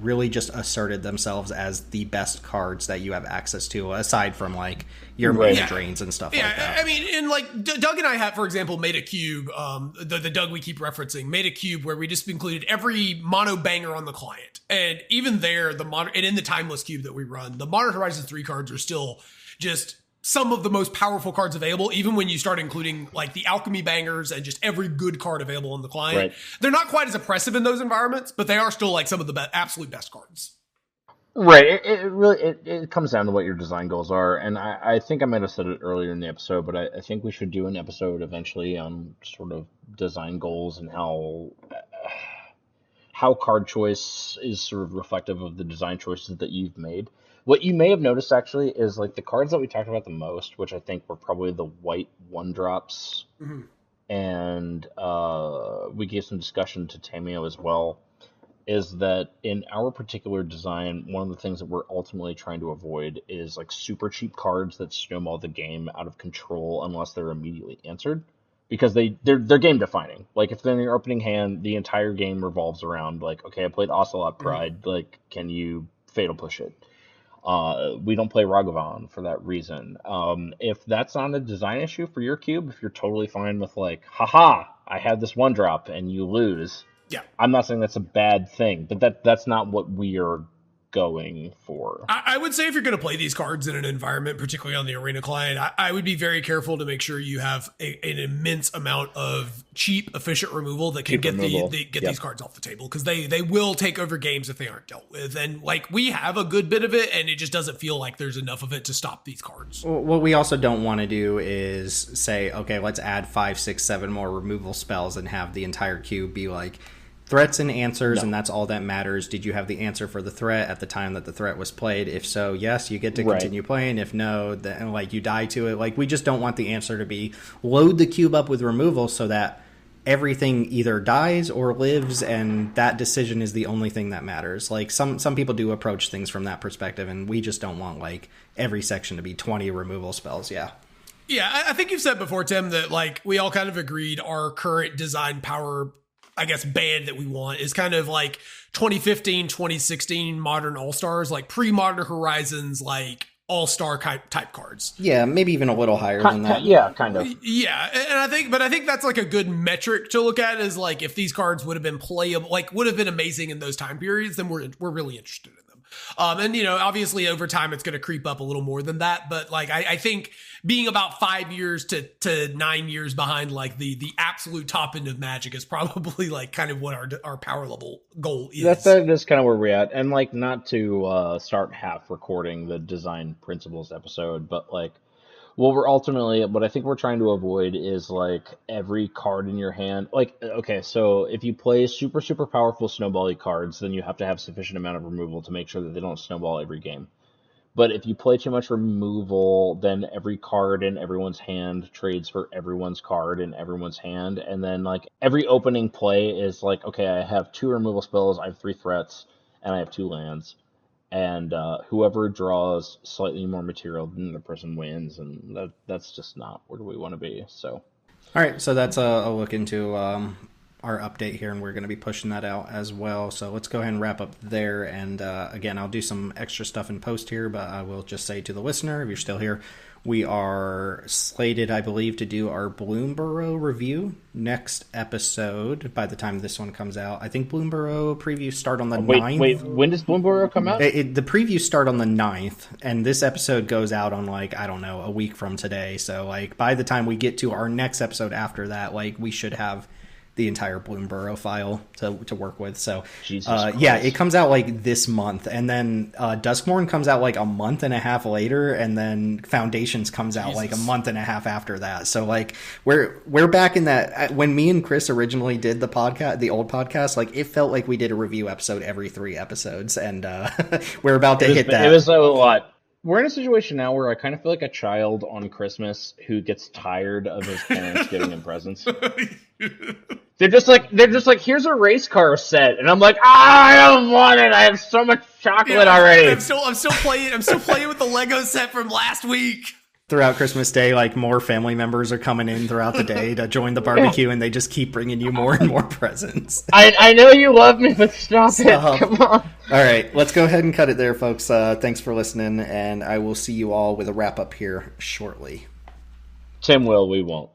really just asserted themselves as the best cards that you have access to, aside from like your mana drains and stuff like that. I mean, and like Doug and I have, for example, made a cube. The Doug we keep referencing made a cube where we just included every mono banger on the client, and even there, and in the timeless cube that we run, the Modern Horizons 3 cards are still just some of the most powerful cards available, even when you start including like the alchemy bangers and just every good card available on the client. Right. They're not quite as oppressive in those environments, but they are still like some of the absolute best cards. Right. It comes down to what your design goals are, and I think I might have said it earlier in the episode, but I think we should do an episode eventually on sort of design goals and how card choice is sort of reflective of the design choices that you've made. What you may have noticed actually is like the cards that we talked about the most, which I think were probably the white 1-drops, and we gave some discussion to Tameo as well, is that in our particular design, one of the things that we're ultimately trying to avoid is like super cheap cards that snowball the game out of control unless they're immediately answered. Because they're game defining. Like if they're in your opening hand, the entire game revolves around like, okay, I played Ocelot Pride, like can you fatal push it? We don't play Ragavan for that reason. If that's not a design issue for your cube, if you're totally fine with like, haha, I had this 1-drop and you lose. Yeah. I'm not saying that's a bad thing, but that's not what we are going for. I would say if you're going to play these cards in an environment, particularly on the arena client, I would be very careful to make sure you have an immense amount of cheap, efficient removal that can get these cards off the table, because they will take over games if they aren't dealt with. And like we have a good bit of it, and it just doesn't feel like there's enough of it to stop these cards. What we also don't want to do is say, okay, let's add 5, 6, 7 more removal spells and have the entire queue be like threats and answers, and that's all that matters. Did you have the answer for the threat at the time that the threat was played? If so, yes, you get to continue playing. If no, then like you die to it. Like we just don't want the answer to be load the cube up with removal so that everything either dies or lives, and that decision is the only thing that matters. Like some people do approach things from that perspective, and we just don't want like every section to be 20 removal spells. Yeah, I think you've said before, Tim, that like we all kind of agreed our current design power, I guess, band that we want is kind of like 2015, 2016 modern all-stars, like pre-modern horizons, like all-star type cards. Yeah, maybe even a little higher than that. Yeah, kind of. Yeah, and I think that's like a good metric to look at, is like if these cards would have been playable, like would have been amazing in those time periods, then we're really interested in them. And you know, obviously over time it's going to creep up a little more than that, but like I think being about 5 years to 9 years behind like the absolute top end of Magic is probably like kind of what our power level goal is. That's kind of where we're at. And like, not to start half recording the design principles episode, but like what I think we're trying to avoid is like every card in your hand. Like, okay, so if you play super, super powerful snowball-y cards, then you have to have sufficient amount of removal to make sure that they don't snowball every game. But if you play too much removal, then every card in everyone's hand trades for everyone's card in everyone's hand. And then like every opening play is like, okay, I have 2 removal spells, I have 3 threats, and I have 2 lands. and whoever draws slightly more material than the person wins, and that's just not where we want to be. So, all right, so that's a look into our update here, and we're going to be pushing that out as well. So let's go ahead and wrap up there. And again, I'll do some extra stuff in post here, but I will just say to the listener, if you're still here, we are slated, I believe, to do our Bloomborough review next episode by the time this one comes out. I think Bloomborough previews start on the 9th. Wait, when does Bloomborough come out? The previews start on the 9th, and this episode goes out on, like, I don't know, a week from today. So, like, by the time we get to our next episode after that, like, we should have the entire Bloomborough file to work with. So, yeah, it comes out like this month, and then Duskmorn comes out like a month and a half later, and then Foundations comes out like a month and a half after that. So, like, we're back in that. When me and Chris originally did the podcast, the old podcast, like, it felt like we did a review episode every 3 episodes, and we're about to hit that. It was a lot. We're in a situation now where I kind of feel like a child on Christmas who gets tired of his parents giving him presents. They're just like, here's a race car set, and I'm like, I don't want it. I have so much chocolate already. I'm still playing with the Lego set from last week. Throughout Christmas Day, like, more family members are coming in throughout the day to join the barbecue, and they just keep bringing you more and more presents. I know you love me, but stop it. Come on. All right, let's go ahead and cut it there, folks. Thanks for listening, and I will see you all with a wrap-up here shortly. Tim will, we won't.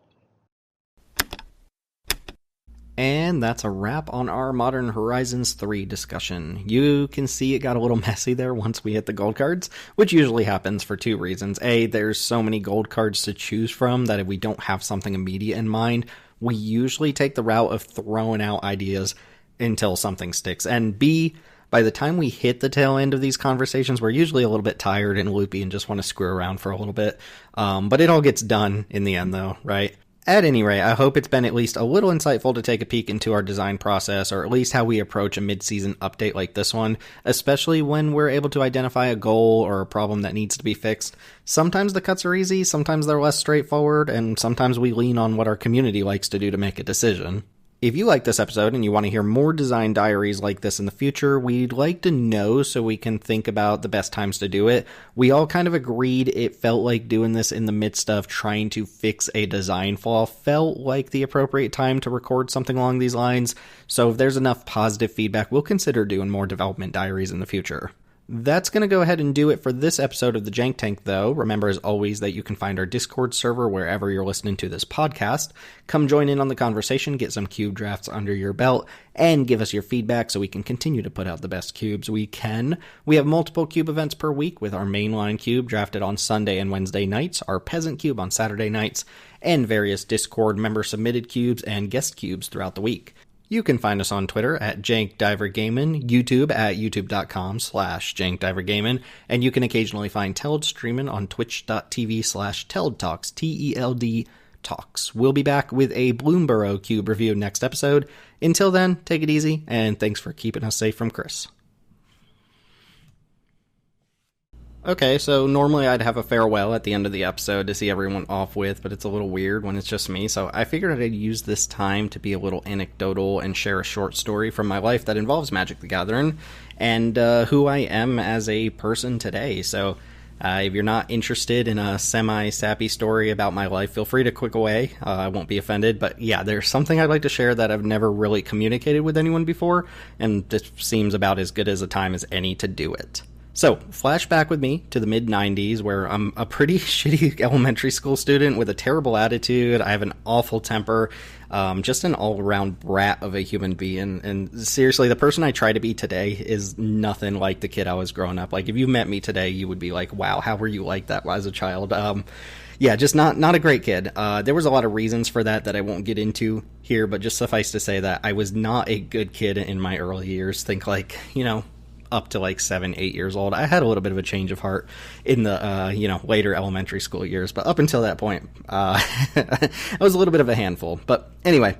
And that's a wrap on our Modern Horizons 3 discussion. You can see it got a little messy there once we hit the gold cards, which usually happens for 2 reasons. A, there's so many gold cards to choose from that if we don't have something immediate in mind, we usually take the route of throwing out ideas until something sticks. And B, by the time we hit the tail end of these conversations, we're usually a little bit tired and loopy and just want to screw around for a little bit. But it all gets done in the end, though, right? At any rate, I hope it's been at least a little insightful to take a peek into our design process, or at least how we approach a mid-season update like this one, especially when we're able to identify a goal or a problem that needs to be fixed. Sometimes the cuts are easy, sometimes they're less straightforward, and sometimes we lean on what our community likes to do to make a decision. If you like this episode and you want to hear more design diaries like this in the future, we'd like to know so we can think about the best times to do it. We all kind of agreed it felt like doing this in the midst of trying to fix a design flaw felt like the appropriate time to record something along these lines. So if there's enough positive feedback, we'll consider doing more development diaries in the future. That's going to go ahead and do it for this episode of the Jank Tank, though. Remember, as always, that you can find our Discord server wherever you're listening to this podcast. Come join in on the conversation, get some cube drafts under your belt, and give us your feedback so we can continue to put out the best cubes we can. We have multiple cube events per week, with our mainline cube drafted on Sunday and Wednesday nights, our peasant cube on Saturday nights, and various Discord member-submitted cubes and guest cubes throughout the week. You can find us on Twitter at JankDiverGamin, YouTube at youtube.com/JankDiverGamin, and you can occasionally find Teld streaming on twitch.tv/TeldTalks, TELD Talks. We'll be back with a Bloomborough Cube review next episode. Until then, take it easy, and thanks for keeping us safe from Chris. Okay, so normally I'd have a farewell at the end of the episode to see everyone off with, but it's a little weird when it's just me, so I figured I'd use this time to be a little anecdotal and share a short story from my life that involves Magic the Gathering, and who I am as a person today. So if you're not interested in a semi-sappy story about my life, feel free to click away. I won't be offended, but yeah, there's something I'd like to share that I've never really communicated with anyone before, and this seems about as good as a time as any to do it. So, flashback with me to the mid-90s, where I'm a pretty shitty elementary school student with a terrible attitude. I have an awful temper, just an all-around brat of a human being. And seriously, the person I try to be today is nothing like the kid I was growing up. Like, if you met me today, you would be like, wow, how were you like that as a child? Yeah, just not a great kid. There was a lot of reasons for that I won't get into here, but just suffice to say that I was not a good kid in my early years. Think like, up to like 7-8 years old. I had a little bit of a change of heart in the later elementary school years, but up until that point I was a little bit of a handful. But anyway,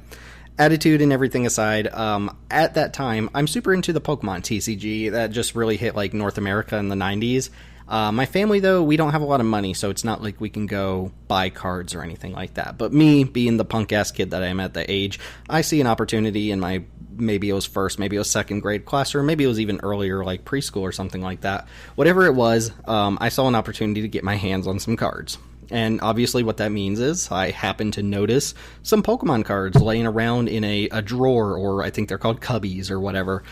attitude and everything aside, at that time I'm super into the Pokemon TCG that just really hit like North America in the 90s. My family, though, we don't have a lot of money, so it's not like we can go buy cards or anything like that. But me, being the punk-ass kid that I am at the age, I see an opportunity in my, maybe it was first, maybe it was second grade class, or maybe it was even earlier, like preschool or something like that. Whatever it was, I saw an opportunity to get my hands on some cards. And obviously what that means is I happened to notice some Pokemon cards laying around in a drawer, or I think they're called cubbies or whatever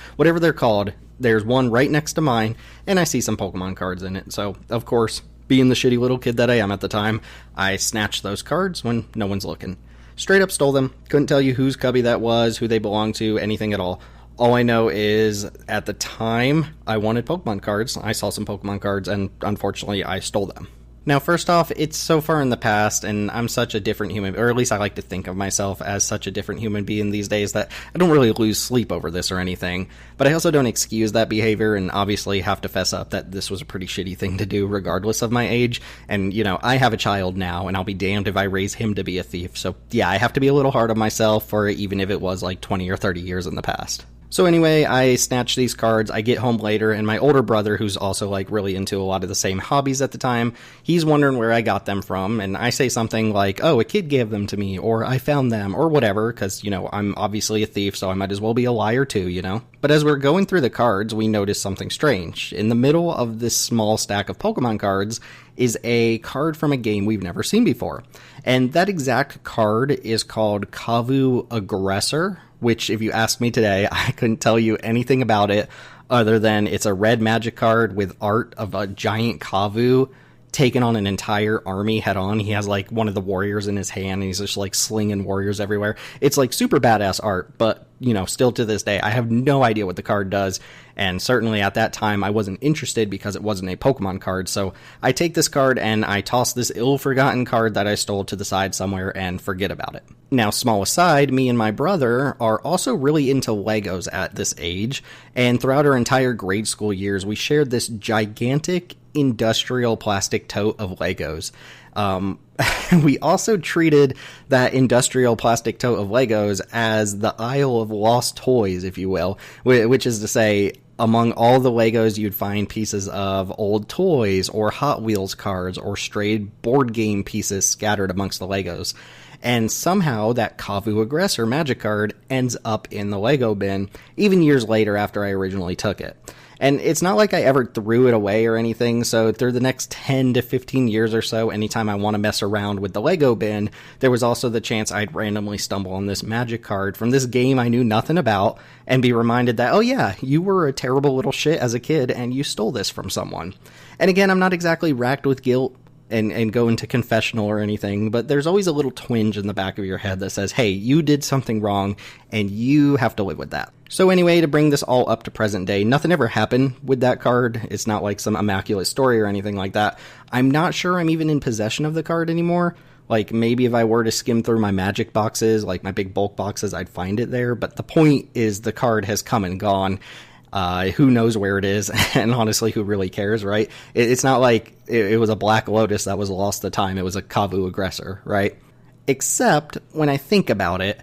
they're called. There's one right next to mine, and I see some Pokemon cards in it. So, of course, being the shitty little kid that I am at the time, I snatched those cards when no one's looking. Straight up stole them. Couldn't tell you whose cubby that was, who they belonged to, anything at all. All I know is, at the time, I wanted Pokemon cards. I saw some Pokemon cards, and unfortunately, I stole them. Now, first off, it's so far in the past, and I'm such a different human, or at least I like to think of myself as such a different human being these days, that I don't really lose sleep over this or anything. But I also don't excuse that behavior, and obviously have to fess up that this was a pretty shitty thing to do, regardless of my age. And, you know, I have a child now, and I'll be damned if I raise him to be a thief. So, yeah, I have to be a little hard on myself for it, even if it was like 20 or 30 years in the past. So anyway, I snatch these cards, I get home later, and my older brother, who's also like really into a lot of the same hobbies at the time, he's wondering where I got them from, and I say something like, oh, a kid gave them to me, or I found them, or whatever, because, you know, I'm obviously a thief, so I might as well be a liar too, you know? But as we're going through the cards, we notice something strange. In the middle of this small stack of Pokemon cards is a card from a game we've never seen before. And that exact card is called Kavu Aggressor, which, if you asked me today, I couldn't tell you anything about it other than it's a red magic card with art of a giant Kavu taking on an entire army head on. He has like one of the warriors in his hand, and he's just like slinging warriors everywhere. It's like super badass art, but, you know, still to this day, I have no idea what the card does. And certainly at that time, I wasn't interested because it wasn't a Pokemon card. So I take this card and I toss this ill-forgotten card that I stole to the side somewhere and forget about it. Now, small aside, me and my brother are also really into Legos at this age. And throughout our entire grade school years, we shared this gigantic industrial plastic tote of Legos. We also treated that industrial plastic tote of Legos as the aisle of lost toys, if you will, which is to say, among all the Legos, you'd find pieces of old toys or Hot Wheels cars or strayed board game pieces scattered amongst the Legos. And somehow that Kavu Aggressor magic card ends up in the Lego bin, even years later after I originally took it. And it's not like I ever threw it away or anything, so through the next 10 to 15 years or so, anytime I want to mess around with the Lego bin, there was also the chance I'd randomly stumble on this magic card from this game I knew nothing about, and be reminded that, oh yeah, you were a terrible little shit as a kid, and you stole this from someone. And again, I'm not exactly racked with guilt and go into confessional or anything, but there's always a little twinge in the back of your head that says, hey, you did something wrong, and you have to live with that. So anyway, to bring this all up to present day, nothing ever happened with that card. It's not like some immaculate story or anything like that. I'm not sure I'm even in possession of the card anymore. Like, maybe if I were to skim through my magic boxes, like my big bulk boxes, I'd find it there. But the point is the card has come and gone. Who knows where it is, and honestly, who really cares, right? It's not like it was a Black Lotus that was lost to time. It was a Kavu Aggressor, right? Except, when I think about it,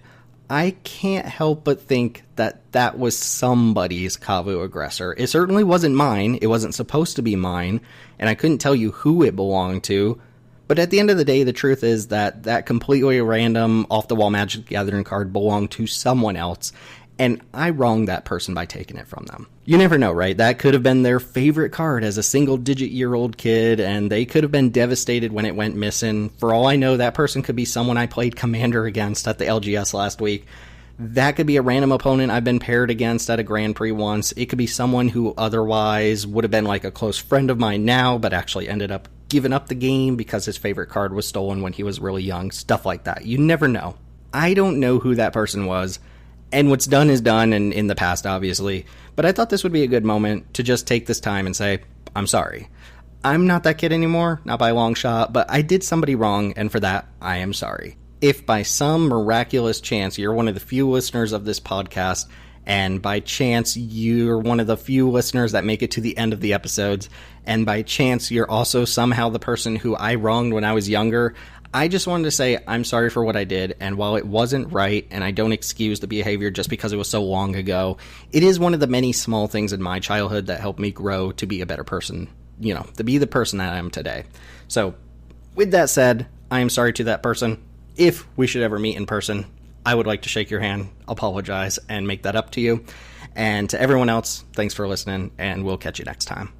I can't help but think that that was somebody's Kavu Aggressor. It certainly wasn't mine. It wasn't supposed to be mine, and I couldn't tell you who it belonged to. But at the end of the day, the truth is that that completely random, off-the-wall Magic the Gathering card belonged to someone else, and I wronged that person by taking it from them. You never know, right? That could have been their favorite card as a single-digit-year-old kid, and they could have been devastated when it went missing. For all I know, that person could be someone I played Commander against at the LGS last week. That could be a random opponent I've been paired against at a Grand Prix once. It could be someone who otherwise would have been like a close friend of mine now, but actually ended up giving up the game because his favorite card was stolen when he was really young. Stuff like that. You never know. I don't know who that person was. And what's done is done, and in the past, obviously. But I thought this would be a good moment to just take this time and say, I'm sorry. I'm not that kid anymore, not by a long shot, but I did somebody wrong, and for that, I am sorry. If by some miraculous chance you're one of the few listeners of this podcast, and by chance you're one of the few listeners that make it to the end of the episodes, and by chance you're also somehow the person who I wronged when I was younger, I just wanted to say I'm sorry for what I did, and while it wasn't right, and I don't excuse the behavior just because it was so long ago, it is one of the many small things in my childhood that helped me grow to be a better person to be the person that I am today. So with that said, I am sorry to that person. If we should ever meet in person, I would like to shake your hand, apologize, and make that up to you. And to everyone else, thanks for listening, and we'll catch you next time.